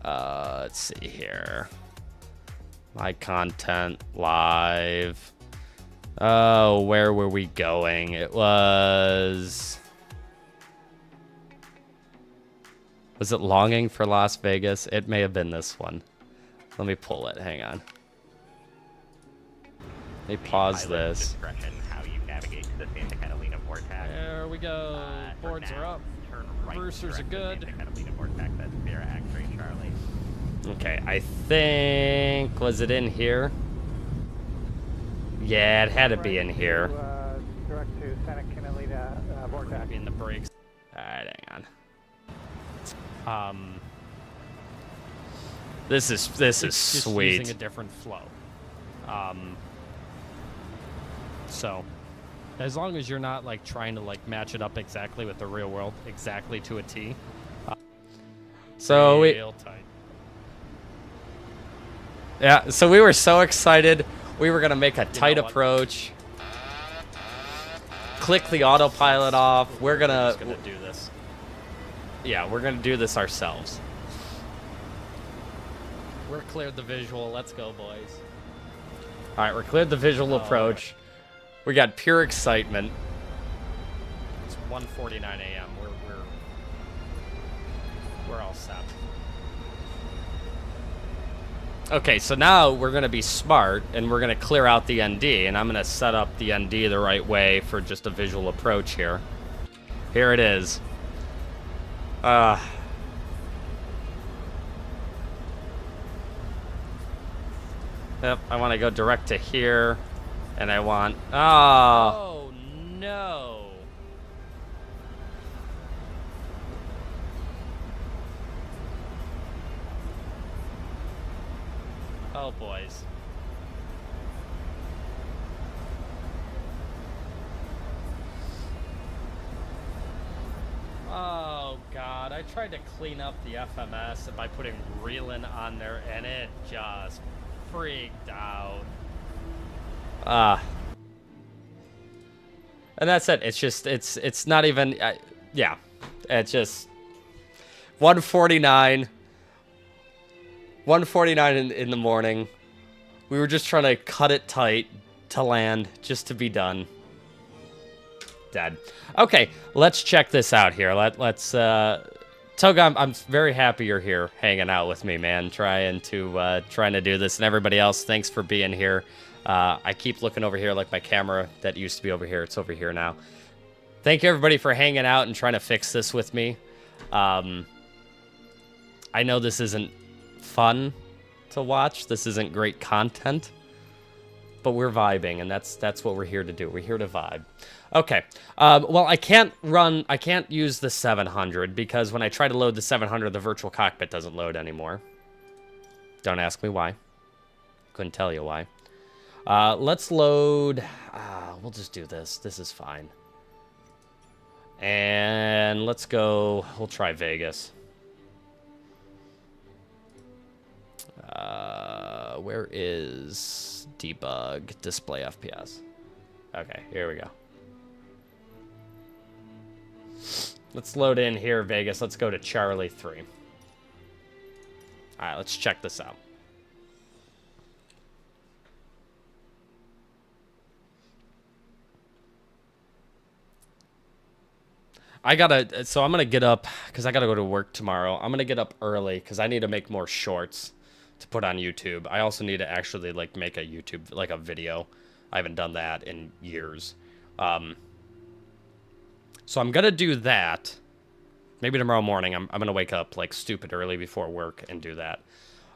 Let's see here. My content live. Oh, where were we going? It was it Longing for Las Vegas? It may have been this one. Let me pull it. Hang on. Let me pause this. How you navigate to the Santa Catalina vortex. There we go. Boards are up. Reversers are good. Santa Catalina vortex at Sierra X-ray Charlie. Okay, I think... Was it in here? Yeah, it had to be in here. Direct to Santa Catalina vortex. In the brakes. Alright, hang on. This is sweet. Using a different flow. So, as long as you're not like trying to like match it up exactly with the real world, exactly to a T. So real tight. Yeah, so we were so excited. We were gonna make a tight approach. Click the autopilot off. We're gonna do this. Yeah, we're gonna do this ourselves. We're cleared the visual. Let's go, boys. All right, we're cleared the visual approach. We got pure excitement. It's 1:49 a.m. We're all set. Okay, so now we're going to be smart, and we're going to clear out the ND, and I'm going to set up the ND the right way for just a visual approach here. Here it is. Yep, I want to go direct to here, and I want... Oh, no. Oh, boys. Oh, God. I tried to clean up the FMS by putting Reelin on there, and it just freaked out. And that's it. It's just, it's not even, yeah. It's just 1:49. 1:49 in the morning. We were just trying to cut it tight to land, just to be done. Dead. Okay, let's check this out here. Let's Toga, I'm very happy you're here, hanging out with me, man. Trying to do this, and everybody else, thanks for being here. I keep looking over here like my camera that used to be over here. It's over here now. Thank you, everybody, for hanging out and trying to fix this with me. I know this isn't fun to watch. This isn't great content, but we're vibing, and that's what we're here to do. We're here to vibe. Okay. Well, I can't use the 700 because when I try to load the 700, the virtual cockpit doesn't load anymore. Don't ask me why. Couldn't tell you why. Let's load. We'll just do this. This is fine. And let's go. We'll try Vegas. Where is debug display FPS? Okay, here we go. Let's load in here, Vegas. Let's go to Charlie 3. All right, let's check this out. So I'm gonna get up because I gotta go to work tomorrow. I'm gonna get up early because I need to make more shorts to put on YouTube. I also need to actually like make a YouTube, like a video. I haven't done that in years. So I'm gonna do that. Maybe tomorrow morning. I'm gonna wake up like stupid early before work and do that.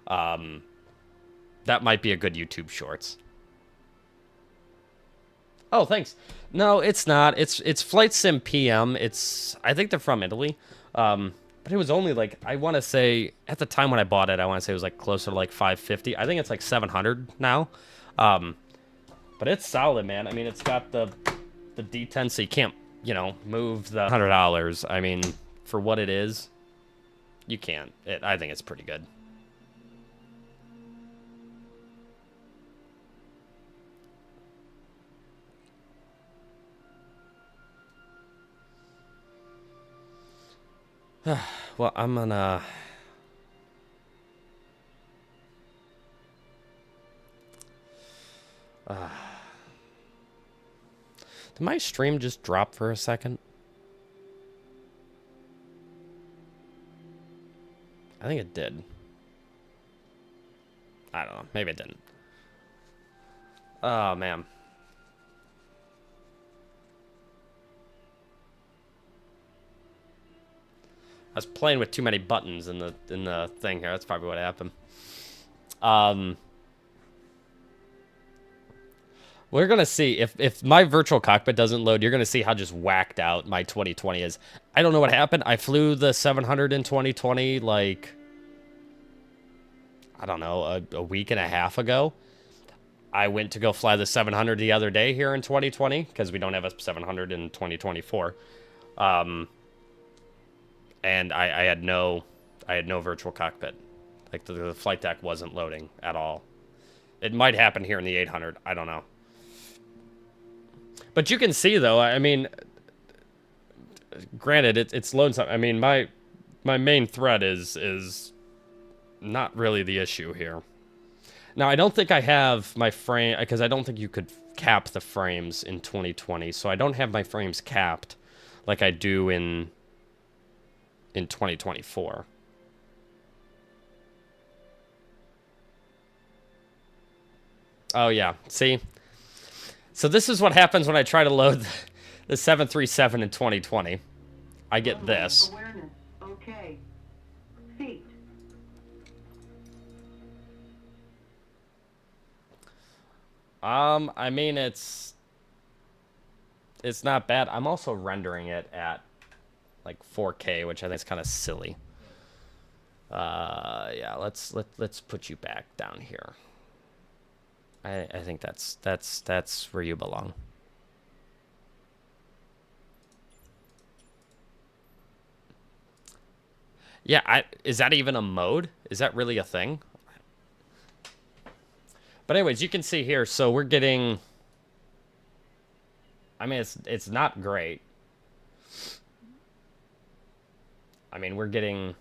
That might be a good YouTube Shorts. Oh, thanks. No, it's not. It's Flightsim PM. I think they're from Italy. But it was only like, I want to say at the time when I bought it, I want to say it was like closer to like 550. I think it's like 700 now. But it's solid, man. I mean, it's got the D10, so you can't, you know, move the $100. I mean, for what it is, you can't. I think it's pretty good. Well, I'm gonna... Did my stream just drop for a second? I think it did. I don't know. Maybe it didn't. Oh, man. I was playing with too many buttons in the thing here. That's probably what happened. We're gonna see if my virtual cockpit doesn't load. You're gonna see how just whacked out my 2020 is. I don't know what happened. I flew the 700 in 2020 like, I don't know, a week and a half ago. I went to go fly the 700 the other day here in 2020 because we don't have a 700 in 2024. And I had no virtual cockpit. Like the flight deck wasn't loading at all. It might happen here in the 800. I don't know. But you can see though. I mean, granted, it's loading something. I mean, my main thread is not really the issue here. Now, I don't think I have my frame because I don't think you could cap the frames in 2020. So I don't have my frames capped like I do in 2024. Oh, yeah. See? So this is what happens when I try to load the 737 in 2020. I get this. Awareness. Okay. Feet. I mean, it's not bad. I'm also rendering it at like 4K, which I think is kind of silly. Yeah, let's put you back down here. I think that's where you belong. Yeah, is that even a mode? Is that really a thing? But anyways, you can see here, so we're getting, I mean, it's not great. I mean, we're getting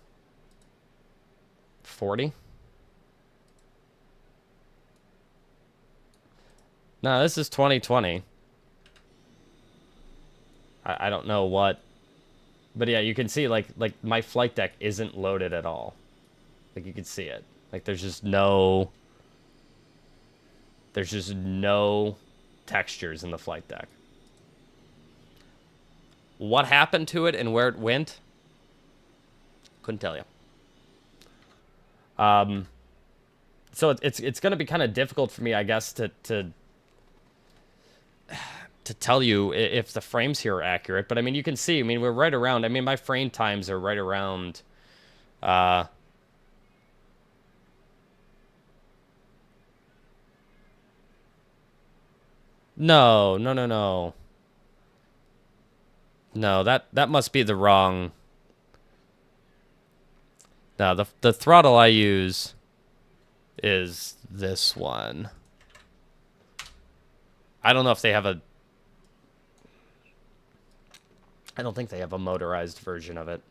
40. No, this is 2020. I don't know what, but yeah, you can see like my flight deck isn't loaded at all. Like you can see it. Like there's just no textures in the flight deck. What happened to it and where it went? Couldn't tell you. So it's going to be kind of difficult for me, I guess, to tell you if the frames here are accurate. But I mean, you can see. I mean, we're right around. I mean, my frame times are right around. No. No, that must be the wrong. No, the throttle I use is this one. I don't know if they have a... I don't think they have a motorized version of it.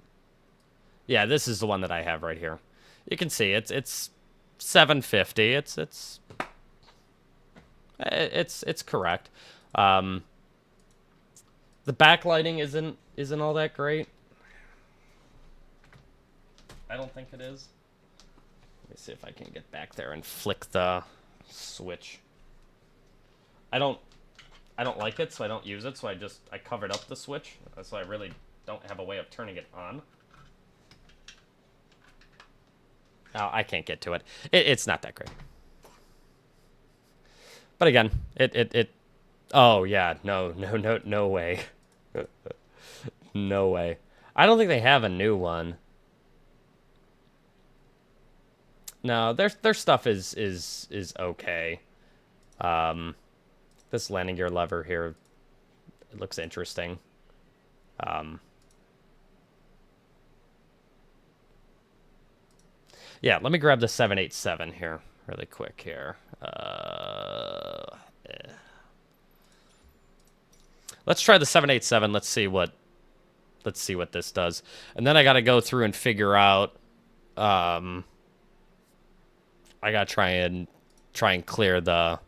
Yeah, this is the one that I have right here. You can see it's 750. It's correct. The backlighting isn't all that great. I don't think it is. Let me see if I can get back there and flick the switch. I don't like it, so I don't use it, so I covered up the switch, so I really don't have a way of turning it on. Oh, I can't get to it. It's not that great. But again, oh yeah, no way. No way. I don't think they have a new one. No, their stuff is okay. This landing gear lever here, it looks interesting. Yeah, let me grab the 787 here really quick here. Let's try the 787. Let's see what this does. And then I got to go through and figure out I got to try and clear the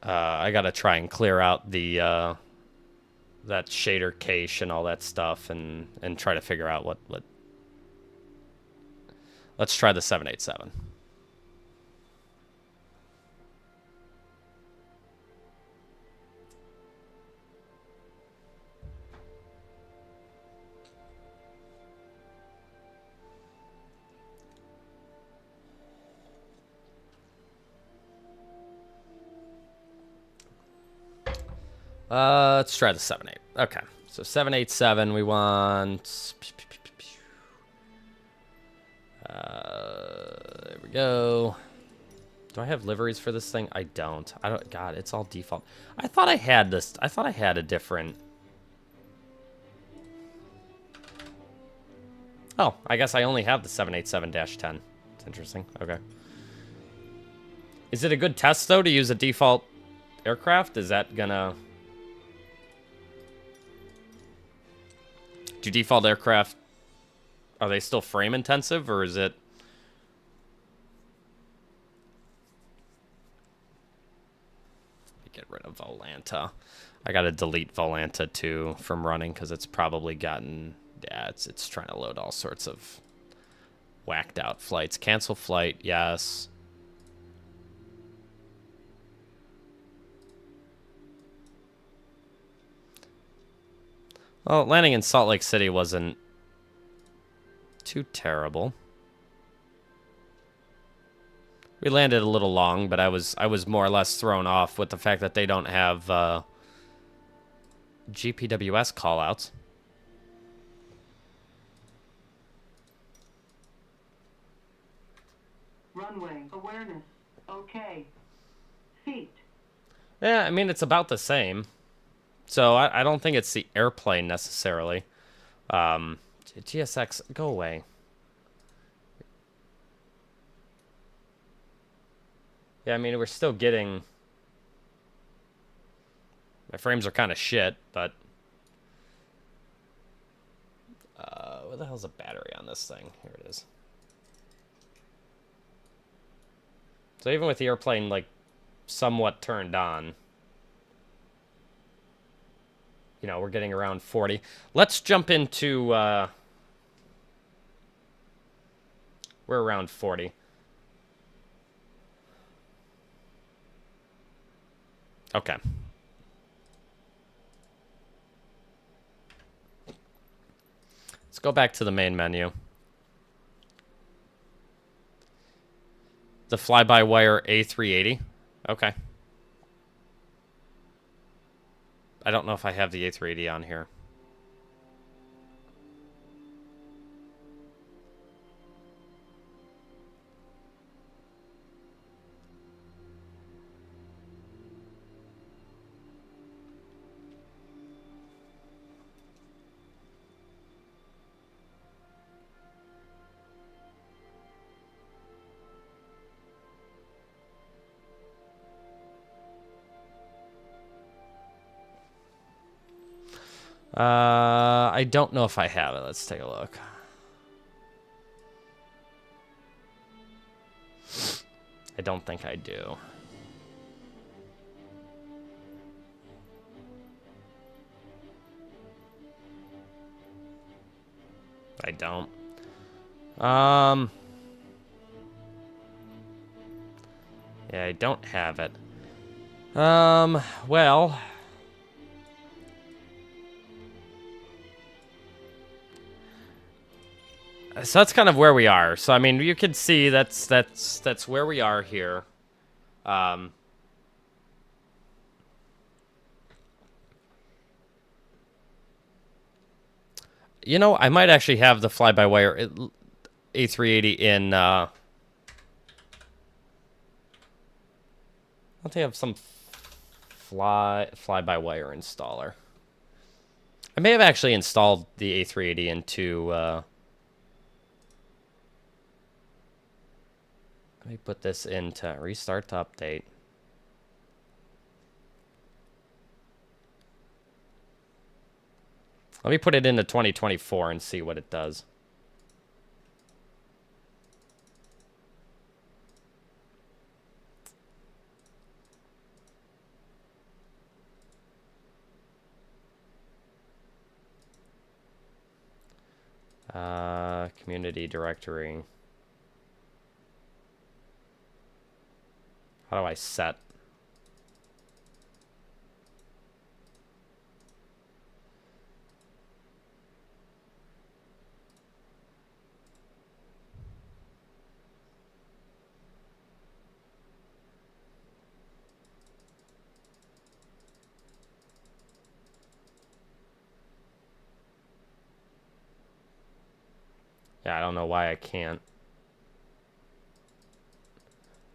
I got to try and clear out the that shader cache and all that stuff and try to figure out what let's try the 787. Let's try the 78. Okay, so 787, we want... there we go. Do I have liveries for this thing? I don't. God, it's all default. I thought I had this. I thought I had a different... Oh, I guess I only have the 787-10. It's interesting. Okay. Is it a good test, though, to use a default aircraft? Is that gonna... Do default aircraft, are they still frame intensive, or is it... Get rid of Volanta. I gotta delete Volanta too from running because it's probably gotten... Yeah, it's trying to load all sorts of whacked out flights. Cancel flight, yes. Well, landing in Salt Lake City wasn't too terrible. We landed a little long, but I was more or less thrown off with the fact that they don't have GPWS callouts. Runway awareness. Okay. Seat. Yeah, I mean, it's about the same. So I don't think it's the airplane necessarily. GSX, go away. Yeah, I mean, we're still getting... My frames are kind of shit, but... Where the hell's the battery on this thing? Here it is. So even with the airplane, like, somewhat turned on... You know, we're getting around 40. Let's jump into... we're around 40. Okay. Let's go back to the main menu. The fly-by-wire A380. Okay. I don't know if I have the A380 on here. I don't know if I have it. Let's take a look. I don't think I do. I don't. Yeah, I don't have it. Well. So that's kind of where we are. So I mean, you can see that's where we are here. You know, I might actually have the fly-by-wire A380 in. I don't think I have some fly-by-wire installer. I may have actually installed the A380 into. Let me put this into restart to update. Let me put it into 2024 and see what it does. Community directory. How do I set? Yeah, I don't know why I can't.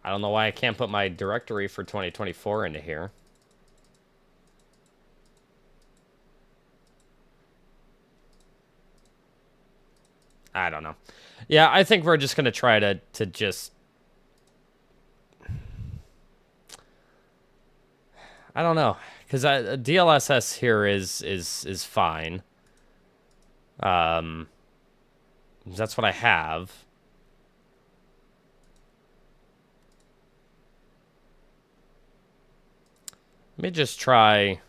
I don't know why I can't put my directory for 2024 into here. I don't know. Yeah, I think we're just going to try to just... I don't know. Because DLSS here is fine. That's what I have. Let me just try...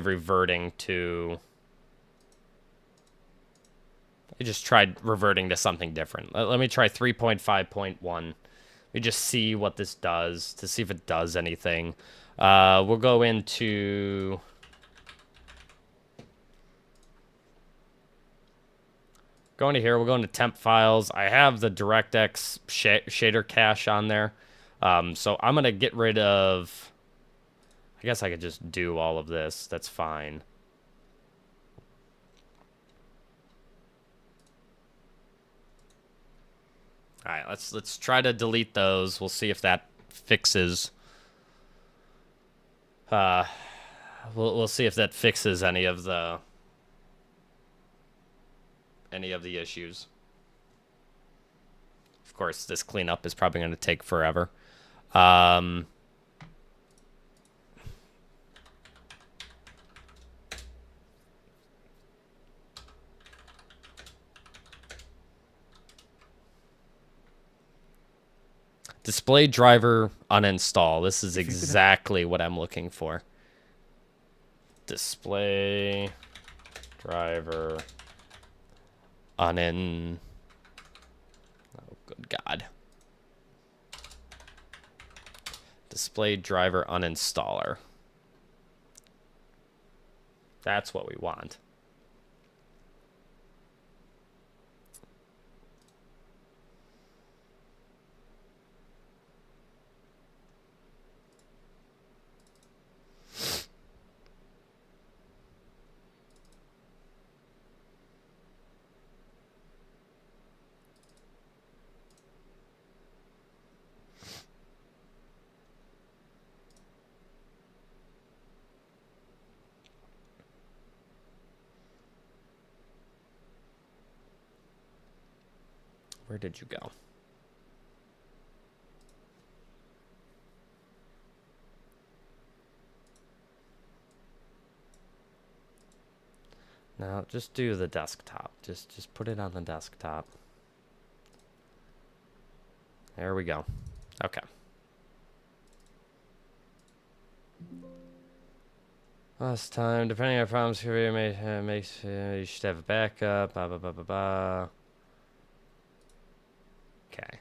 reverting to... I just tried reverting to something different. Let me try 3.5.1. Let me just see what this does, to see if it does anything. We'll go into... Go into here, we'll go into temp files. I have the DirectX shader cache on there. So I'm going to get rid of... I guess I could just do all of this. That's fine. All right, let's try to delete those. We'll see if that fixes. We'll see if that fixes any of the issues. Of course, this cleanup is probably going to take forever. Display driver uninstall. This is exactly what I'm looking for. Display driver unin... Oh, good God. Display driver uninstaller. That's what we want. Where did you go? No, just do the desktop. Just put it on the desktop. There we go. Okay. Last time, depending on problems, career makes you should have a backup. Blah blah blah blah blah. Okay.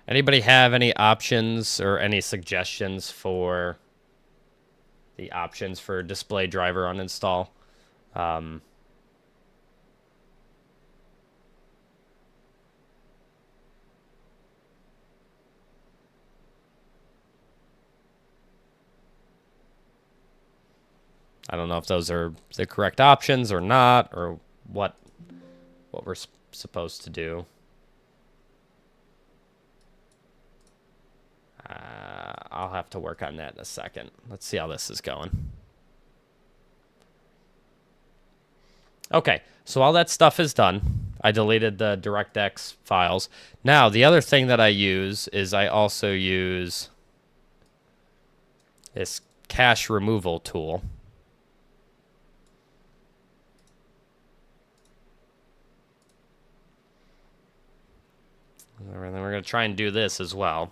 Anybody have any options or any suggestions for the options for display driver uninstall? I don't know if those are the correct options or not, or what we're supposed to do. I'll have to work on that in a second. Let's see how this is going. Okay, so all that stuff is done. I deleted the DirectX files. Now, the other thing that I use is I also use this cache removal tool. And then we're going to try and do this as well.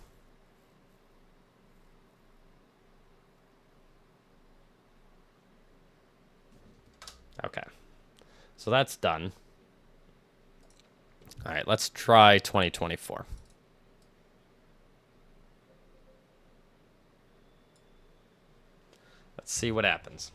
Okay. So that's done. All right, let's try 2024. Let's see what happens.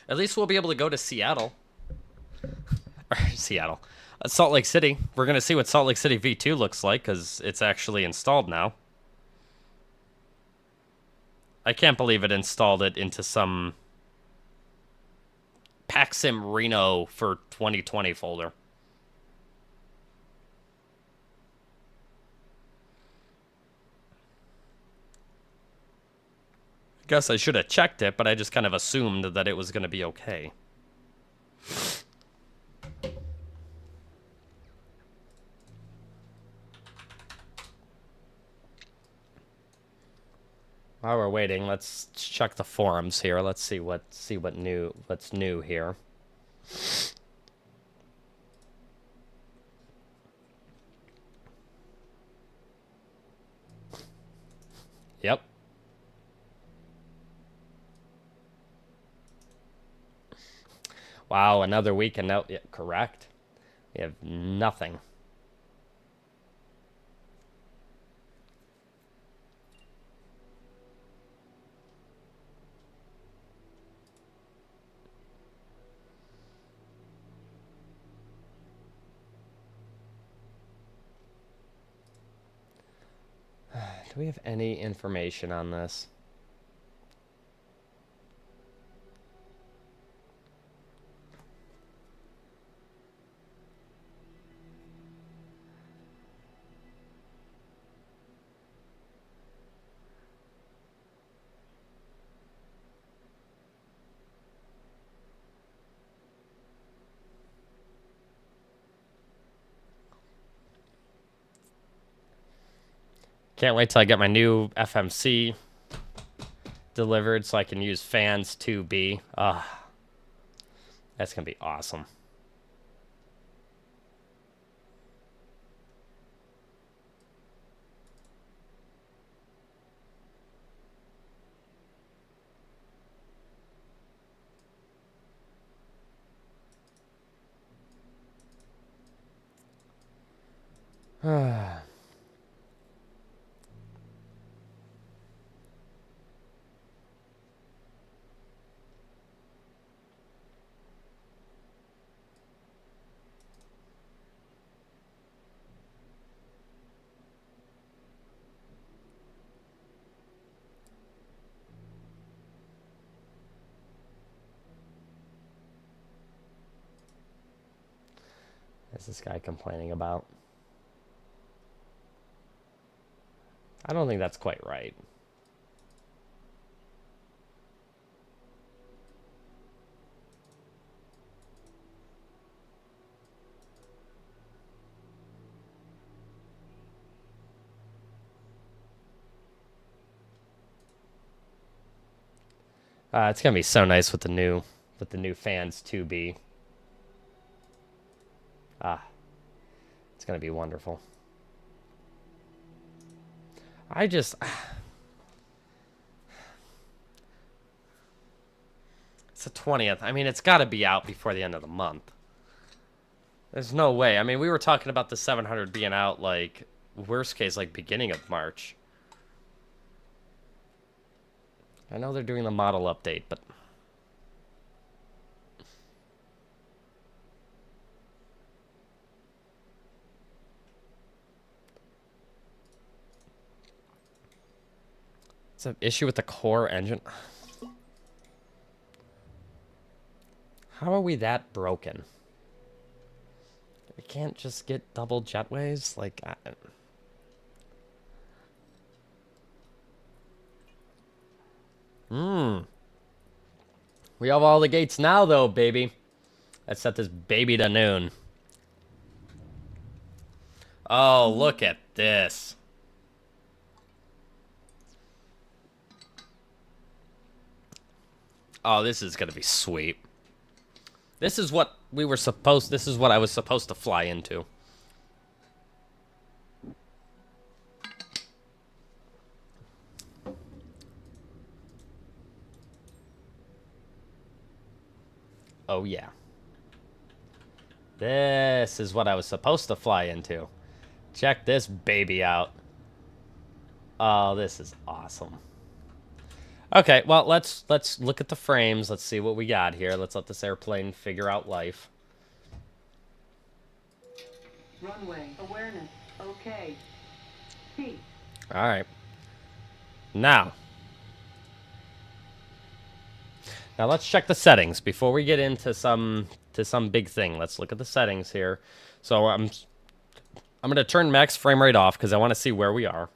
At least we'll be able to go to Seattle. Or Seattle. Salt Lake City. We're going to see what Salt Lake City V2 looks like, because it's actually installed now. I can't believe it installed it into some PacSim Reno for 2020 folder. Guess I should have checked it, but I just kind of assumed that it was going to be okay. While we're waiting, let's check the forums here. Let's see what's new here. Yep. Wow, another week and no, yeah, correct. We have nothing. Do we have any information on this? Can't wait till I get my new FMC delivered so I can use fans 2B. That's going to be awesome. What's this guy complaining about? I don't think that's quite right. It's gonna be so nice with the new fans 2B. It's gonna be wonderful. It's the 20th. I mean, it's got to be out before the end of the month. There's no way. I mean, we were talking about the 700 being out, like, worst case, like, beginning of March. I know they're doing the model update, but... it's an issue with the core engine. How are we that broken? We can't just get double jetways? Like, we have all the gates now, though, baby. Let's set this baby to noon. Oh, look at this. Oh, this is gonna be sweet. This is what we were supposed... This is what I was supposed to fly into. Oh, yeah. This is what I was supposed to fly into. Check this baby out. Oh, this is awesome. Okay, well, let's look at the frames. Let's see what we got here. Let's let this airplane figure out life. Runway awareness. Okay. Cease. All right. Now let's check the settings before we get into some big thing. Let's look at the settings here. So I'm going to turn max frame rate off because I want to see where we are.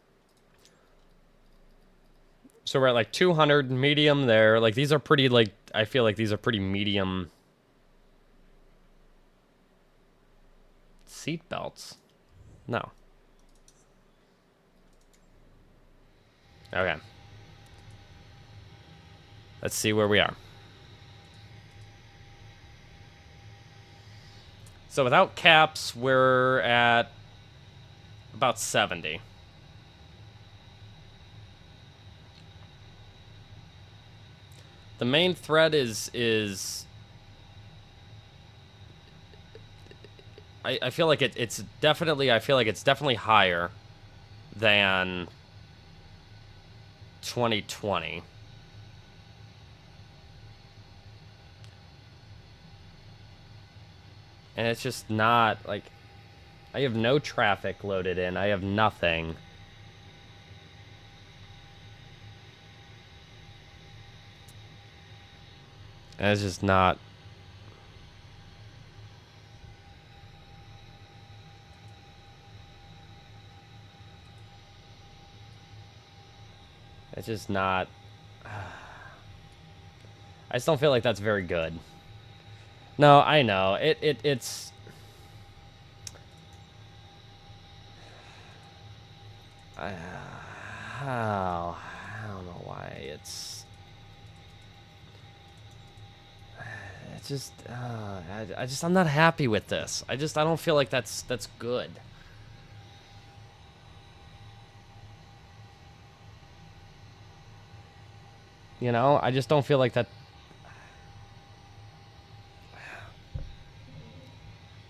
So we're at like 200 medium there. Like these are pretty, like, I feel like these are pretty medium seat belts. No. Okay. Let's see where we are. So without caps, we're at about 70. The main thread is I feel like it's definitely higher than 2020. And it's just not, like, I have no traffic loaded in. I have nothing. And it's just not. It's just not. I just don't feel like that's very good. No, I know. It's I don't know why it's just I'm not happy with this. I don't feel like that's good. You know, I just don't feel like that.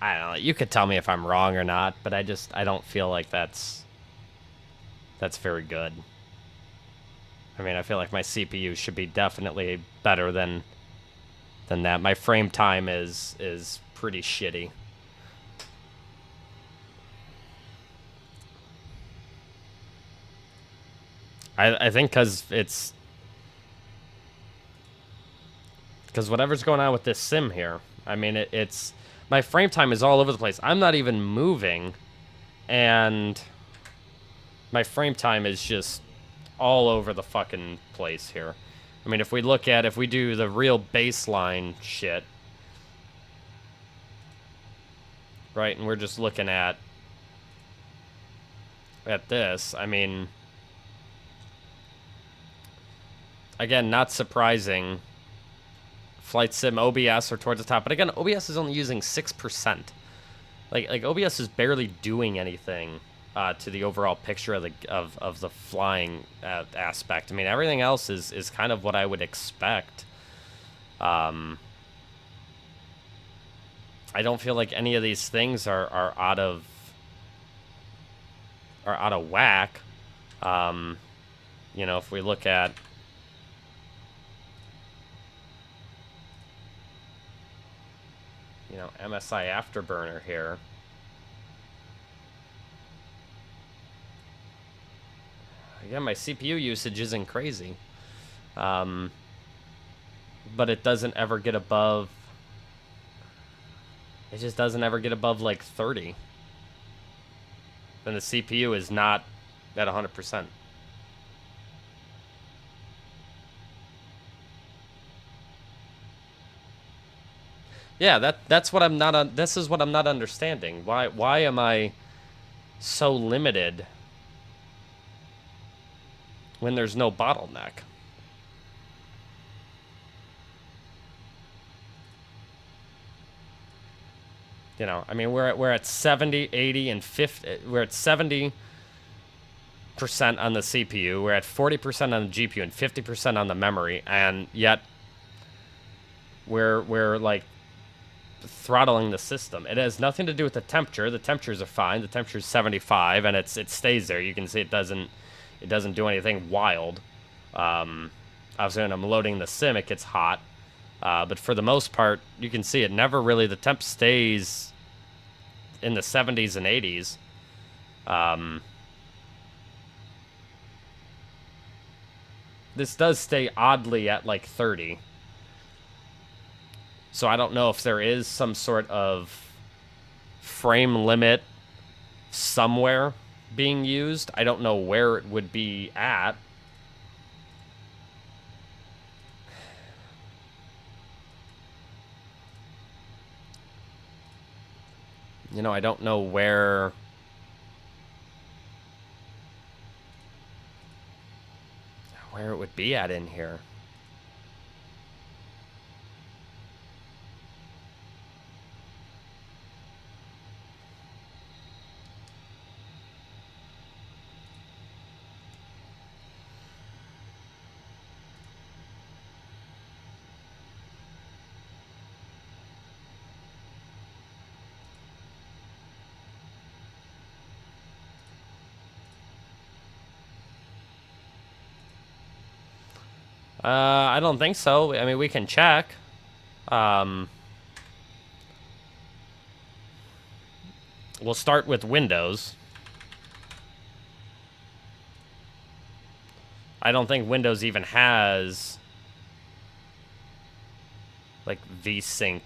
I don't know. You could tell me if I'm wrong or not, but I don't feel like that's very good. I mean, I feel like my CPU should be definitely better than that. My frame time is pretty shitty. I think because whatever's going on with this sim here, I mean, it's my frame time is all over the place. I'm not even moving, and my frame time is just all over the fucking place here. I mean, if we do the real baseline shit, right, and we're just looking at this, I mean, again, not surprising. Flightsim, OBS are towards the top, but again, OBS is only using 6%. Like OBS is barely doing anything to the overall picture of the flying aspect. I mean, everything else is kind of what I would expect. I don't feel like any of these things are out of whack. You know, if we look at MSI Afterburner here. Again, my CPU usage isn't crazy. But it doesn't ever get above... It just doesn't ever get above, like, 30. Then the CPU is not at 100%. Yeah, that's what I'm not this is what I'm not understanding. Why am I so limited when there's no bottleneck? You know, I mean, we're at 70, 80, and 50. We're at 70% on the CPU. We're at 40% on the GPU and 50% on the memory, and yet we're like throttling the system. It has nothing to do with the temperature. The temperatures are fine. The temperature's 75, and it stays there. You can see it doesn't do anything wild. Obviously, when I'm loading the sim, it gets hot. But for the most part, you can see it never really, the temp stays in the 70s and 80s. This does stay oddly at like 30. So I don't know if there is some sort of frame limit somewhere being used. I don't know where it would be at. You know, I don't know where it would be at in here. I don't think so. I mean, we can check. We'll start with Windows. I don't think Windows even has like VSync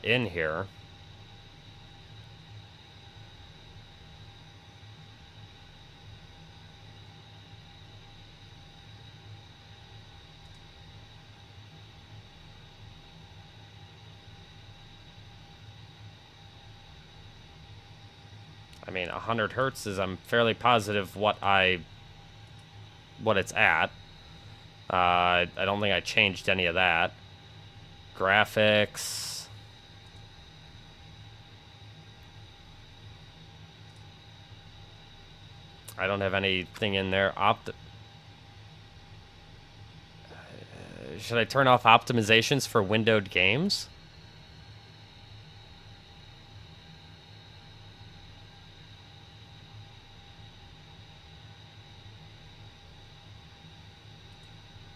in here. I mean, 100 hertz is, I'm fairly positive what it's at. I don't think I changed any of that. Graphics. I don't have anything in there. Should I turn off optimizations for windowed games?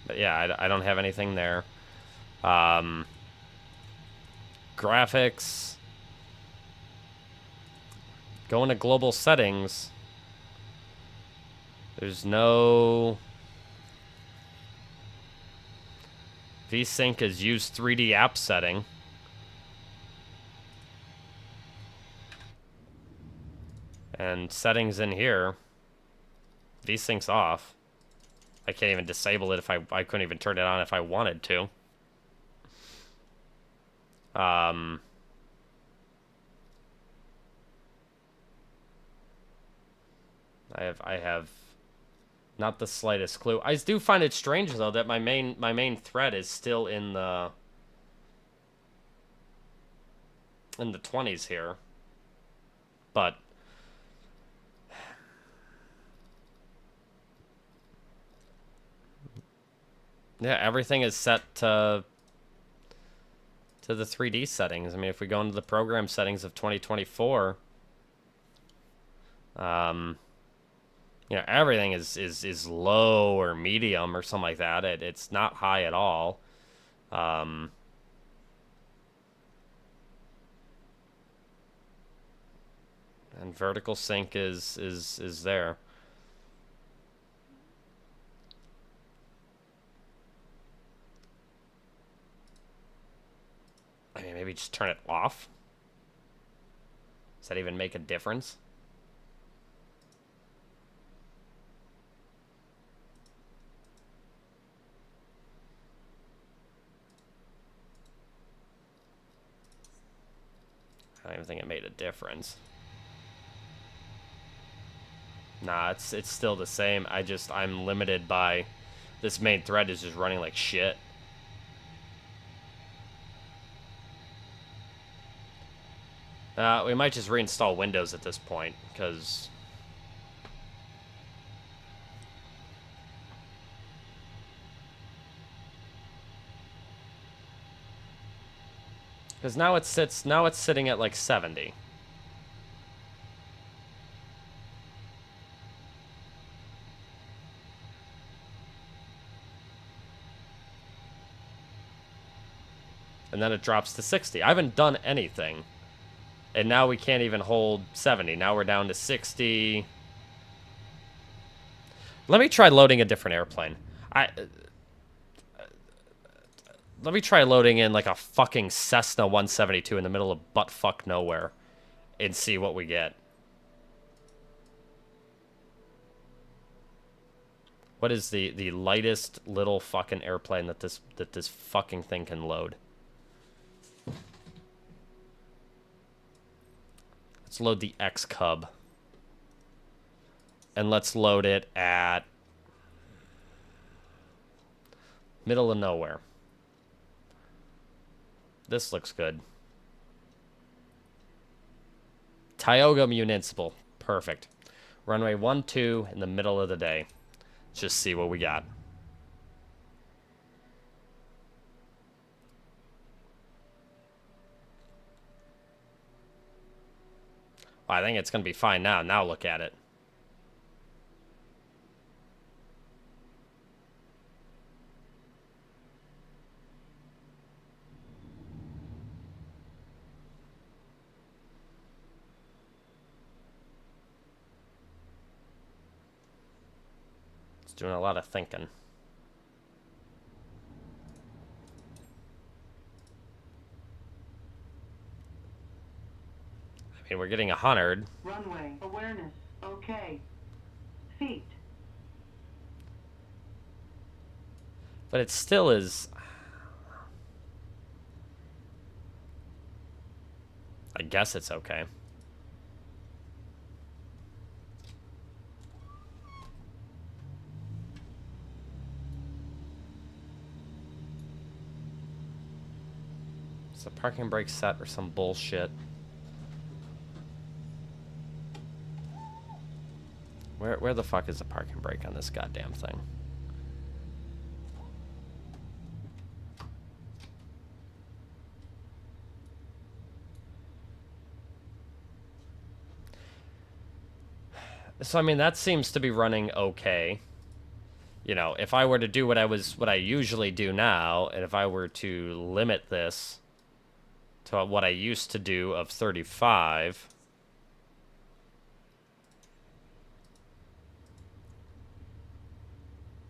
But yeah, I don't have anything there. Graphics. Go into global settings. There's no... VSync is use 3D app setting. And settings in here, VSync's off. I can't even disable it if I couldn't even turn it on if I wanted to. I have not the slightest clue. I do find it strange though that my main thread is still in the 20s here. But yeah, everything is set to the 3D settings. I mean, if we go into the program settings of 2024, you know, everything is low or medium or something like that. It's not high at all. And vertical sync is there. I mean, maybe just turn it off. Does that even make a difference? I don't even think it made a difference. Nah, it's still the same. I'm limited by this main thread is just running like shit. We might just reinstall Windows at this point, because now it's sitting at like 70. And then it drops to 60. I haven't done anything. And now we can't even hold 70. Now we're down to 60. Let me try loading a different airplane. Let me try loading in like a fucking Cessna 172 in the middle of buttfuck nowhere and see what we get. What is the lightest little fucking airplane that this fucking thing can load? Let's load the X Cub. And let's load it at middle of nowhere. This looks good. Tioga Municipal. Perfect. Runway 12 in the middle of the day. Let's just see what we got. Well, I think it's going to be fine now. Now look at it. It's doing a lot of thinking. I mean, we're getting 100. Runway awareness. Okay. Feet. But it still is. I guess it's okay. It's a parking brake set or some bullshit. Where the fuck is the parking brake on this goddamn thing? So I mean that seems to be running okay. You know, if I were to do what I usually do now, and if I were to limit this to what I used to do of 35,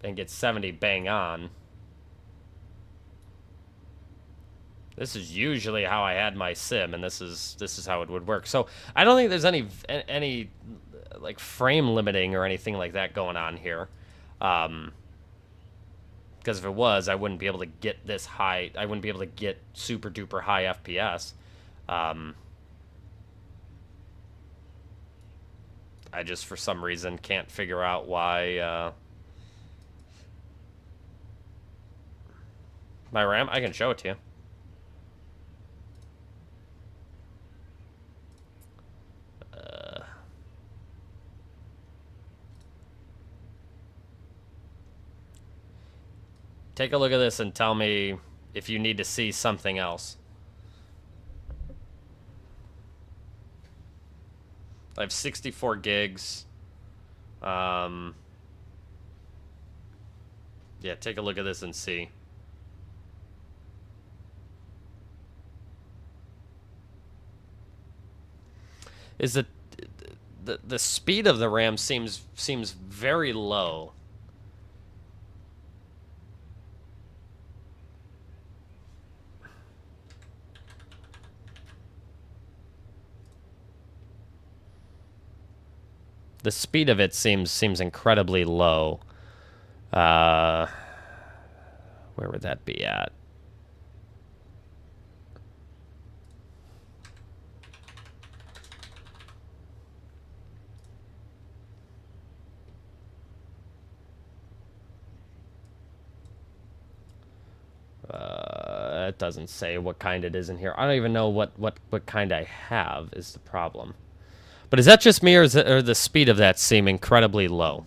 and get 70 bang on, This is usually how I had my sim, and this is how it would work. So I don't think there's any like frame limiting or anything like that going on here. Because if it was, I wouldn't be able to get this high. I wouldn't be able to get super duper high FPS. I just, for some reason, can't figure out why. My RAM, I can show it to you. Take a look at this and tell me if you need to see something else. I have 64 gigs. Yeah, take a look at this and see. Is it the speed of the RAM seems very low. The speed of it seems incredibly low. Where would that be at? It doesn't say what kind it is in here. I don't even know what kind I have is the problem. But is that just me, or is it, or the speed of that seem incredibly low?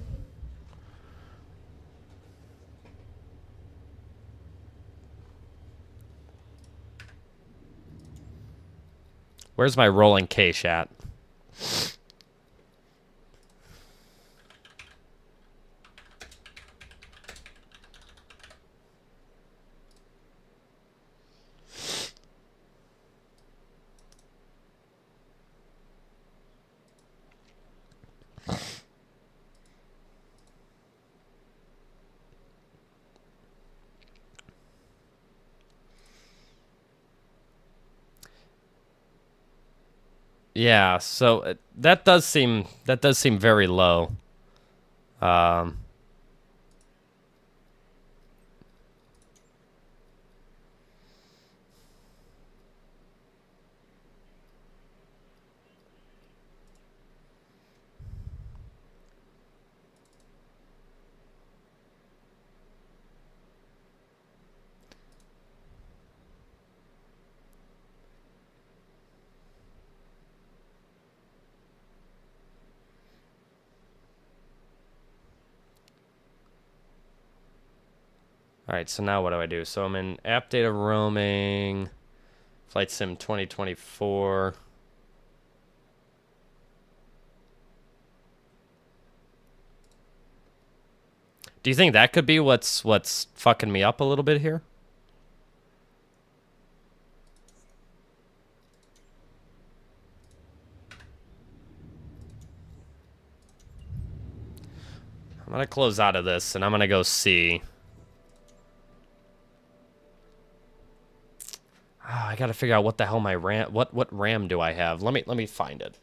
Where's my rolling cache at? Yeah, so that does seem very low. Alright, so now what do I do? So I'm in app data roaming, Flightsim 2024. Do you think that could be what's fucking me up a little bit here? I'm gonna close out of this and I'm gonna go see. Oh, I gotta figure out what the hell my RAM. What RAM do I have? Let me find it.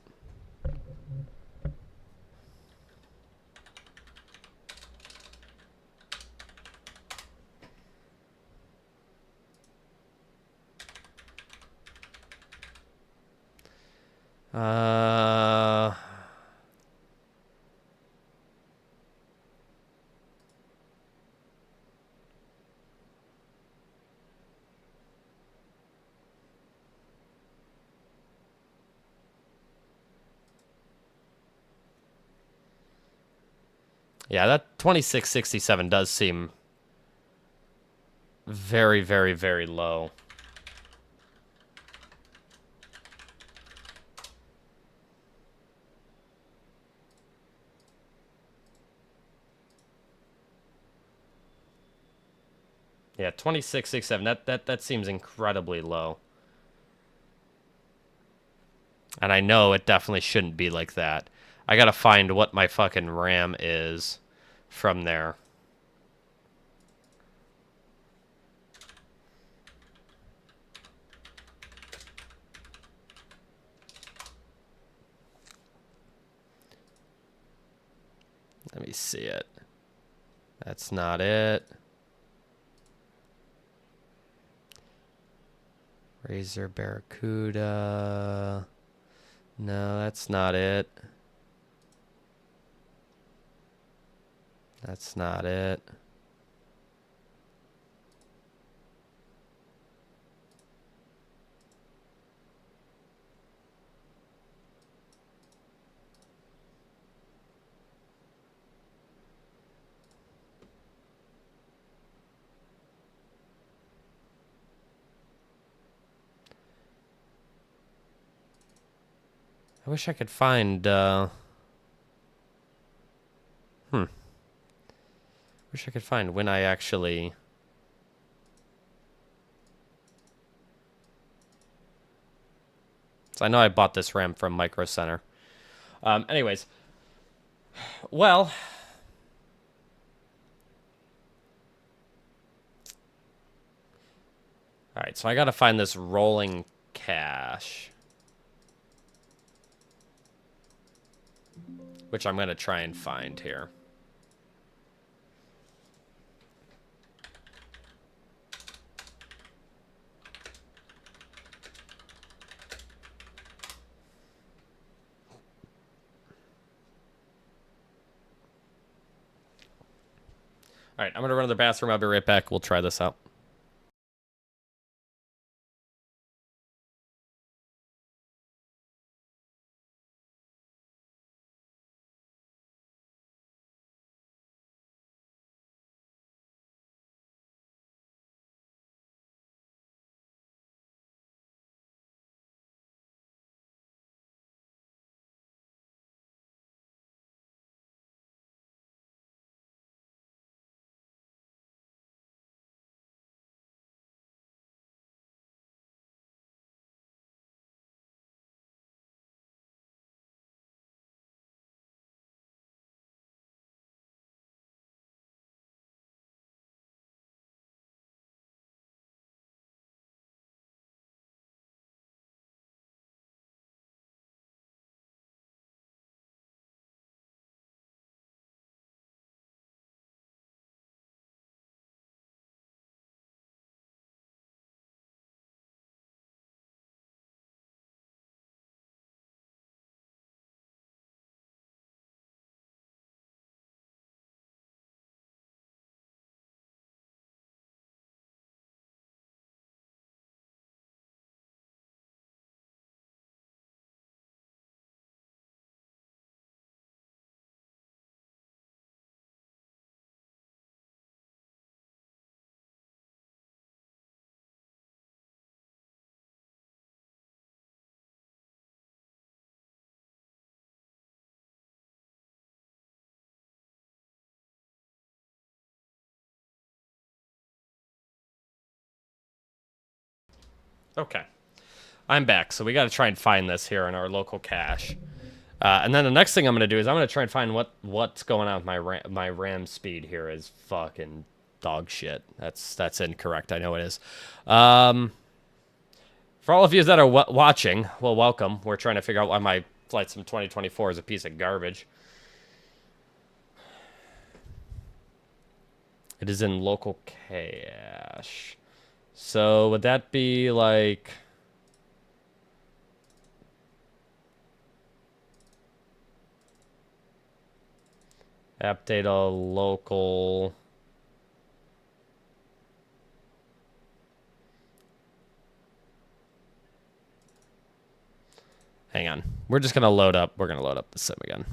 Yeah, that 2667 does seem very, very, very low. Yeah, 2667. That seems incredibly low. And I know it definitely shouldn't be like that. I gotta find what my fucking RAM is from there. Let me see it. That's not it. Razor Barracuda. No, that's not it. That's not it. I wish I could find, wish I could find when I actually... So I know I bought this RAM from Micro Center. Anyways. Well... Alright, so I gotta find this rolling cache. Which I'm gonna try and find here. Alright, I'm gonna run to the bathroom. I'll be right back. We'll try this out. Okay, I'm back. So we got to try and find this here in our local cache. And then the next thing I'm going to do is I'm going to try and find what's going on with my RAM speed here is fucking dog shit. That's incorrect. I know it is. For all of you that are watching, well, welcome. We're trying to figure out why my Flightsim 2024 is a piece of garbage. It is in local cache. So would that be like... App data local... Hang on. We're just going to load up. We're going to load up the sim again.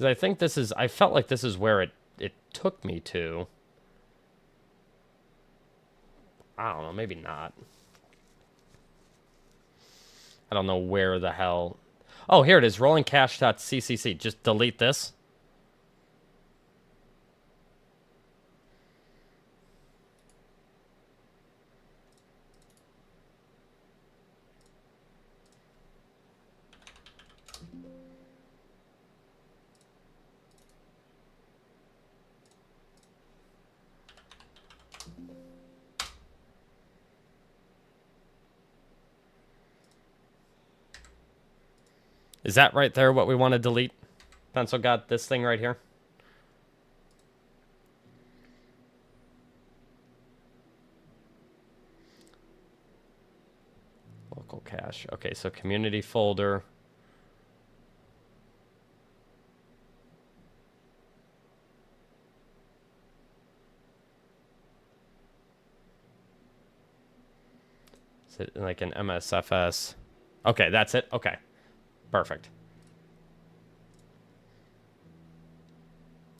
I think this is... I felt like this is where it took me to. I don't know. Maybe not. I don't know where the hell... Oh, here it is. Rollingcache.ccc. Just delete this. Is that right there what we want to delete? Pencil got this thing right here. Local cache. Okay, so community folder. Is it like an MSFS? Okay, that's it. Okay, perfect.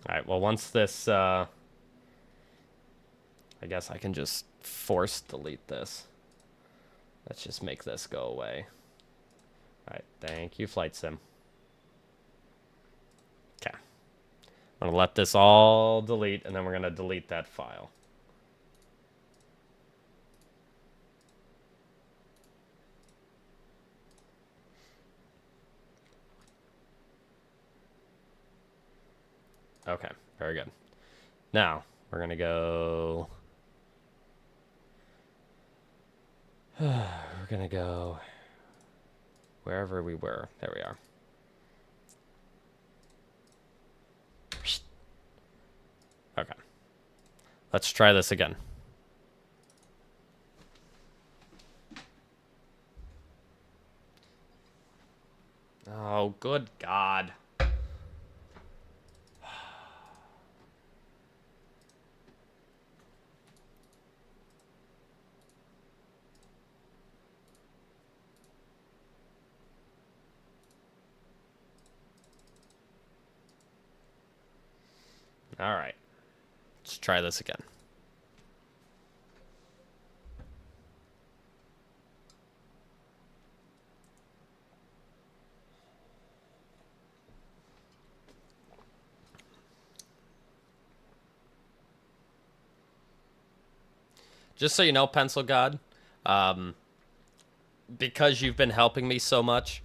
All right, well, once this, I guess I can just force delete this. Let's just make this go away. All right, thank you, Flightsim. Okay. I'm gonna let this all delete, and then we're gonna delete that file. Okay, very good. Now, we're going to go... we're going to go wherever we were. There we are. Okay. Let's try this again. Oh, good God. All right. Let's try this again. Just so you know, Pencil God, because you've been helping me so much,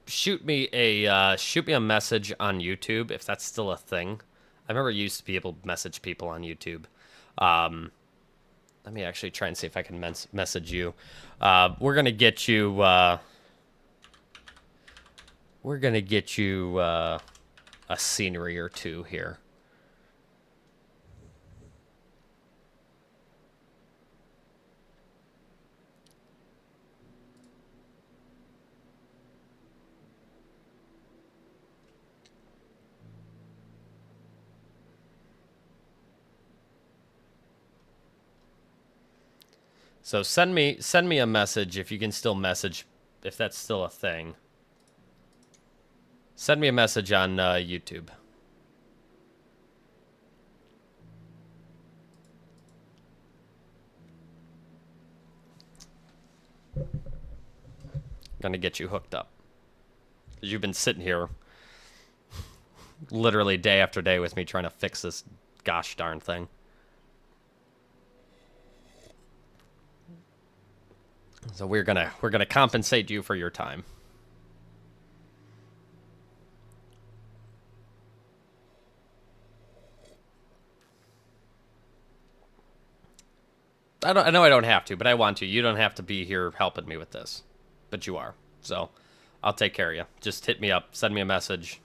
shoot me a message on YouTube if that's still a thing. I remember you used to be able to message people on YouTube. Let me actually try and see if I can message you. We're gonna get you. We're gonna get you a scenery or two here. So send me a message if you can still message, if that's still a thing. Send me a message on YouTube. Gonna get you hooked up. 'Cause you've been sitting here literally day after day with me trying to fix this gosh darn thing. So we're gonna compensate you for your time. I know I don't have to, but I want to. You don't have to be here helping me with this, but you are. So I'll take care of you. Just hit me up, send me a message.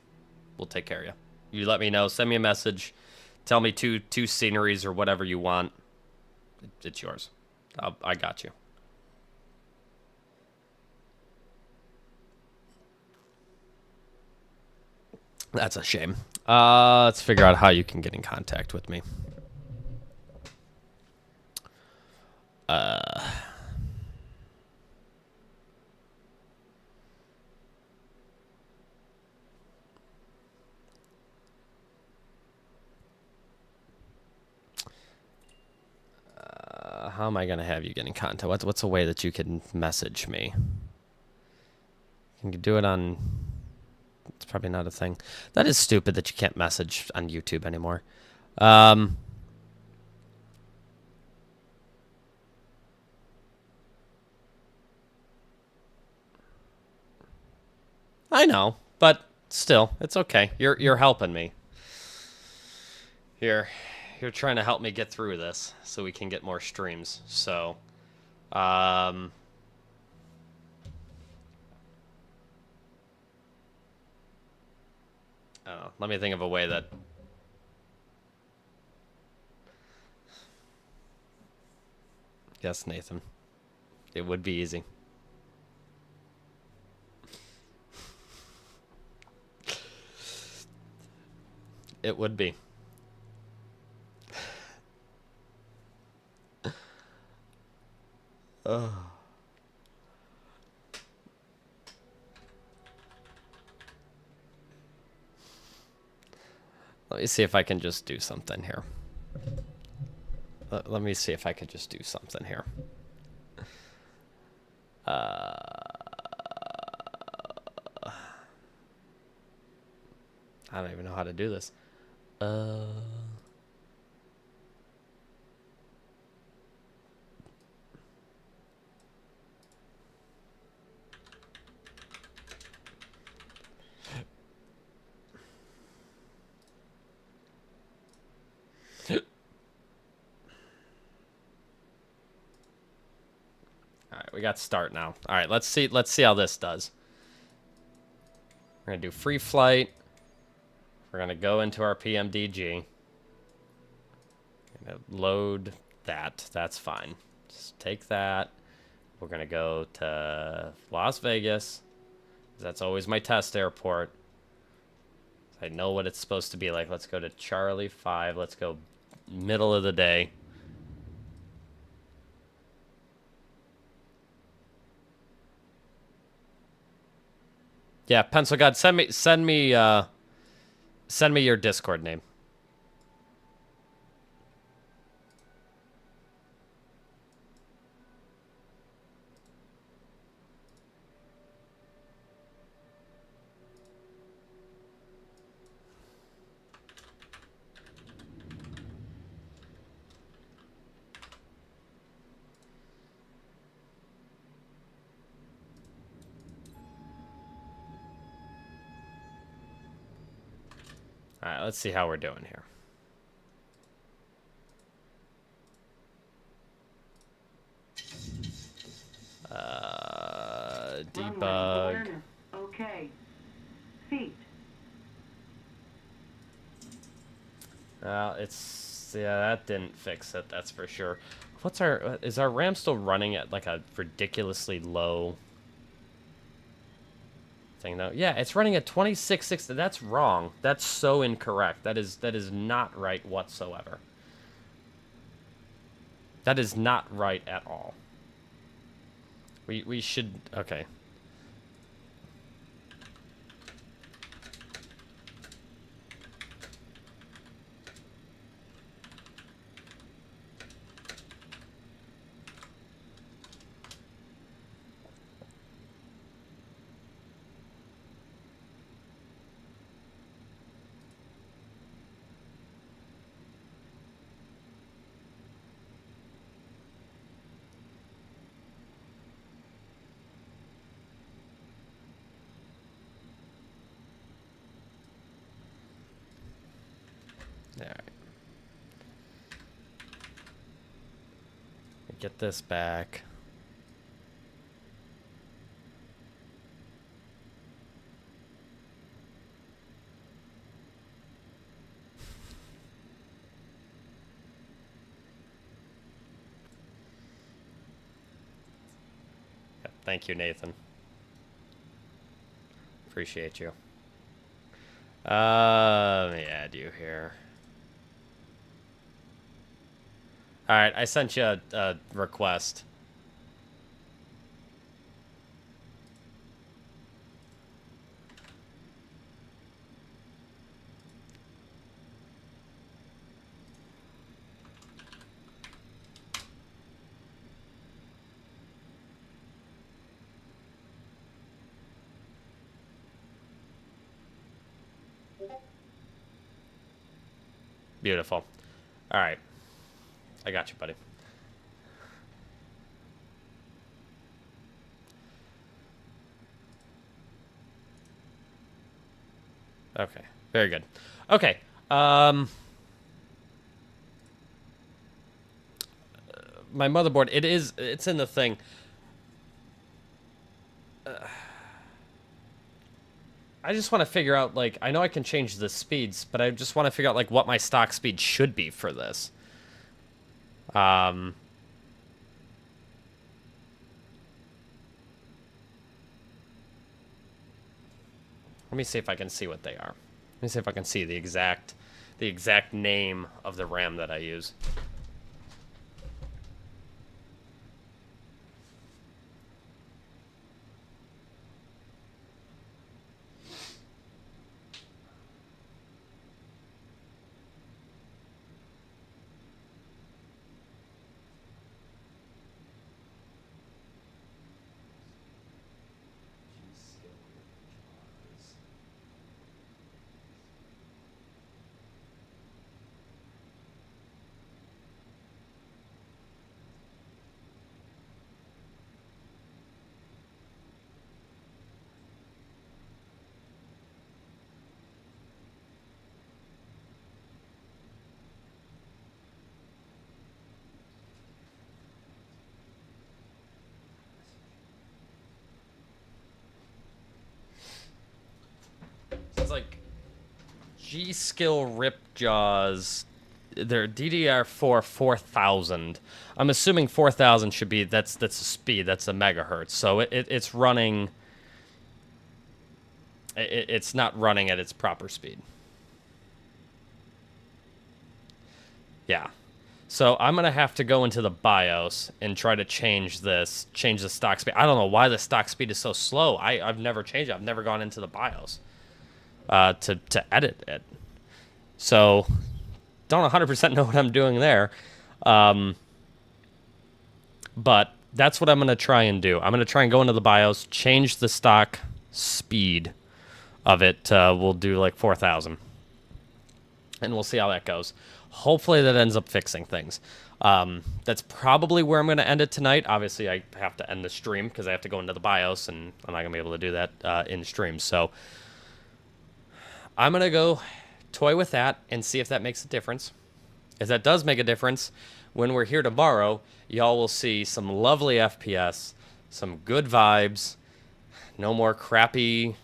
We'll take care of you. You let me know. Send me a message. Tell me two sceneries or whatever you want. It's yours. I got you. That's a shame. Let's figure out how you can get in contact with me. How am I gonna have you get in contact? What's a way that you can message me? You can do it on... It's probably not a thing. That is stupid that you can't message on YouTube anymore. I know, but still, it's okay. You're helping me. You're trying to help me get through this so we can get more streams. So, Oh, let me think of a way that... Yes, Nathan. It would be easy. It would be. Oh. Let me see if I can just do something here. Let me see if I could just do something here. I don't even know how to do this. Alright, we got start now. Alright, let's see how this does. We're gonna do free flight. We're gonna go into our PMDG. Gonna load that. That's fine. Just take that. We're gonna go to Las Vegas. That's always my test airport. I know what it's supposed to be like. Let's go to Charlie 5. Let's go middle of the day. Yeah, Pencil God, send me your Discord name. All right, let's see how we're doing here. Debug. Okay. Feet. Well, that didn't fix it. That's for sure. Is our RAM still running at like a ridiculously low thing though? Yeah, it's running at 2660. That's wrong. That's so incorrect. That is not right whatsoever. That is not right at all. We should, okay. Get this back. Thank you, Nathan. Appreciate you. Let me add you here. All right, I sent you a request. Beautiful. All right. I got you, buddy. Okay. Very good. Okay. My motherboard, it's in the thing. I just want to figure out, like, I know I can change the speeds, but I just want to figure out, like, what my stock speed should be for this. Let me see if I can see what they are. Let me see if I can see the exact name of the RAM that I use. It's like G-Skill Ripjaws. They're DDR4 4000. I'm assuming 4000 should be that's a speed, that's a megahertz. So it's running. It's not running at its proper speed. Yeah. So I'm gonna have to go into the BIOS and try to change the stock speed. I don't know why the stock speed is so slow. I've never changed it. I've never gone into the BIOS to edit it. So don't 100% know what I'm doing there. But that's what I'm gonna try and do. I'm gonna try and go into the BIOS, change the stock speed of it. We'll do like 4000, and we'll see how that goes. Hopefully that ends up fixing things. That's probably where I'm going to end it tonight. Obviously, I have to end the stream because I have to go into the BIOS, and I'm not going to be able to do that in stream. So I'm going to go toy with that and see if that makes a difference. If that does make a difference, when we're here tomorrow, y'all will see some lovely FPS, some good vibes, no more crappy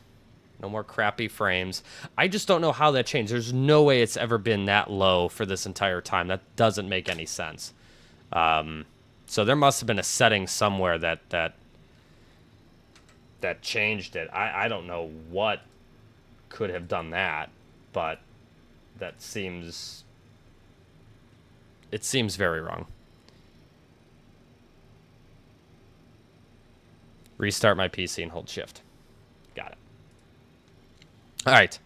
frames. I just don't know how that changed. There's no way it's ever been that low for this entire time. That doesn't make any sense. So there must have been a setting somewhere that changed it. I don't know what could have done that, but it seems very wrong. Restart my PC and hold shift. Got it. All right,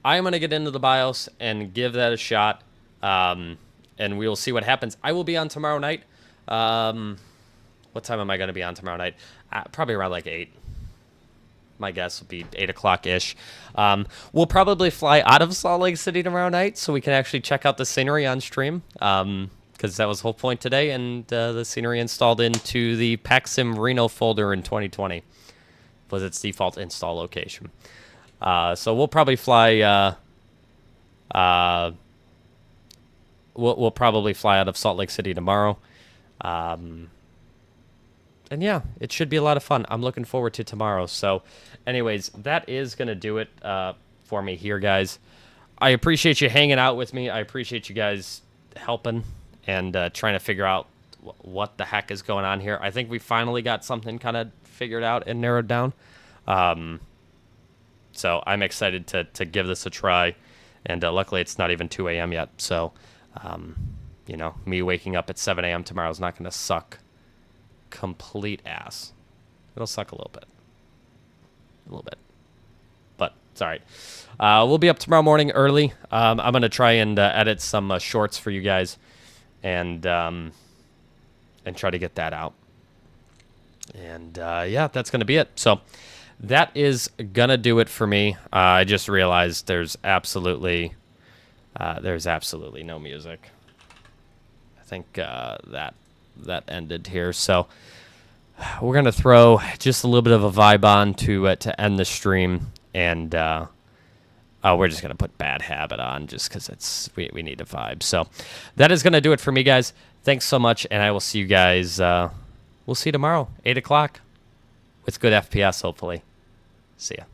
I'm going to get into the BIOS and give that a shot, and we will see what happens. I will be on tomorrow night. What time am I going to be on tomorrow night? Probably around like 8. My guess would be 8 o'clock-ish. We'll probably fly out of Salt Lake City tomorrow night so we can actually check out the scenery on stream, because that was the whole point today, and the scenery installed into the PacSim Reno folder in 2020 was its default install location. So we'll probably fly. We'll probably fly out of Salt Lake City tomorrow, and yeah, it should be a lot of fun. I'm looking forward to tomorrow. So, anyways, that is gonna do it for me here, guys. I appreciate you hanging out with me. I appreciate you guys helping and trying to figure out what the heck is going on here. I think we finally got something kind of figured out and narrowed down. So I'm excited to give this a try, and luckily it's not even 2 a.m. yet. So, you know, me waking up at 7 a.m. tomorrow is not going to suck complete ass. It'll suck a little bit. But it's all right. We'll be up tomorrow morning early. I'm going to try and edit some shorts for you guys, and try to get that out. And yeah, that's going to be it. So that is going to do it for me. I just realized there's absolutely no music. I think that ended here. So we're going to throw just a little bit of a vibe on to end the stream. And we're just going to put Bad Habit on just because we need a vibe. So that is going to do it for me, guys. Thanks so much, and I will see you guys. We'll see you tomorrow, 8 o'clock, with good FPS, hopefully. See ya.